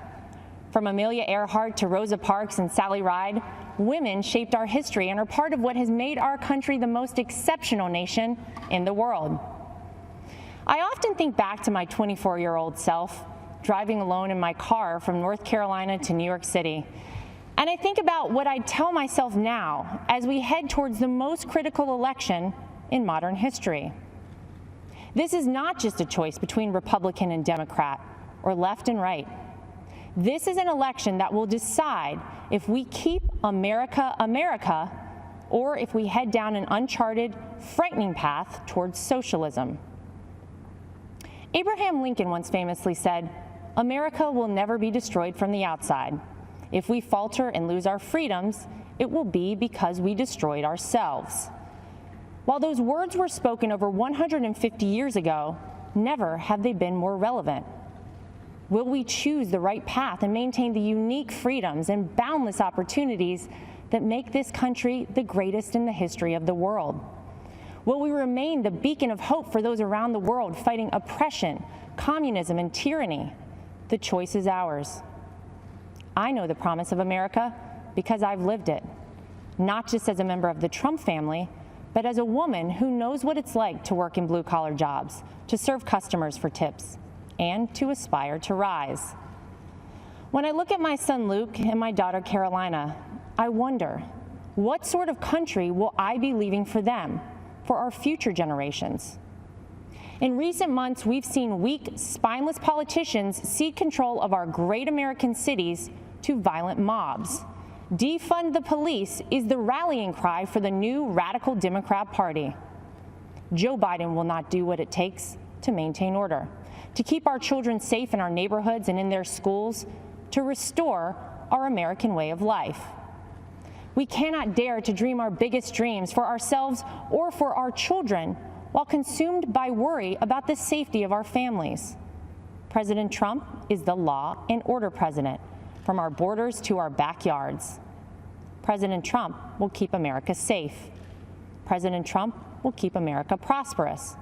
From Amelia Earhart to Rosa Parks and Sally Ride, women shaped our history and are part of what has made our country the most exceptional nation in the world. I often think back to my 24-year-old self, driving alone in my car from North Carolina to New York City. And I think about what I'd tell myself now as we head towards the most critical election in modern history. This is not just a choice between Republican and Democrat, or left and right. This is an election that will decide if we keep America America, or if we head down an uncharted, frightening path towards socialism. Abraham Lincoln once famously said, "America will never be destroyed from the outside. If we falter and lose our freedoms, it will be because we destroyed ourselves." While those words were spoken over 150 years ago, never have they been more relevant. Will we choose the right path and maintain the unique freedoms and boundless opportunities that make this country the greatest in the history of the world? Will we remain the beacon of hope for those around the world fighting oppression, communism, and tyranny? The choice is ours. I know the promise of America because I've lived it, not just as a member of the Trump family, but as a woman who knows what it's like to work in blue-collar jobs, to serve customers for tips, and to aspire to rise. When I look at my son Luke and my daughter Carolina, I wonder, what sort of country will I be leaving for them, for our future generations? In recent months, we've seen weak, spineless politicians cede control of our great American cities to violent mobs. Defund the police is the rallying cry for the new radical Democrat Party. Joe Biden will not do what it takes to maintain order, to keep our children safe in our neighborhoods and in their schools, to restore our American way of life. We cannot dare to dream our biggest dreams for ourselves or for our children while consumed by worry about the safety of our families. President Trump is the law and order president, from our borders to our backyards. President Trump will keep America safe. President Trump will keep America prosperous.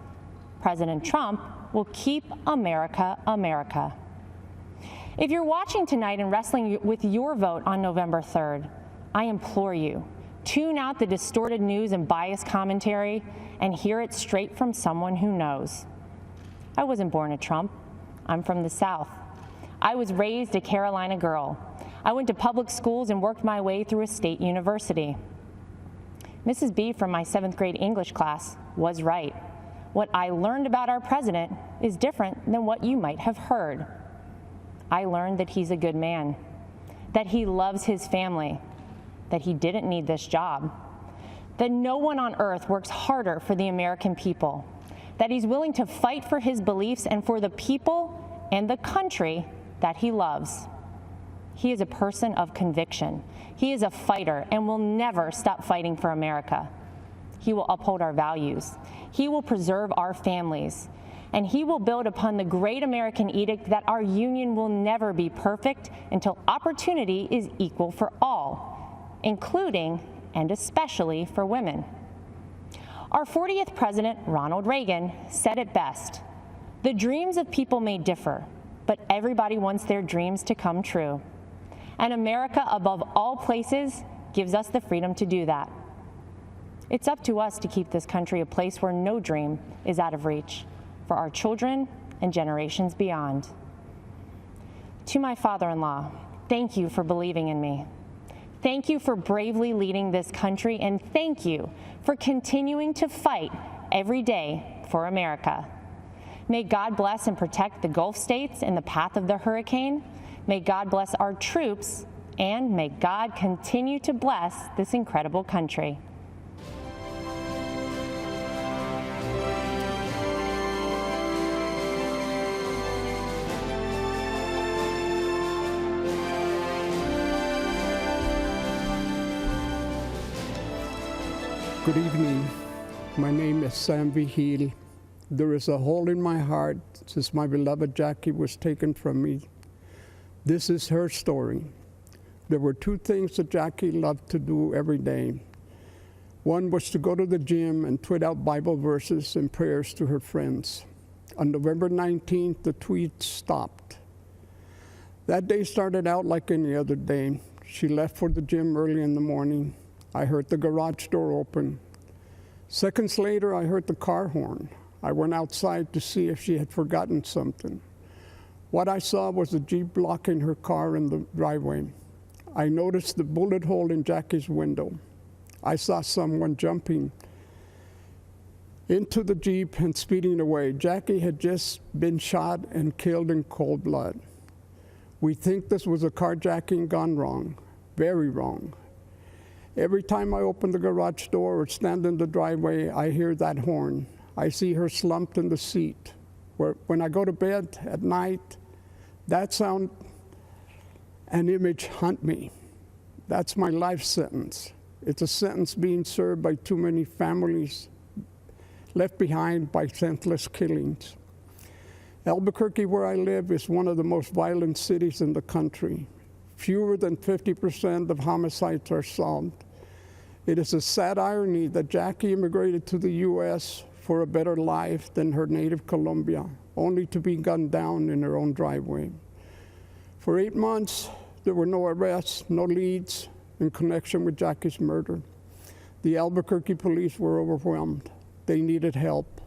President Trump will keep America America. If you're watching tonight and wrestling with your vote on November 3rd, I implore you, Tune out the distorted news and biased commentary and hear it straight from someone who knows. I wasn't born a Trump. I'm from the South. I was raised a Carolina girl. I went to public schools and worked my way through a state university. Mrs. B from my 7th grade English class was right. What I learned about our president is different than what you might have heard. I learned that he's a good man, that he loves his family, that he didn't need this job, that no one on earth works harder for the American people, that he's willing to fight for his beliefs and for the people and the country that he loves. He is a person of conviction. He is a fighter and will never stop fighting for America. He will uphold our values. He will preserve our families. And he will build upon the great American edict that our union will never be perfect until opportunity is equal for all, including and especially for women. Our 40th president, Ronald Reagan, said it best: "The dreams of people may differ, but everybody wants their dreams to come true. And America, above all places, gives us the freedom to do that." It's up to us to keep this country a place where no dream is out of reach for our children and generations beyond. To my father-in-law, thank you for believing in me. Thank you for bravely leading this country, and thank you for continuing to fight every day for America. May God bless and protect the Gulf states in the path of the hurricane. May God bless our troops, and may God continue to bless this incredible country. Good evening. My name is Sam Vigil. There is a hole in my heart since my beloved Jackie was taken from me. This is her story. There were two things that Jackie loved to do every day. One was to go to the gym and tweet out Bible verses and prayers to her friends. On November 19th, the tweets stopped. That day started out like any other day. She left for the gym early in the morning. I heard the garage door open. Seconds later, I heard the car horn. I went outside to see if she had forgotten something. What I saw was a Jeep blocking her car in the driveway. I noticed the bullet hole in Jackie's window. I saw someone jumping into the Jeep and speeding away. Jackie had just been shot and killed in cold blood. We think this was a carjacking gone wrong, very wrong. Every time I open the garage door or stand in the driveway, I hear that horn. I see her slumped in the seat. When I go to bed at night, that sound and image haunt me. That's my life sentence. It's a sentence being served by too many families left behind by senseless killings. Albuquerque, where I live, is one of the most violent cities in the country. Fewer than 50% of homicides are solved. It is a sad irony that Jackie immigrated to the U.S. for a better life than her native Colombia, only to be gunned down in her own driveway. For 8 months, there were no arrests, no leads in connection with Jackie's murder. The Albuquerque police were overwhelmed. They needed help.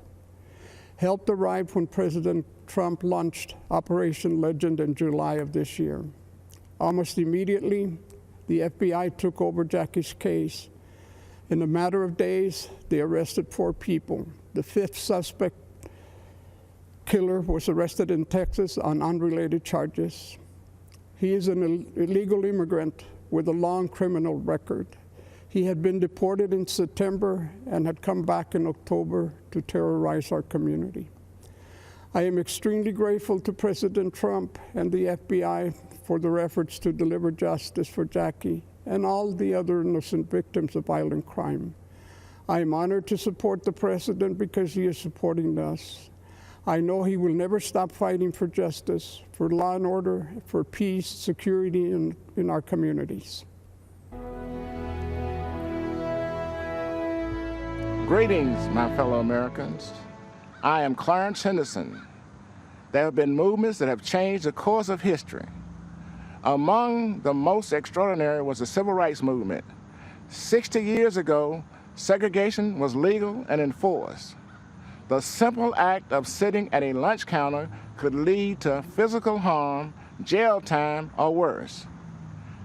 Help arrived when President Trump launched Operation Legend in July of this year. Almost immediately, the FBI took over Jackie's case. In a matter of days, they arrested 4 people. The 5th suspect killer was arrested in Texas on unrelated charges. He is an illegal immigrant with a long criminal record. He had been deported in September and had come back in October to terrorize our community. I am extremely grateful to President Trump and the FBI for their efforts to deliver justice for Jackie and all the other innocent victims of violent crime. I am honored to support the president because he is supporting us. I know he will never stop fighting for justice, for law and order, for peace, security in our communities. Greetings, my fellow Americans. I am Clarence Henderson. There have been movements that have changed the course of history. Among the most extraordinary was the Civil Rights Movement. 60 years ago, segregation was legal and enforced. The simple act of sitting at a lunch counter could lead to physical harm, jail time, or worse.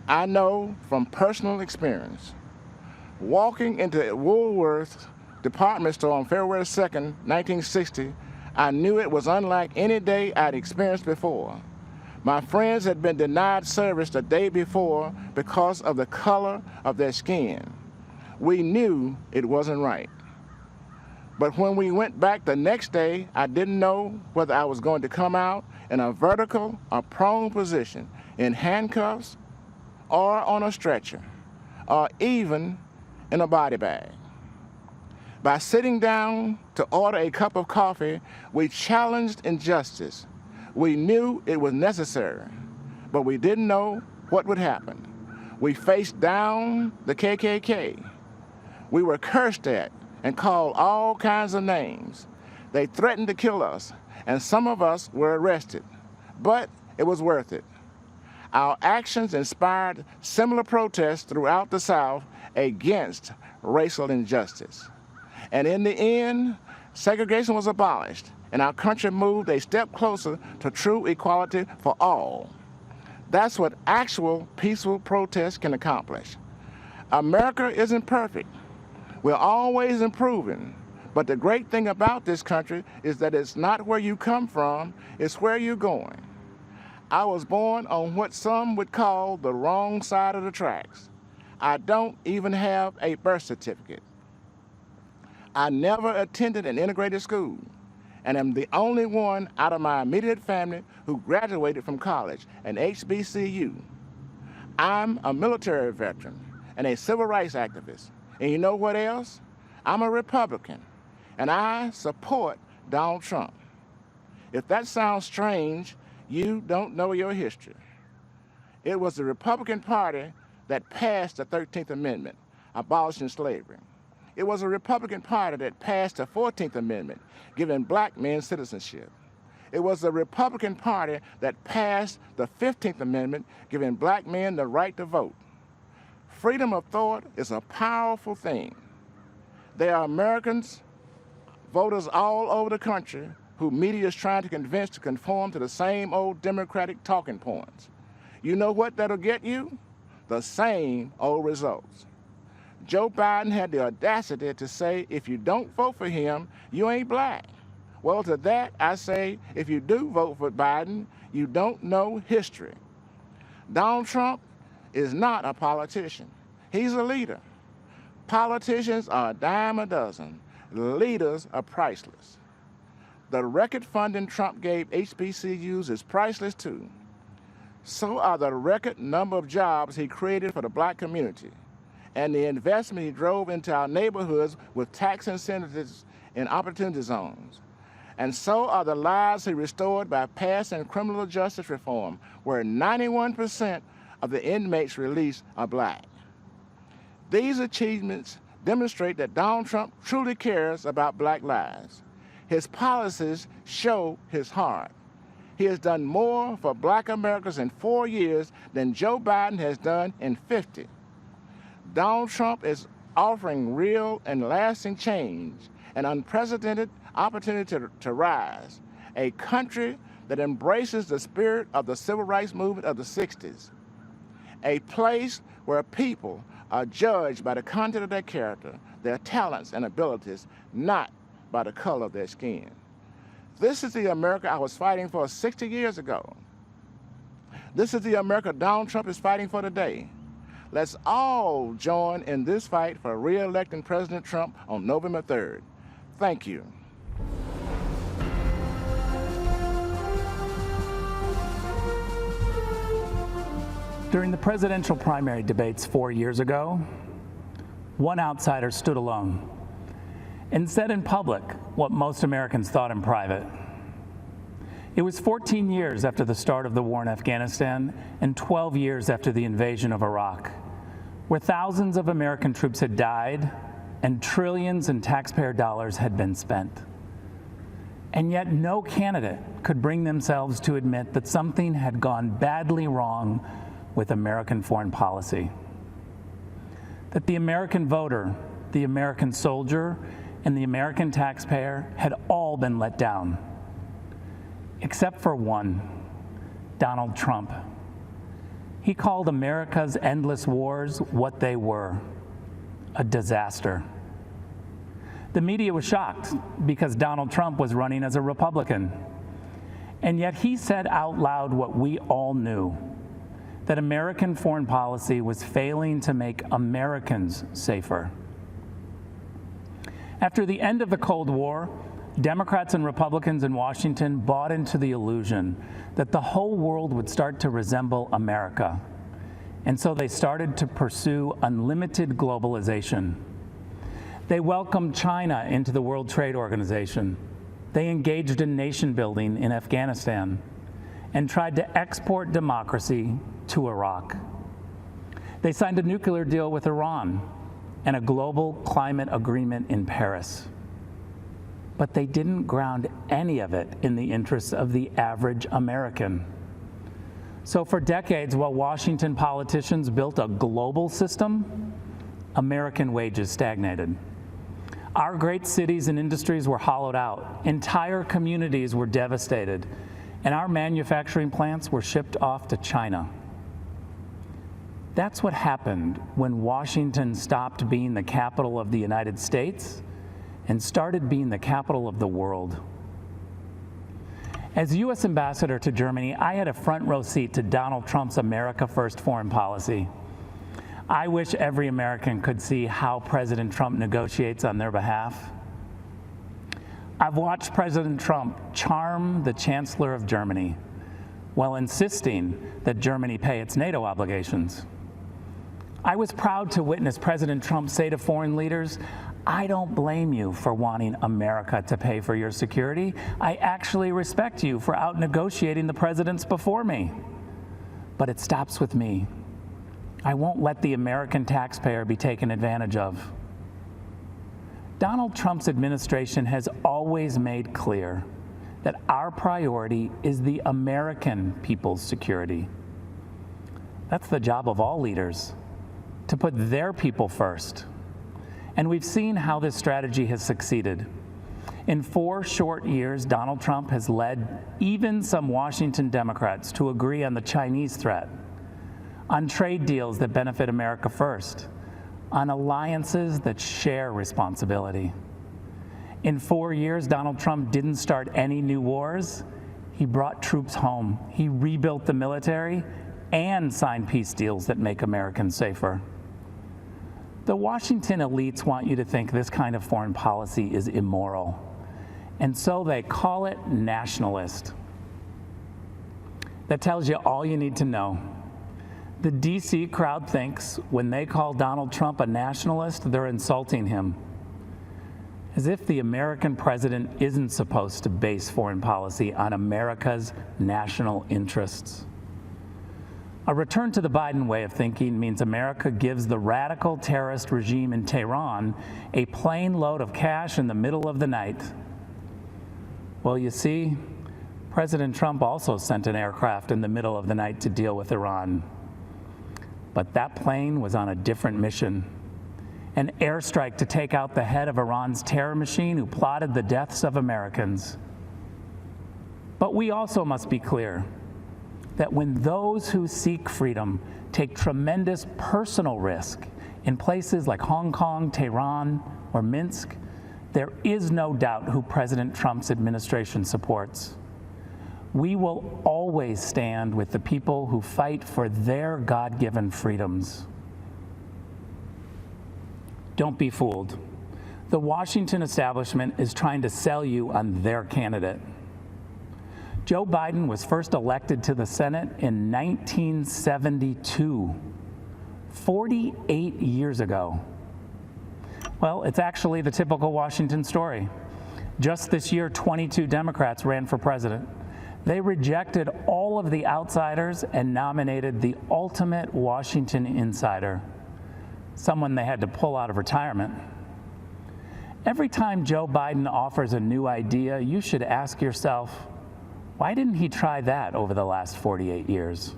I know from personal experience. Walking into Woolworth department store on February 2nd, 1960, I knew it was unlike any day I'd experienced before. My friends had been denied service the day before because of the color of their skin. We knew it wasn't right. But when we went back the next day, I didn't know whether I was going to come out in a vertical or prone position, in handcuffs, or on a stretcher, or even in a body bag. By sitting down to order a cup of coffee, we challenged injustice. We knew it was necessary, but we didn't know what would happen. We faced down the KKK. We were cursed at and called all kinds of names. They threatened to kill us, and some of us were arrested, but it was worth it. Our actions inspired similar protests throughout the South against racial injustice. And in the end, segregation was abolished, and our country moved a step closer to true equality for all. That's what actual peaceful protest can accomplish. America isn't perfect. We're always improving, but the great thing about this country is that it's not where you come from, it's where you're going. I was born on what some would call the wrong side of the tracks. I don't even have a birth certificate. I never attended an integrated school, and am the only one out of my immediate family who graduated from college, an HBCU. I'm a military veteran and a civil rights activist. And you know what else? I'm a Republican, and I support Donald Trump. If that sounds strange, you don't know your history. It was the Republican Party that passed the 13th Amendment, abolishing slavery. It was a Republican Party that passed the 14th Amendment, giving black men citizenship. It was the Republican Party that passed the 15th Amendment, giving black men the right to vote. Freedom of thought is a powerful thing. There are Americans, voters all over the country, who media is trying to convince to conform to the same old Democratic talking points. You know what that'll get you? The same old results. Joe Biden had the audacity to say, if you don't vote for him, you ain't black. Well, to that I say, if you do vote for Biden, you don't know history. Donald Trump is not a politician. He's a leader. Politicians are a dime a dozen. Leaders are priceless. The record funding Trump gave HBCUs is priceless too. So are the record number of jobs he created for the black community, and the investment he drove into our neighborhoods with tax incentives in opportunity zones. And so are the lives he restored by passing criminal justice reform, where 91% of the inmates released are black. These achievements demonstrate that Donald Trump truly cares about black lives. His policies show his heart. He has done more for black Americans in 4 years than Joe Biden has done in 50. Donald Trump is offering real and lasting change, an unprecedented opportunity to rise, a country that embraces the spirit of the civil rights movement of the 60s, a place where people are judged by the content of their character, their talents and abilities, not by the color of their skin. This is the America I was fighting for 60 years ago. This is the America Donald Trump is fighting for today. Let's all join in this fight for re-electing President Trump on November 3rd. Thank you. During the presidential primary debates 4 years ago, one outsider stood alone and said in public what most Americans thought in private. It was 14 years after the start of the war in Afghanistan and 12 years after the invasion of Iraq, where thousands of American troops had died and trillions in taxpayer dollars had been spent. And yet no candidate could bring themselves to admit that something had gone badly wrong with American foreign policy. that the American voter, the American soldier, and the American taxpayer had all been let down, except for one, Donald Trump. He called America's endless wars what they were, a disaster. The media was shocked because Donald Trump was running as a Republican. And yet he said out loud what we all knew, that American foreign policy was failing to make Americans safer. After the end of the Cold War, Democrats and Republicans in Washington bought into the illusion that the whole world would start to resemble America. And so they started to pursue unlimited globalization. They welcomed China into the World Trade Organization. They engaged in nation building in Afghanistan and tried to export democracy to Iraq. They signed a nuclear deal with Iran and a global climate agreement in Paris. But they didn't ground any of it in the interests of the average American. So for decades, while Washington politicians built a global system, American wages stagnated. Our great cities and industries were hollowed out. Entire communities were devastated, and our manufacturing plants were shipped off to China. That's what happened when Washington stopped being the capital of the United States and started being the capital of the world. As U.S. ambassador to Germany, I had a front row seat to Donald Trump's America First foreign policy. I wish every American could see how President Trump negotiates on their behalf. I've watched President Trump charm the Chancellor of Germany while insisting that Germany pay its NATO obligations. I was proud to witness President Trump say to foreign leaders, "I don't blame you for wanting America to pay for your security. I actually respect you for out-negotiating the presidents before me. But it stops with me. I won't let the American taxpayer be taken advantage of." Donald Trump's administration has always made clear that our priority is the American people's security. That's the job of all leaders, to put their people first. And we've seen how this strategy has succeeded. In 4 short years, Donald Trump has led even some Washington Democrats to agree on the Chinese threat, on trade deals that benefit America first, on alliances that share responsibility. In 4 years, Donald Trump didn't start any new wars. He brought troops home. He rebuilt the military and signed peace deals that make Americans safer. The Washington elites want you to think this kind of foreign policy is immoral, and so they call it nationalist. That tells you all you need to know. The DC crowd thinks when they call Donald Trump a nationalist, they're insulting him, as if the American president isn't supposed to base foreign policy on America's national interests. A return to the Biden way of thinking means America gives the radical terrorist regime in Tehran a plane load of cash in the middle of the night. Well, you see, President Trump also sent an aircraft in the middle of the night to deal with Iran. But that plane was on a different mission, an airstrike to take out the head of Iran's terror machine who plotted the deaths of Americans. But we also must be clear that when those who seek freedom take tremendous personal risk in places like Hong Kong, Tehran, or Minsk, there is no doubt who President Trump's administration supports. We will always stand with the people who fight for their God-given freedoms. Don't be fooled. The Washington establishment is trying to sell you on their candidate. Joe Biden was first elected to the Senate in 1972, 48 years ago. Well, it's actually the typical Washington story. Just this year, 22 Democrats ran for president. They rejected all of the outsiders and nominated the ultimate Washington insider, someone they had to pull out of retirement. Every time Joe Biden offers a new idea, you should ask yourself, why didn't he try that over the last 48 years?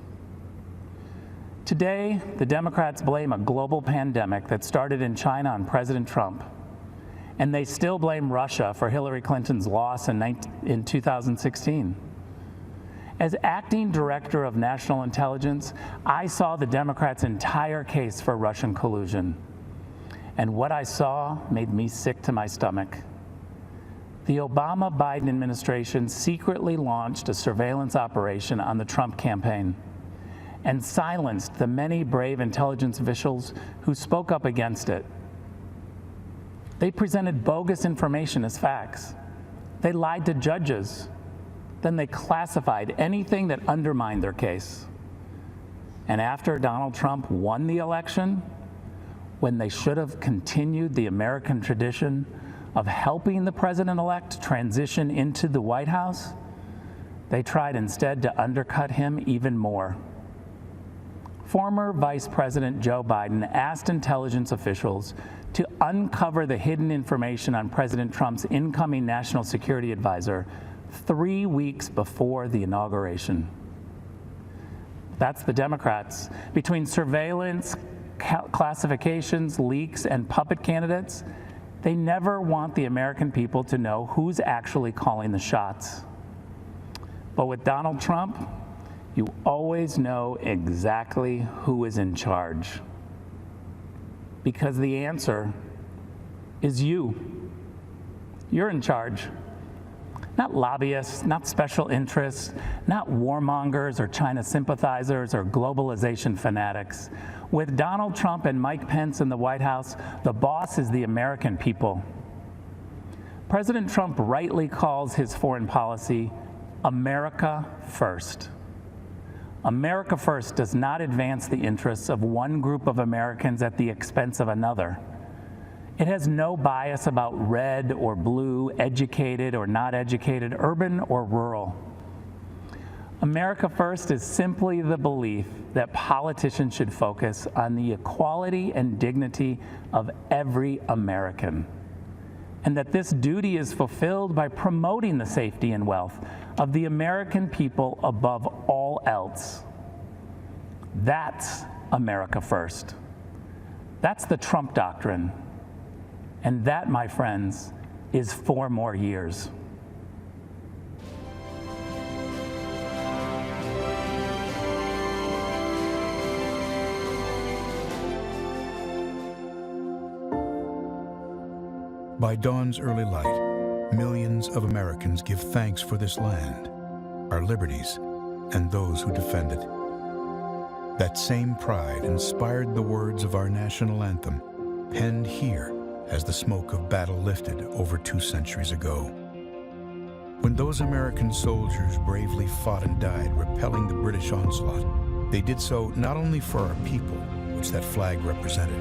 Today, the Democrats blame a global pandemic that started in China on President Trump. And they still blame Russia for Hillary Clinton's loss in 2016. As acting director of national intelligence, I saw the Democrats' entire case for Russian collusion. And what I saw made me sick to my stomach. The Obama-Biden administration secretly launched a surveillance operation on the Trump campaign and silenced the many brave intelligence officials who spoke up against it. They presented bogus information as facts. They lied to judges. Then they classified anything that undermined their case. And after Donald Trump won the election, when they should have continued the American tradition of helping the president-elect transition into the White House, they tried instead to undercut him even more. Former Vice President Joe Biden asked intelligence officials to uncover the hidden information on President Trump's incoming national security advisor 3 weeks before the inauguration. That's the Democrats. Between surveillance, classifications, leaks, and puppet candidates, they never want the American people to know who's actually calling the shots. But with Donald Trump, you always know exactly who is in charge. Because the answer is you. You're in charge. Not lobbyists, not special interests, not warmongers or China sympathizers or globalization fanatics. With Donald Trump and Mike Pence in the White House, the boss is the American people. President Trump rightly calls his foreign policy America First. America First does not advance the interests of one group of Americans at the expense of another. It has no bias about red or blue, educated or not educated, urban or rural. America First is simply the belief that politicians should focus on the equality and dignity of every American, and that this duty is fulfilled by promoting the safety and wealth of the American people above all else. That's America First. That's the Trump doctrine. And that, my friends, is 4 more years. By dawn's early light, millions of Americans give thanks for this land, our liberties, and those who defend it. That same pride inspired the words of our national anthem, penned here as the smoke of battle lifted over 2 centuries ago. When those American soldiers bravely fought and died, repelling the British onslaught, they did so not only for our people, which that flag represented,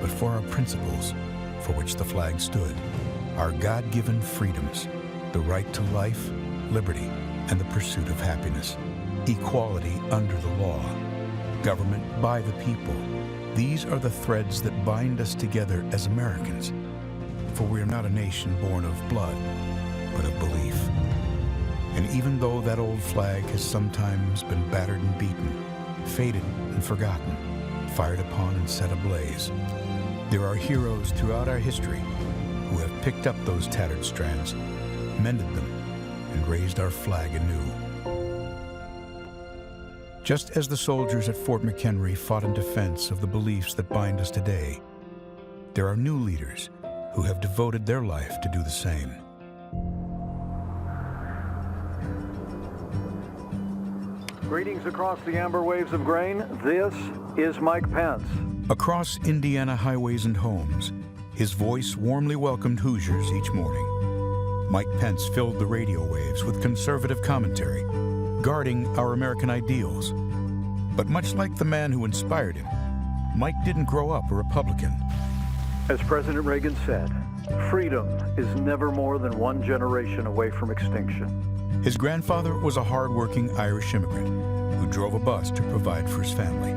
but for our principles, for which the flag stood, our God-given freedoms, the right to life, liberty, and the pursuit of happiness, equality under the law, government by the people. These are the threads that bind us together as Americans, for we are not a nation born of blood, but of belief. And even though that old flag has sometimes been battered and beaten, faded and forgotten, fired upon and set ablaze, there are heroes throughout our history who have picked up those tattered strands, mended them, and raised our flag anew. Just as the soldiers at Fort McHenry fought in defense of the beliefs that bind us today, there are new leaders who have devoted their life to do the same. Greetings across the amber waves of grain. This is Mike Pence. Across Indiana highways and homes, his voice warmly welcomed Hoosiers each morning. Mike Pence filled the radio waves with conservative commentary, guarding our American ideals. But much like the man who inspired him, Mike didn't grow up a Republican. As President Reagan said, freedom is never more than 1 generation away from extinction. His grandfather was a hard-working Irish immigrant who drove a bus to provide for his family.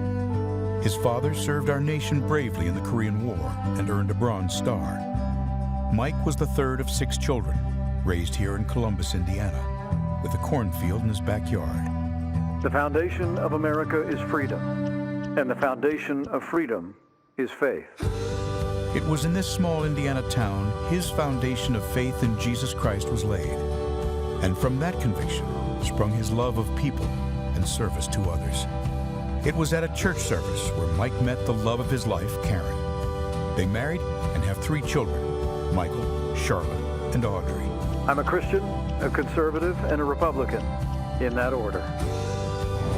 His father served our nation bravely in the Korean War and earned a Bronze Star. Mike was the 3rd of 6 children, raised here in Columbus, Indiana, with a cornfield in his backyard. The foundation of America is freedom, And the foundation of freedom is faith. It was in this small Indiana town his foundation of faith in Jesus Christ was laid. And from that conviction sprung his love of people and service to others. It was at a church service where Mike met the love of his life, Karen. They married and have 3 children, Michael, Charlotte, and Audrey. I'm a Christian, a conservative, and a Republican, in that order.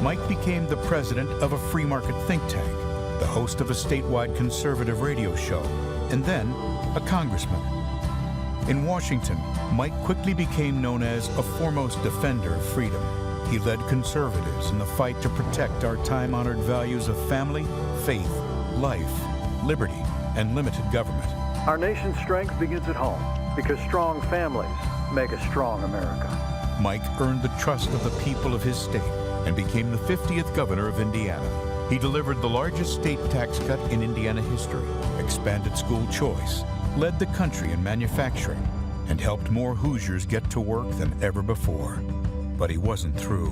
Mike became the president of a free market think tank, the host of a statewide conservative radio show, and then a congressman. In Washington, Mike quickly became known as a foremost defender of freedom. He led conservatives in the fight to protect our time-honored values of family, faith, life, liberty, and limited government. Our nation's strength begins at home, because strong families make a strong America. Mike earned the trust of the people of his state and became the 50th governor of Indiana. He delivered the largest state tax cut in Indiana history, expanded school choice, led the country in manufacturing, and helped more Hoosiers get to work than ever before. But he wasn't through.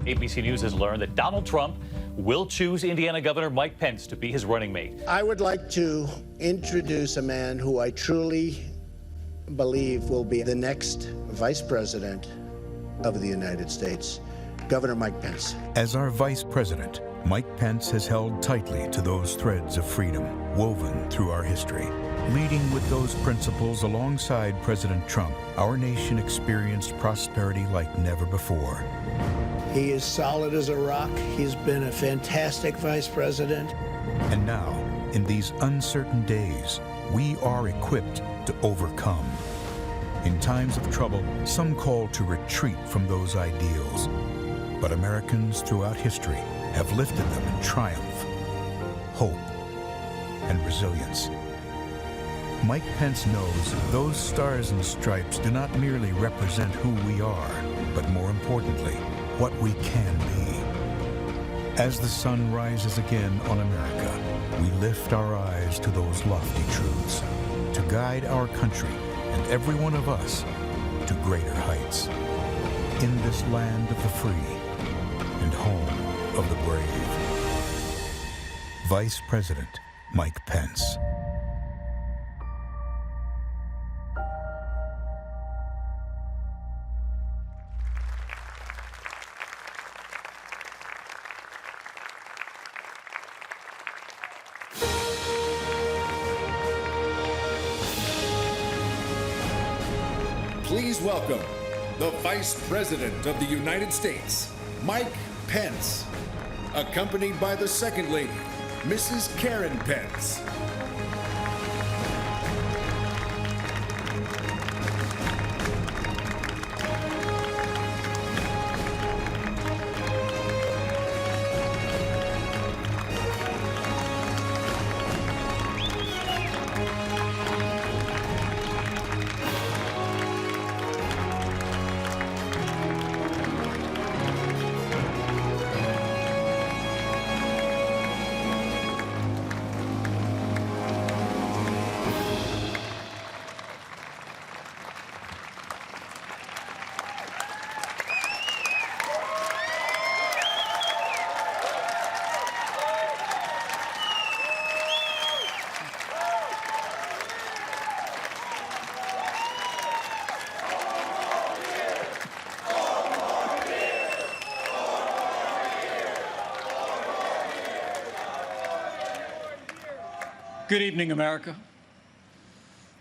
ABC News has learned that Donald Trump will choose Indiana Governor Mike Pence to be his running mate. I would like to introduce a man who I truly believe will be the next vice president of the United States, Governor Mike Pence. As our vice president, Mike Pence has held tightly to those threads of freedom woven through our history. Leading with those principles alongside President Trump, our nation experienced prosperity like never before. He is solid as a rock. He's been a fantastic vice president. And now, in these uncertain days, we are equipped to overcome. In times of trouble, some call to retreat from those ideals. But Americans throughout history have lifted them in triumph, hope, and resilience. Mike Pence knows those stars and stripes do not merely represent who we are, but more importantly, what we can be. As the sun rises again on America, we lift our eyes to those lofty truths, to guide our country and every one of us to greater heights. In this land of the free and home of the brave. Vice President Mike Pence. Please welcome the Vice President of the United States, Mike Pence, accompanied by the Second Lady, Mrs. Karen Pence. Good evening, America.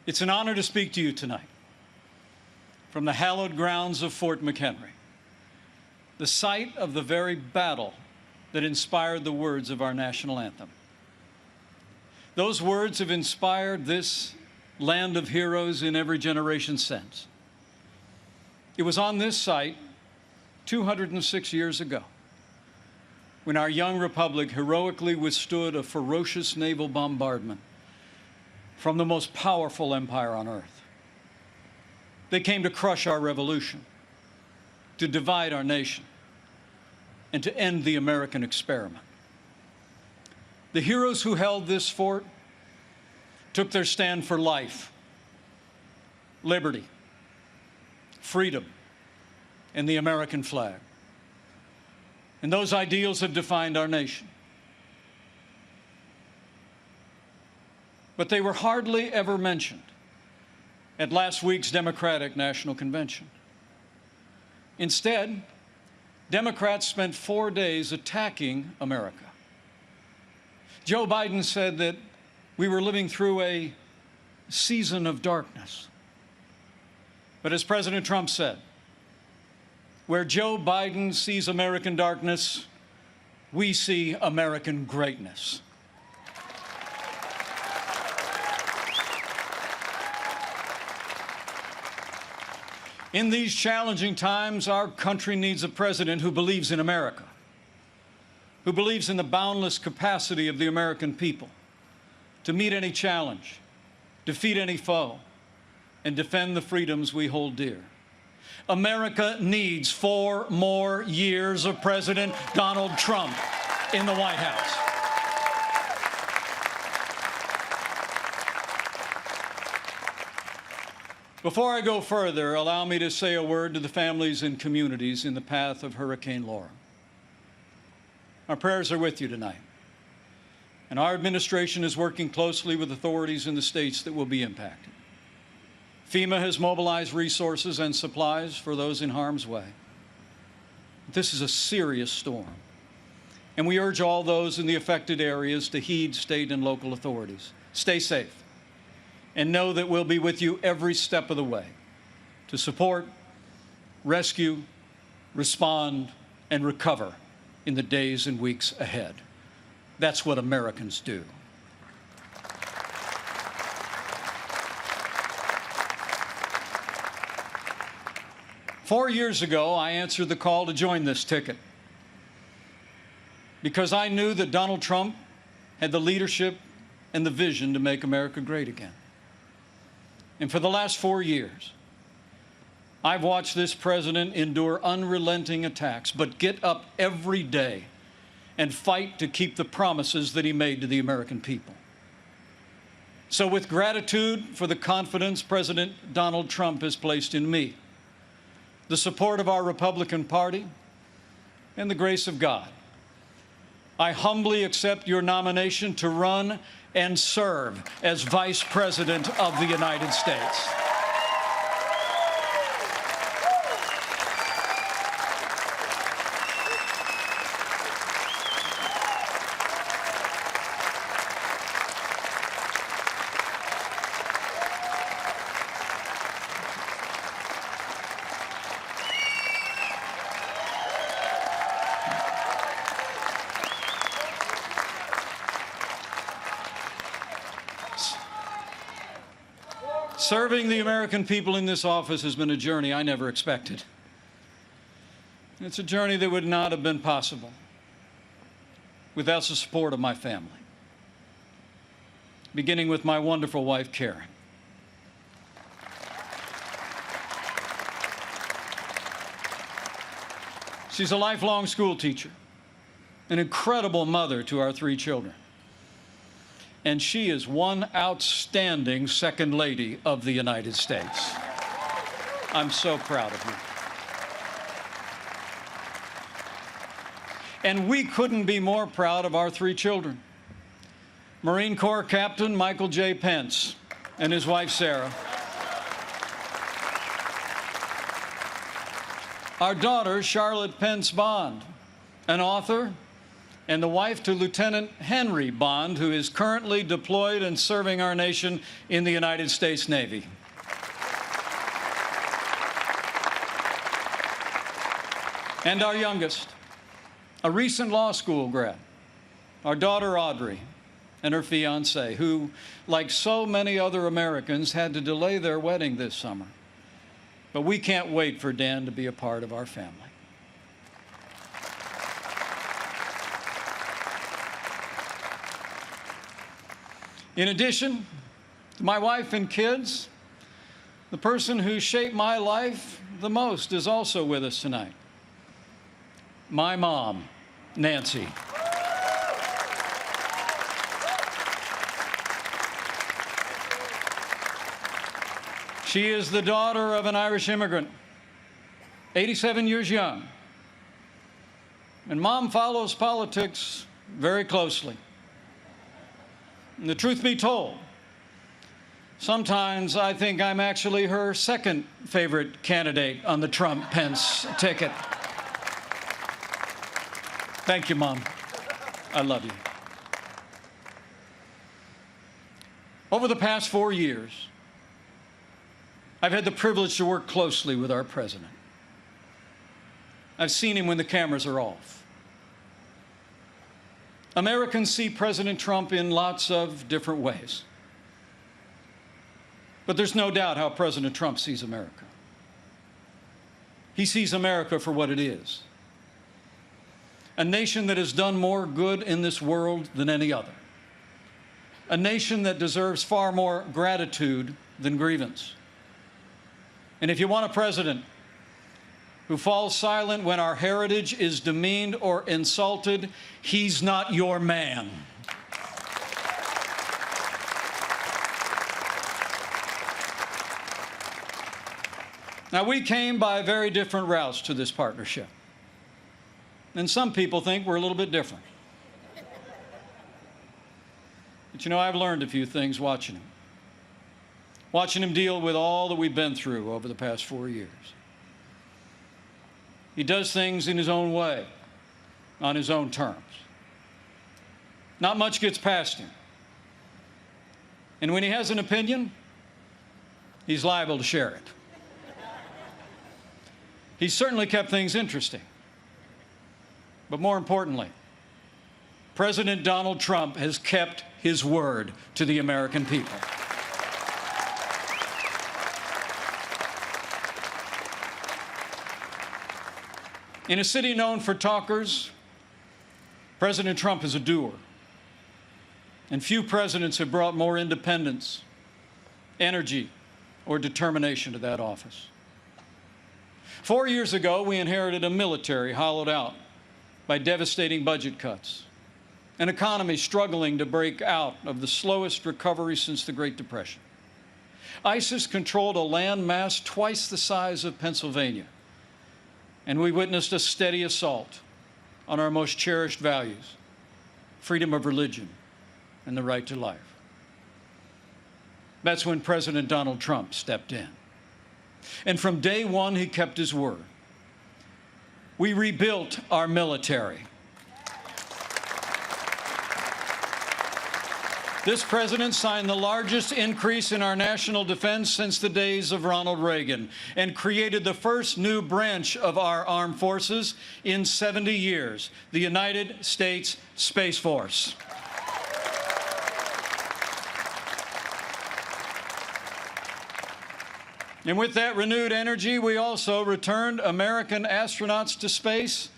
It's an honor to speak to you tonight from the hallowed grounds of Fort McHenry, the site of the very battle that inspired the words of our national anthem. Those words have inspired this land of heroes in every generation since. It was on this site 206 years ago when our young republic heroically withstood a ferocious naval bombardment from the most powerful empire on earth. They came to crush our revolution, to divide our nation, and to end the American experiment. The heroes who held this fort took their stand for life, liberty, freedom, and the American flag. And those ideals have defined our nation. But they were hardly ever mentioned at last week's Democratic National Convention. Instead, Democrats spent 4 days attacking America. Joe Biden said that we were living through a season of darkness. But as President Trump said, where Joe Biden sees American darkness, we see American greatness. In these challenging times, our country needs a president who believes in America, who believes in the boundless capacity of the American people to meet any challenge, defeat any foe, and defend the freedoms we hold dear. America needs 4 more years of President Donald Trump in the White House. Before I go further, allow me to say a word to the families and communities in the path of Hurricane Laura. Our prayers are with you tonight, and our administration is working closely with authorities in the states that will be impacted. FEMA has mobilized resources and supplies for those in harm's way. This is a serious storm, and we urge all those in the affected areas to heed state and local authorities. Stay safe, and know that we'll be with you every step of the way to support, rescue, respond, and recover in the days and weeks ahead. That's what Americans do. Four years ago, I answered the call to join this ticket because I knew that Donald Trump had the leadership and the vision to make America great again. And for the last 4 years, I've watched this president endure unrelenting attacks, but get up every day and fight to keep the promises that he made to the American people. So with gratitude for the confidence President Donald Trump has placed in me, the support of our Republican Party, and the grace of God, I humbly accept your nomination to run and serve as Vice President of the United States. Serving the American people in this office has been a journey I never expected. It's a journey that would not have been possible without the support of my family, beginning with my wonderful wife, Karen. She's a lifelong school teacher, an incredible mother to our 3 children. And she is one outstanding Second Lady of the United States. I'm so proud of you. And we couldn't be more proud of our 3 children. Marine Corps Captain Michael J. Pence and his wife, Sarah. Our daughter, Charlotte Pence Bond, an author, and the wife to Lieutenant Henry Bond, who is currently deployed and serving our nation in the United States Navy. And our youngest, a recent law school grad, our daughter Audrey, and her fiancé, who, like so many other Americans, had to delay their wedding this summer. But we can't wait for Dan to be a part of our family. In addition to my wife and kids, the person who shaped my life the most is also with us tonight. My mom, Nancy. She is the daughter of an Irish immigrant, 87 years young, And Mom follows politics very closely. And the truth be told, sometimes I think I'm actually her second favorite candidate on the Trump-Pence ticket. Thank you, Mom. I love you. Over the past 4 years, I've had the privilege to work closely with our president. I've seen him when the cameras are off. Americans see President Trump in lots of different ways. But there's no doubt how President Trump sees America. He sees America for what it is. A nation that has done more good in this world than any other. A nation that deserves far more gratitude than grievance. And if you want a president who falls silent when our heritage is demeaned or insulted, he's not your man. Now, we came by very different routes to this partnership. And some people think we're a little bit different. But you know, I've learned a few things watching him. Watching him deal with all that we've been through over the past 4 years. He does things in his own way, on his own terms. Not much gets past him. And when he has an opinion, he's liable to share it. He's certainly kept things interesting. But more importantly, President Donald Trump has kept his word to the American people. In a city known for talkers, President Trump is a doer. And few presidents have brought more independence, energy, or determination to that office. 4 years ago, we inherited a military hollowed out by devastating budget cuts, an economy struggling to break out of the slowest recovery since the Great Depression. ISIS controlled a land mass twice the size of Pennsylvania, and we witnessed a steady assault on our most cherished values, freedom of religion and the right to life. That's when President Donald Trump stepped in. And from day one, he kept his word. We rebuilt our military. This president signed the largest increase in our national defense since the days of Ronald Reagan and created the first new branch of our armed forces in 70 years, the United States Space Force. And with that renewed energy, we also returned American astronauts to space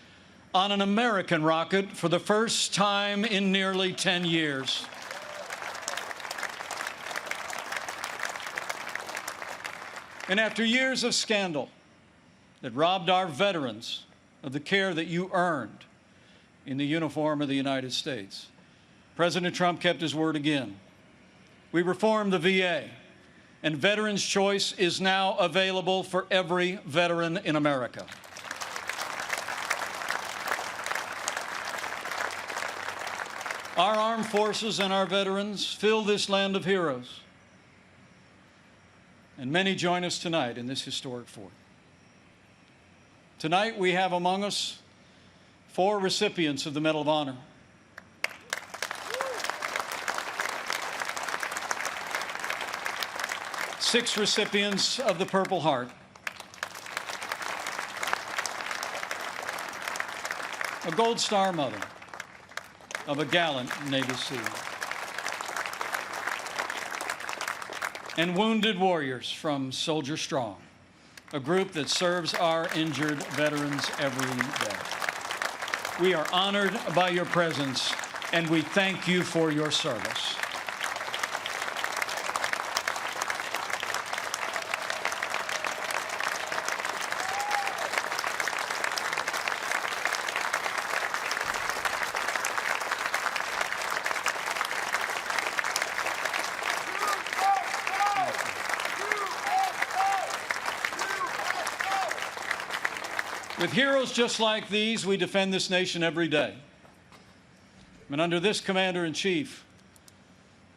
on an American rocket for the first time in nearly 10 years. And after years of scandal that robbed our veterans of the care that you earned in the uniform of the United States, President Trump kept his word again. We reformed the VA, and Veterans Choice is now available for every veteran in America. Our armed forces and our veterans fill this land of heroes. And many join us tonight in this historic fort. Tonight we have among us 4 recipients of the Medal of Honor. Six recipients of the Purple Heart. A Gold Star mother of a gallant Navy SEAL. And wounded warriors from Soldier Strong, a group that serves our injured veterans every day. We are honored by your presence, and we thank you for your service. With heroes just like these, we defend this nation every day. And under this commander-in-chief,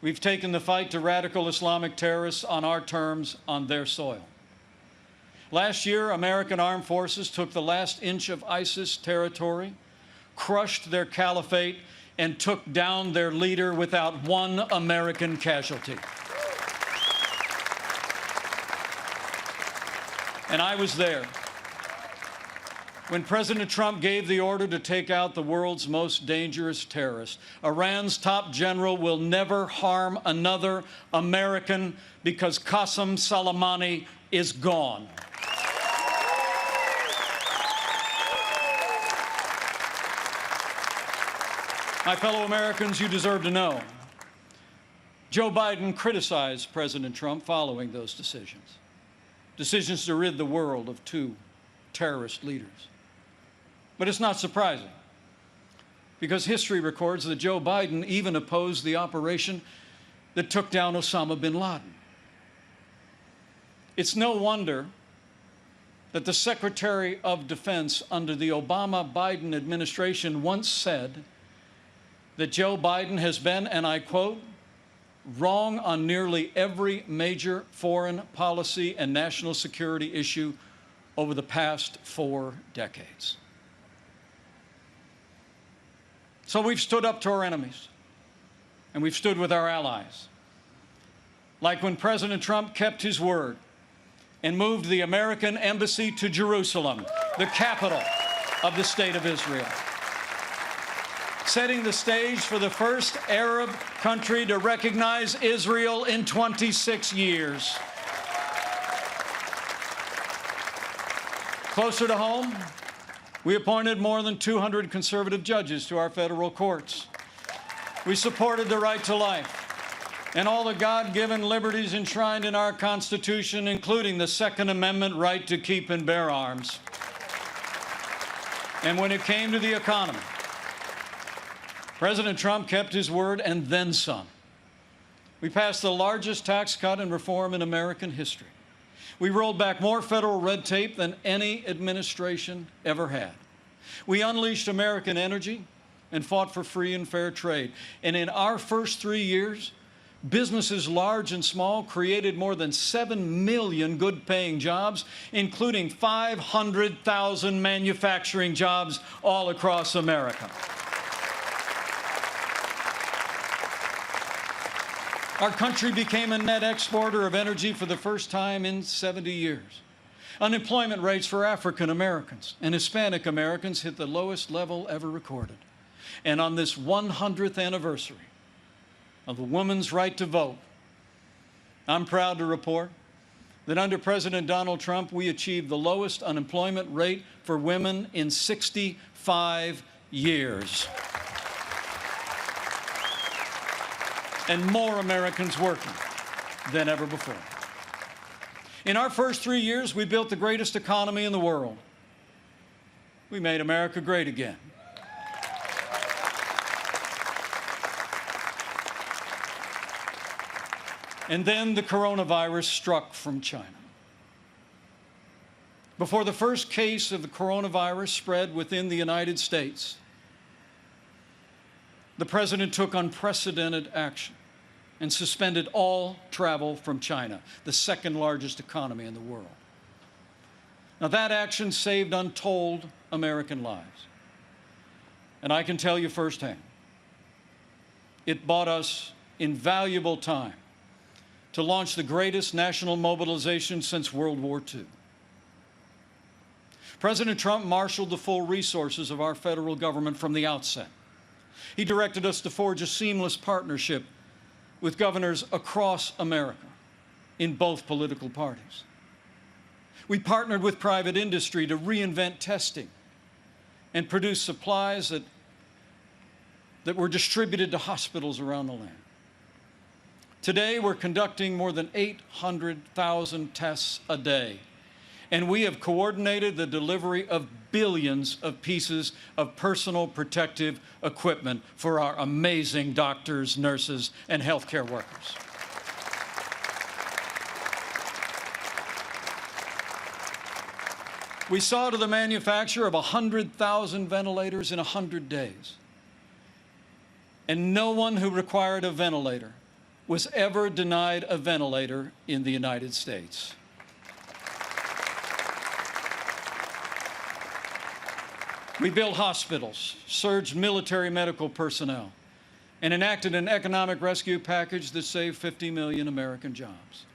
we've taken the fight to radical Islamic terrorists on our terms, on their soil. Last year, American armed forces took the last inch of ISIS territory, crushed their caliphate, and took down their leader without one American casualty. And I was there when President Trump gave the order to take out the world's most dangerous terrorist. Iran's top general will never harm another American because Qasem Soleimani is gone. My fellow Americans, you deserve to know. Joe Biden criticized President Trump following those decisions. Decisions to rid the world of two terrorist leaders. But it's not surprising, because history records that Joe Biden even opposed the operation that took down Osama bin Laden. It's no wonder that the Secretary of Defense under the Obama-Biden administration once said that Joe Biden has been, and I quote, wrong on nearly every major foreign policy and national security issue over the past 4 decades. So we've stood up to our enemies, and we've stood with our allies. Like when President Trump kept his word and moved the American embassy to Jerusalem, the capital of the State of Israel, setting the stage for the first Arab country to recognize Israel in 26 years. Closer to home, we appointed more than 200 conservative judges to our federal courts. We supported the right to life and all the God-given liberties enshrined in our Constitution, including the Second Amendment right to keep and bear arms. And when it came to the economy, President Trump kept his word and then some. We passed the largest tax cut and reform in American history. We rolled back more federal red tape than any administration ever had. We unleashed American energy and fought for free and fair trade. And in our first 3 years, businesses large and small created more than 7 million good-paying jobs, including 500,000 manufacturing jobs all across America. Our country became a net exporter of energy for the first time in 70 years. Unemployment rates for African Americans and Hispanic Americans hit the lowest level ever recorded. And on this 100th anniversary of the woman's right to vote, I'm proud to report that under President Donald Trump, we achieved the lowest unemployment rate for women in 65 years. And more Americans working than ever before. In our first 3 years, we built the greatest economy in the world. We made America great again. And then the coronavirus struck from China. Before the first case of the coronavirus spread within the United States, the President took unprecedented action and suspended all travel from China, the second largest economy in the world. Now, that action saved untold American lives. And I can tell you firsthand, it bought us invaluable time to launch the greatest national mobilization since World War II. President Trump marshaled the full resources of our federal government from the outset. He directed us to forge a seamless partnership with governors across America in both political parties. We partnered with private industry to reinvent testing and produce supplies that were distributed to hospitals around the land. Today, we're conducting more than 800,000 tests a day, and we have coordinated the delivery of billions of pieces of personal protective equipment for our amazing doctors, nurses, and healthcare workers. We saw to the manufacture of 100,000 ventilators in 100 days. And no one who required a ventilator was ever denied a ventilator in the United States. We built hospitals, surged military medical personnel, and enacted an economic rescue package that saved 50 million American jobs.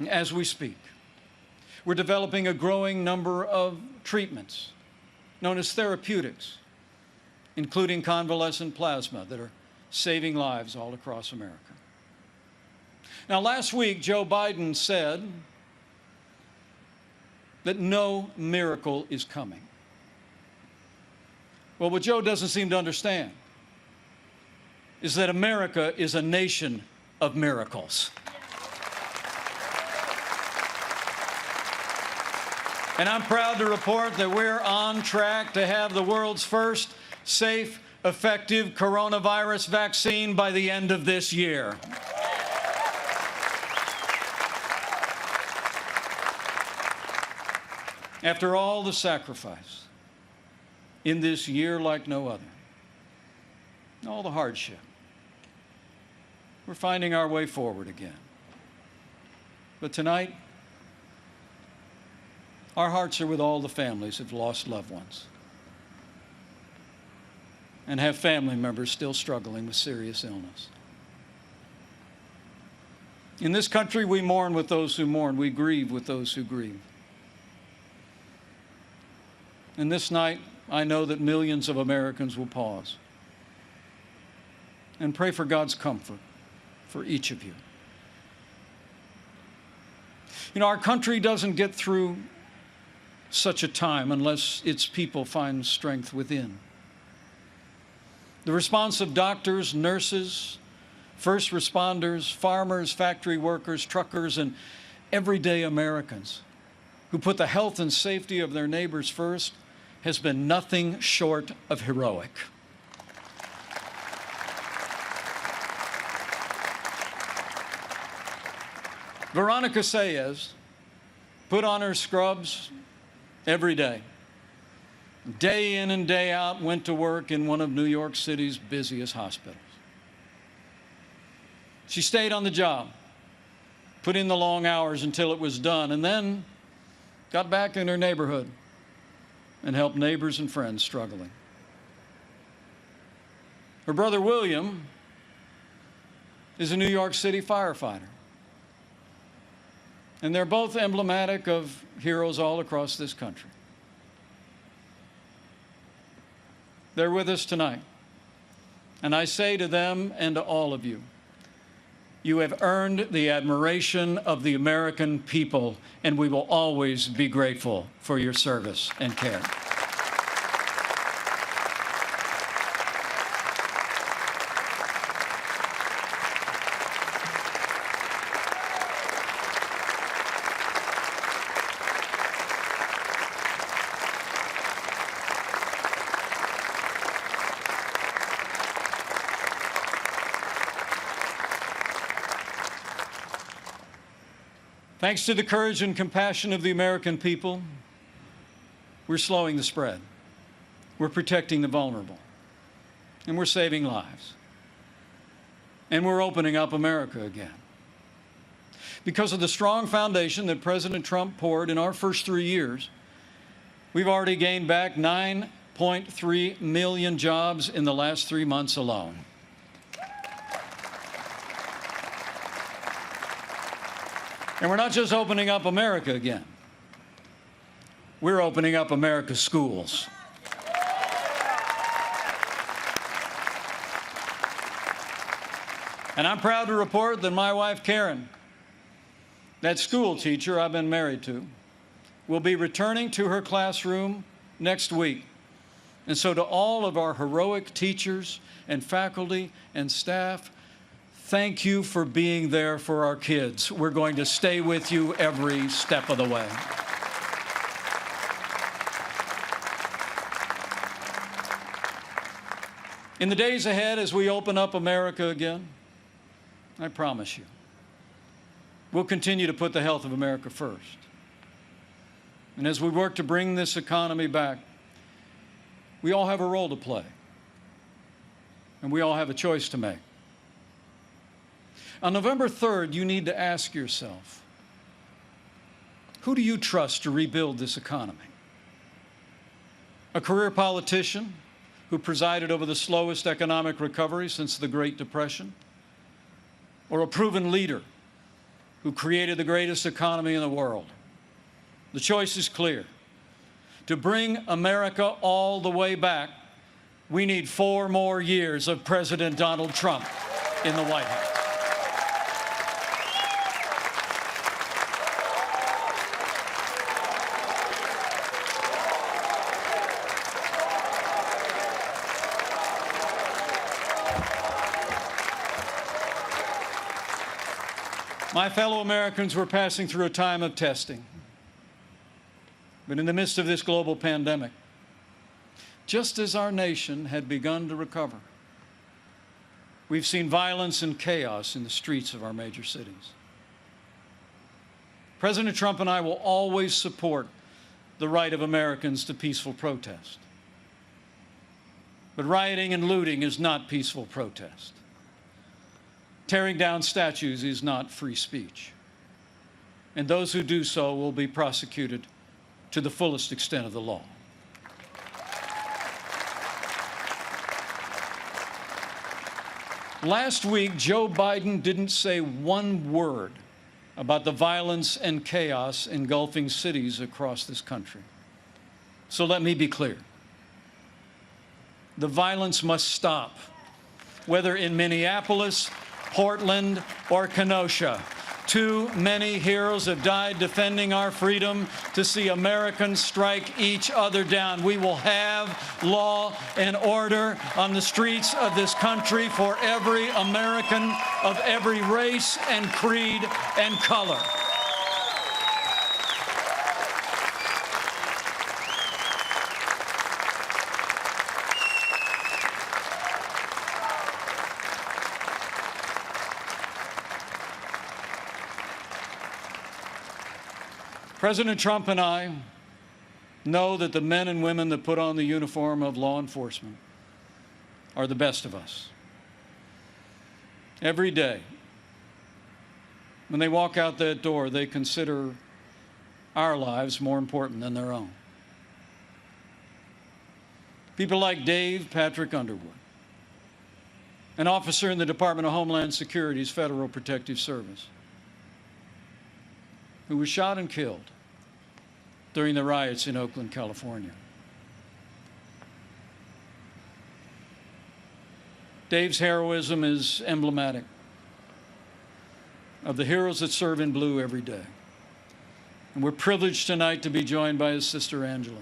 As we speak, we're developing a growing number of treatments known as therapeutics, including convalescent plasma, that are saving lives all across America. Now, last week, Joe Biden said that no miracle is coming. Well, what Joe doesn't seem to understand is that America is a nation of miracles. And I'm proud to report that we're on track to have the world's first safe, effective coronavirus vaccine by the end of this year. After all the sacrifice in this year like no other, all the hardship, we're finding our way forward again. But tonight, our hearts are with all the families who've lost loved ones and have family members still struggling with serious illness. In this country, we mourn with those who mourn. We grieve with those who grieve. And this night, I know that millions of Americans will pause and pray for God's comfort for each of you. You know, our country doesn't get through such a time unless its people find strength within. The response of doctors, nurses, first responders, farmers, factory workers, truckers, and everyday Americans who put the health and safety of their neighbors first has been nothing short of heroic. Veronica Sayez put on her scrubs every day. Day in and day out, went to work in one of New York City's busiest hospitals. She stayed on the job, put in the long hours until it was done, and then got back in her neighborhood and helped neighbors and friends struggling. Her brother William is a New York City firefighter. And they're both emblematic of heroes all across this country. They're with us tonight. And I say to them and to all of you, you have earned the admiration of the American people, and we will always be grateful for your service and care. Thanks to the courage and compassion of the American people, we're slowing the spread. We're protecting the vulnerable. And we're saving lives. And we're opening up America again. Because of the strong foundation that President Trump poured in our first 3 years, we've already gained back 9.3 million jobs in the last 3 months alone. And we're not just opening up America again. We're opening up America's schools. And I'm proud to report that my wife, Karen, that school teacher I've been married to, will be returning to her classroom next week. And so to all of our heroic teachers and faculty and staff, thank you for being there for our kids. We're going to stay with you every step of the way. In the days ahead, as we open up America again, I promise you, we'll continue to put the health of America first. And as we work to bring this economy back, we all have a role to play, and we all have a choice to make. On November 3rd, you need to ask yourself, who do you trust to rebuild this economy? A career politician who presided over the slowest economic recovery since the Great Depression? Or a proven leader who created the greatest economy in the world? The choice is clear. To bring America all the way back, we need 4 more years of President Donald Trump in the White House. My fellow Americans, we're passing through a time of testing. But in the midst of this global pandemic, just as our nation had begun to recover, we've seen violence and chaos in the streets of our major cities. President Trump and I will always support the right of Americans to peaceful protest. But rioting and looting is not peaceful protest. Tearing down statues is not free speech. And those who do so will be prosecuted to the fullest extent of the law. Last week, Joe Biden didn't say one word about the violence and chaos engulfing cities across this country. So let me be clear. The violence must stop, whether in Minneapolis, Portland, or Kenosha. Too many heroes have died defending our freedom to see Americans strike each other down. We will have law and order on the streets of this country for every American of every race and creed and color. President Trump and I know that the men and women that put on the uniform of law enforcement are the best of us. Every day, when they walk out that door, they consider our lives more important than their own. People like Dave Patrick Underwood, an officer in the Department of Homeland Security's Federal Protective Service, who was shot and killed during the riots in Oakland, California. Dave's heroism is emblematic of the heroes that serve in blue every day. And we're privileged tonight to be joined by his sister, Angela.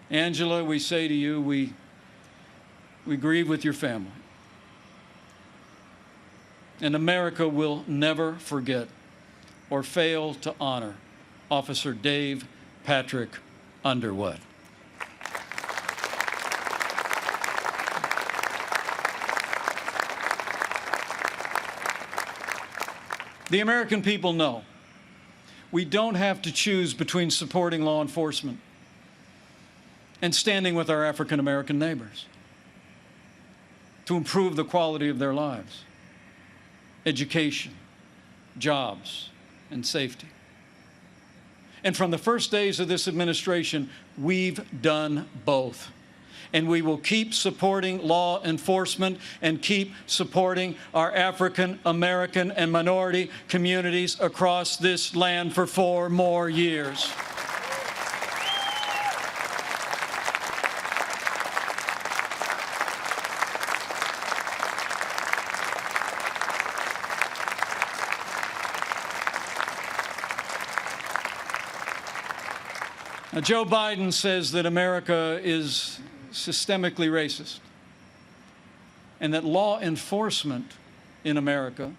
Angela, we say to you, we grieve with your family. And America will never forget or fail to honor Officer Dave Patrick Underwood. The American people know we don't have to choose between supporting law enforcement and standing with our African American neighbors to improve the quality of their lives, education, jobs, and safety. And from the first days of this administration, we've done both. And we will keep supporting law enforcement and keep supporting our African American and minority communities across this land for 4 more years. Now, Joe Biden says that America is systemically racist and that law enforcement in America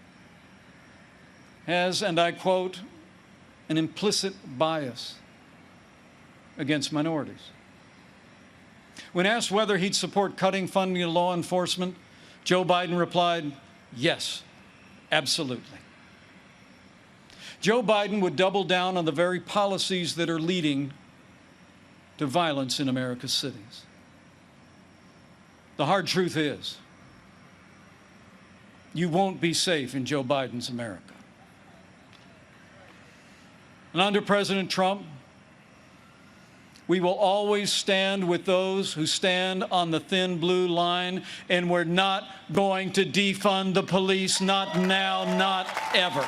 has, and I quote, an implicit bias against minorities. When asked whether he'd support cutting funding to law enforcement, Joe Biden replied, yes, absolutely. Joe Biden would double down on the very policies that are leading to violence in America's cities. The hard truth is, you won't be safe in Joe Biden's America. And under President Trump, we will always stand with those who stand on the thin blue line, and we're not going to defund the police, not now, not ever.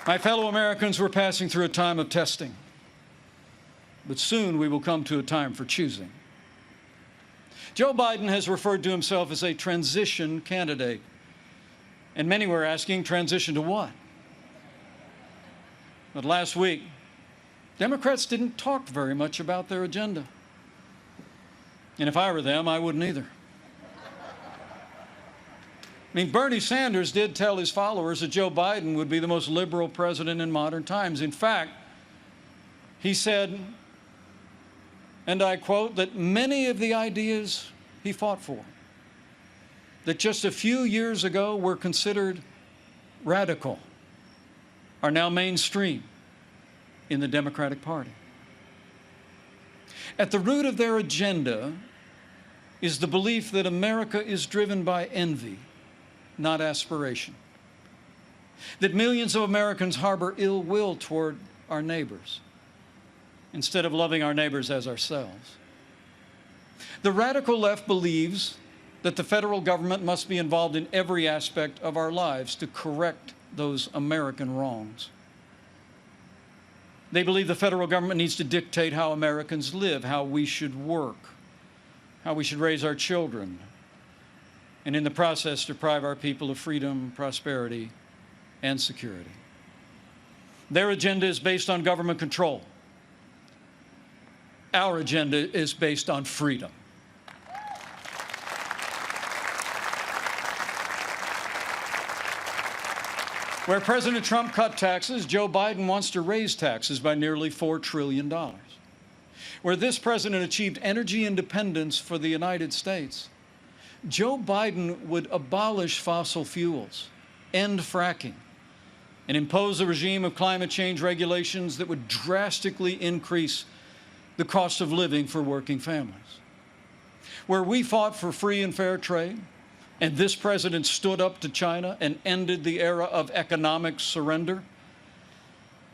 My fellow Americans, we're passing through a time of testing, but soon we will come to a time for choosing. Joe Biden has referred to himself as a transition candidate, and many were asking, transition to what? But last week, Democrats didn't talk very much about their agenda. And if I were them, I wouldn't either. I mean, Bernie Sanders did tell his followers that Joe Biden would be the most liberal president in modern times. In fact, he said, and I quote, that many of the ideas he fought for, that just a few years ago were considered radical, are now mainstream in the Democratic Party. At the root of their agenda is the belief that America is driven by envy, not aspiration. That millions of Americans harbor ill will toward our neighbors instead of loving our neighbors as ourselves. The radical left believes that the federal government must be involved in every aspect of our lives to correct those American wrongs. They believe the federal government needs to dictate how Americans live, how we should work, how we should raise our children, and in the process deprive our people of freedom, prosperity, and security. Their agenda is based on government control. Our agenda is based on freedom. Where President Trump cut taxes, Joe Biden wants to raise taxes by nearly $4 trillion. Where this president achieved energy independence for the United States, Joe Biden would abolish fossil fuels, end fracking, and impose a regime of climate change regulations that would drastically increase the cost of living for working families. Where we fought for free and fair trade, and this president stood up to China and ended the era of economic surrender,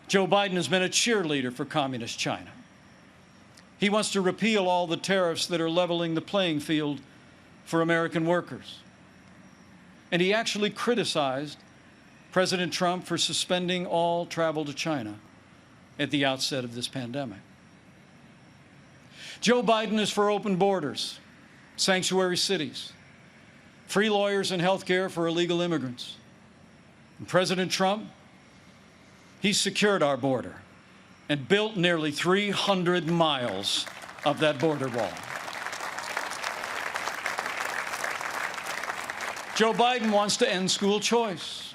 Joe Biden has been a cheerleader for communist China. He wants to repeal all the tariffs that are leveling the playing field for American workers. And he actually criticized President Trump for suspending all travel to China at the outset of this pandemic. Joe Biden is for open borders, sanctuary cities, free lawyers and health care for illegal immigrants. And President Trump, he secured our border and built nearly 300 miles of that border wall. Joe Biden wants to end school choice.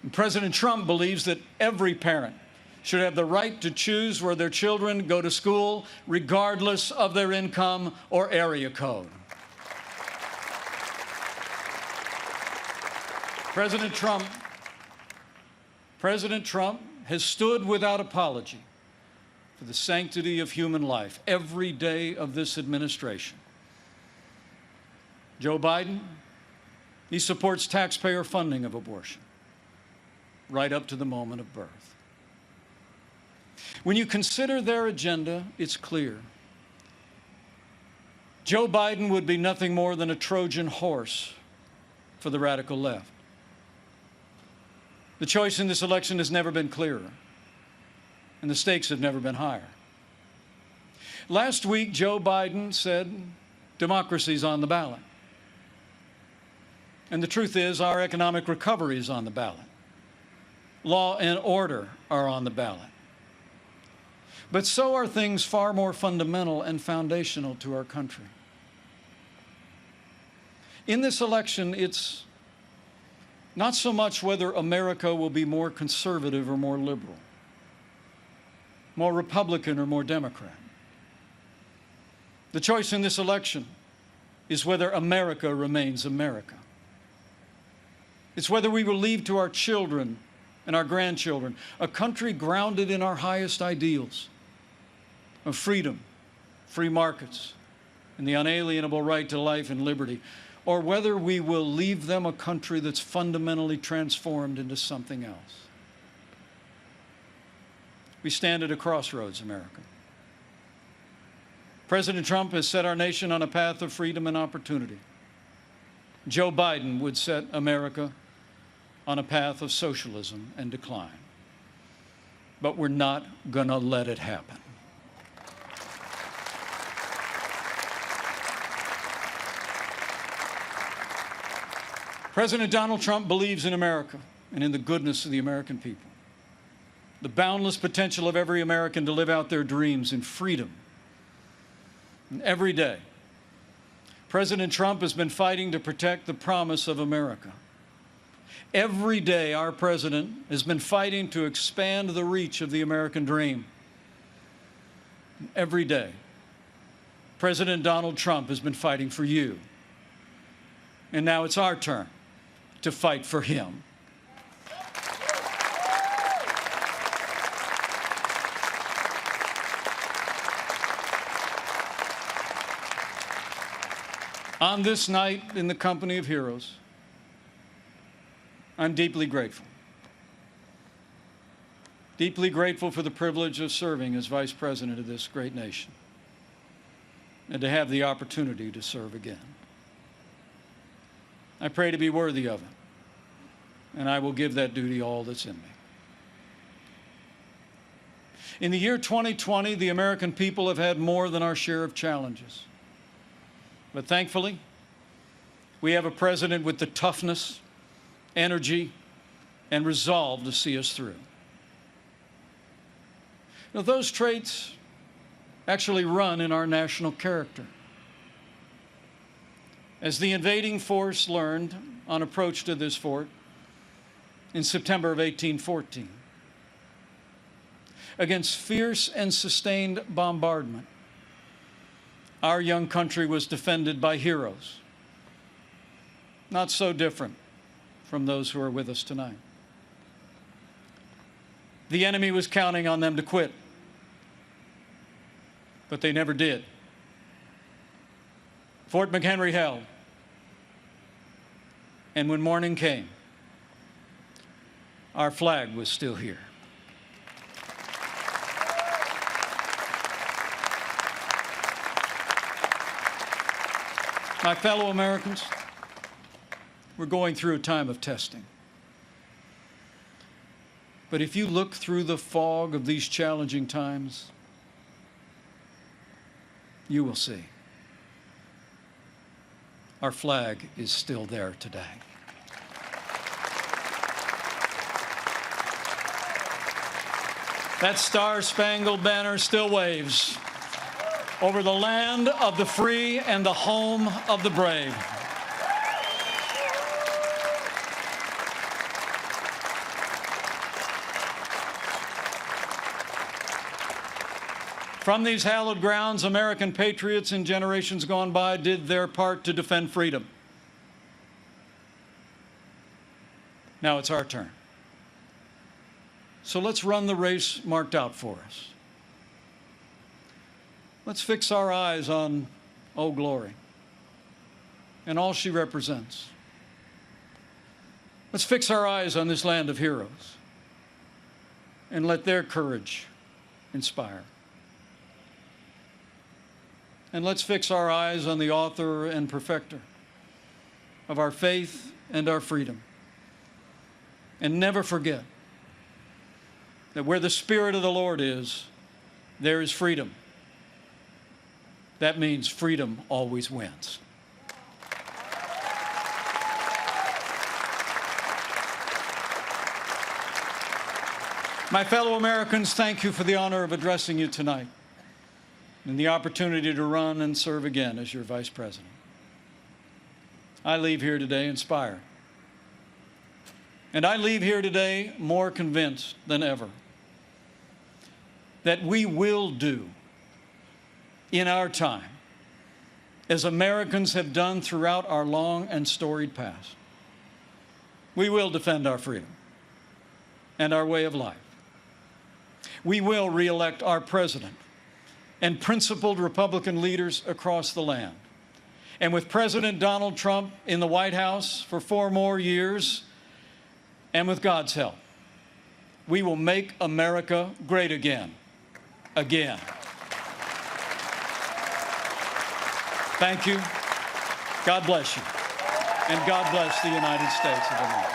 And President Trump believes that every parent should have the right to choose where their children go to school, regardless of their income or area code. President Trump has stood without apology for the sanctity of human life every day of this administration. Joe Biden, he supports taxpayer funding of abortion right up to the moment of birth. When you consider their agenda, it's clear. Joe Biden would be nothing more than a Trojan horse for the radical left. The choice in this election has never been clearer, and the stakes have never been higher. Last week, Joe Biden said, democracy's on the ballot. And the truth is, our economic recovery is on the ballot. Law and order are on the ballot. But so are things far more fundamental and foundational to our country. In this election, it's Not so much whether America will be more conservative or more liberal, more Republican or more Democrat. The choice in this election is whether America remains America. It's whether we will leave to our children and our grandchildren a country grounded in our highest ideals of freedom, free markets, and the unalienable right to life and liberty, or whether we will leave them a country that's fundamentally transformed into something else. We stand at a crossroads, America. President Trump has set our nation on a path of freedom and opportunity. Joe Biden would set America on a path of socialism and decline. But we're not going to let it happen. President Donald Trump believes in America and in the goodness of the American people, the boundless potential of every American to live out their dreams in freedom. And every day, President Trump has been fighting to protect the promise of America. Every day, our president has been fighting to expand the reach of the American dream. And every day, President Donald Trump has been fighting for you. And now it's our turn to fight for him. On this night in the company of heroes, I'm deeply grateful. Deeply grateful for the privilege of serving as Vice President of this great nation and to have the opportunity to serve again. I pray to be worthy of it, and I will give that duty all that's in me. In the year 2020, the American people have had more than our share of challenges. But thankfully, we have a president with the toughness, energy, and resolve to see us through. Now, those traits actually run in our national character. As the invading force learned on approach to this fort in September of 1814, against fierce and sustained bombardment, our young country was defended by heroes, not so different from those who are with us tonight. The enemy was counting on them to quit, but they never did. Fort McHenry held, and when morning came, our flag was still here. My fellow Americans, we're going through a time of testing. But if you look through the fog of these challenging times, you will see our flag is still there today. That star-spangled banner still waves over the land of the free and the home of the brave. From these hallowed grounds, American patriots in generations gone by did their part to defend freedom. Now it's our turn. So let's run the race marked out for us. Let's fix our eyes on Old Glory and all she represents. Let's fix our eyes on this land of heroes and let their courage inspire. And let's fix our eyes on the author and perfecter of our faith and our freedom. And never forget that where the Spirit of the Lord is, there is freedom. That means freedom always wins. My fellow Americans, thank you for the honor of addressing you tonight and the opportunity to run and serve again as your Vice President. I leave here today inspired And I leave here today more convinced than ever that we will do in our time as Americans have done throughout our long and storied past. We will defend our freedom and our way of life. We will re-elect our president and principled Republican leaders across the land. And with President Donald Trump in the White House for 4 more years, and with God's help, we will make America great again. Again. Thank you. God bless you. And God bless the United States of America.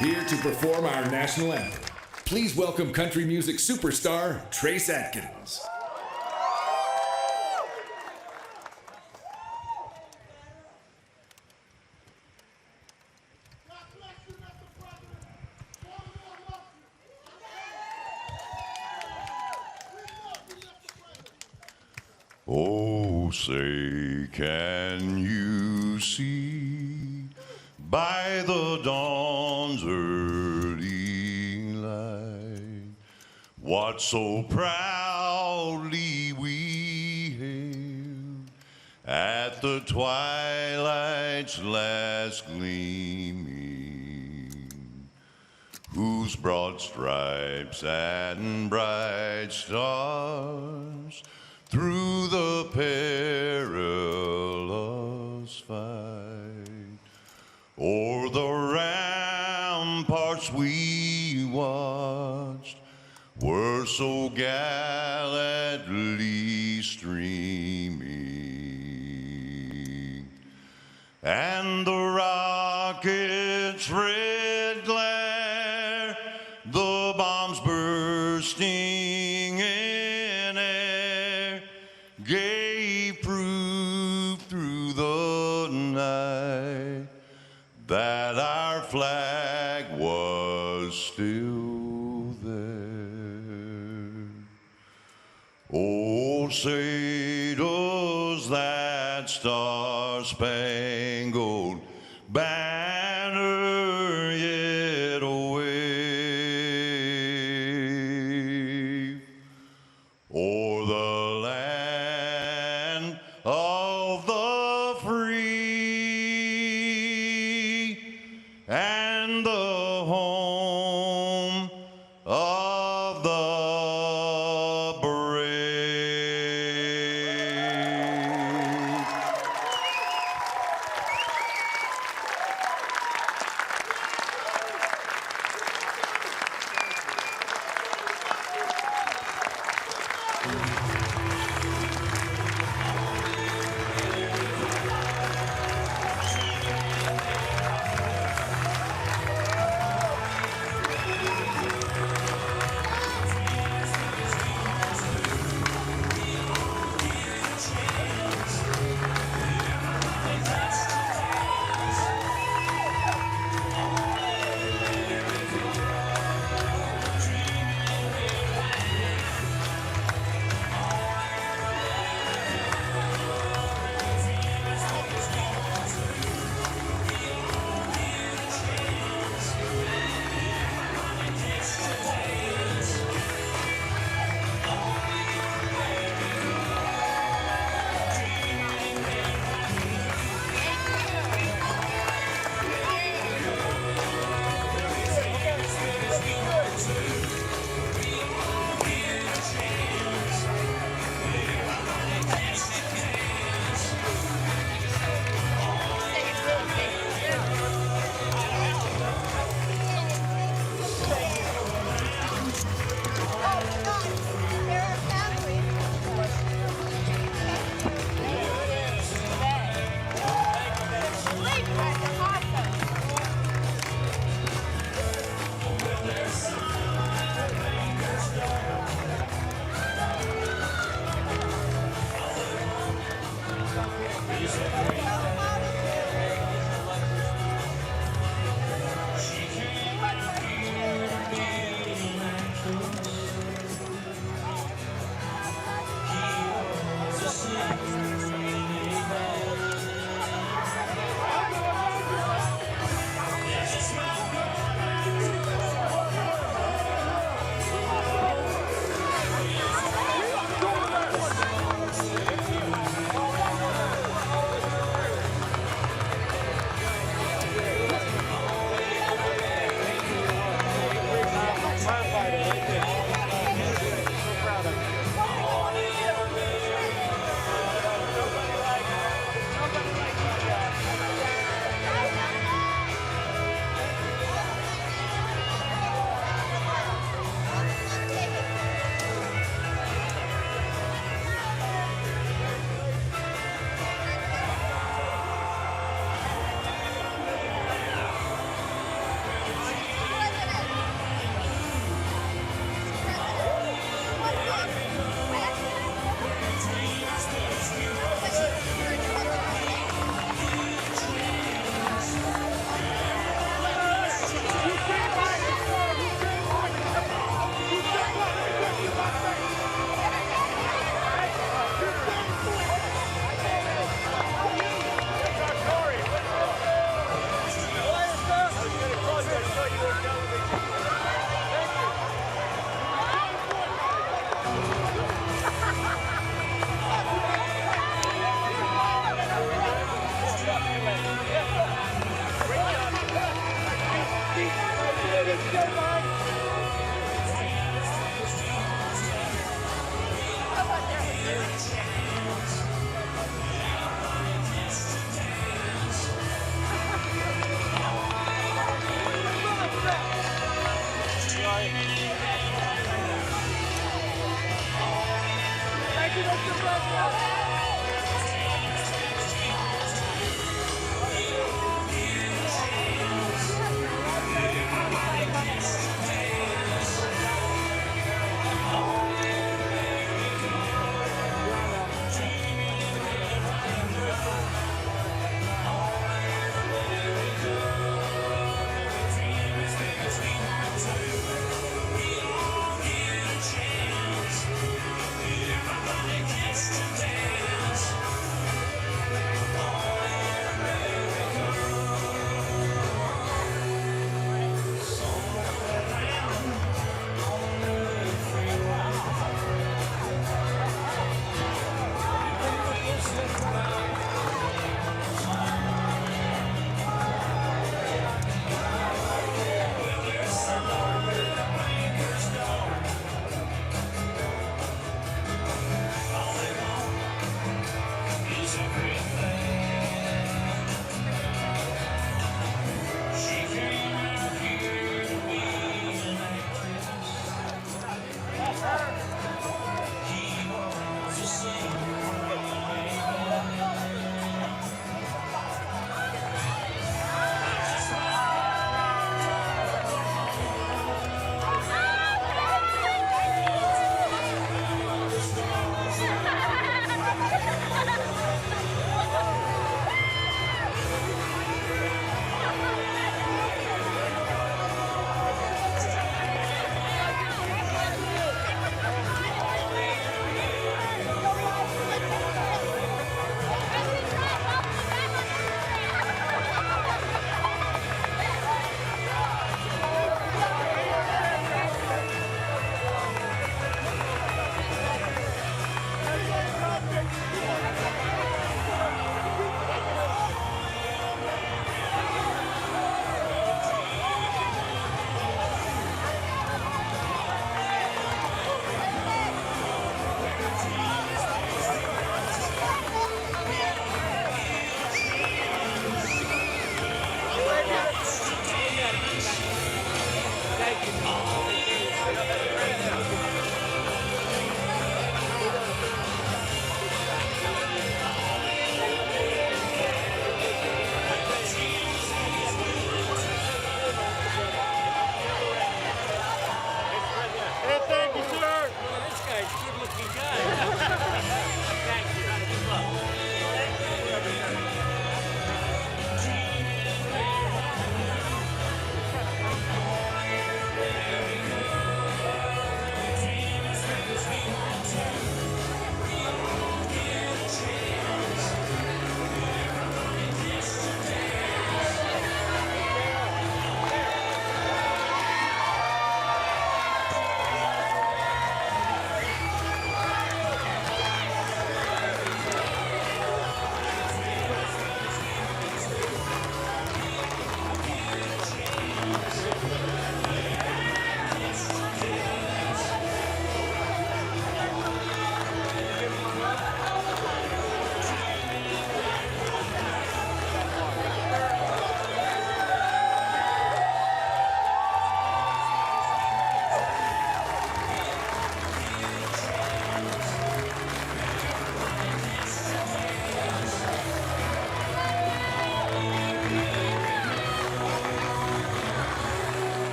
Here to perform our national anthem, please welcome country music superstar Trace Adkins. Oh, say, can you see by the dawn's early light what so proudly we hailed at the twilight's last gleaming, whose broad stripes and bright stars through the perilous fight o'er the ramparts we watched were so gallantly streaming, and the rocket's red glare, the bombs bursting in air, gave proof through the night that our flag was still there. Oh, say does that star-spangled banner yet wave o'er the land of the free and the home of the brave? Mr. President.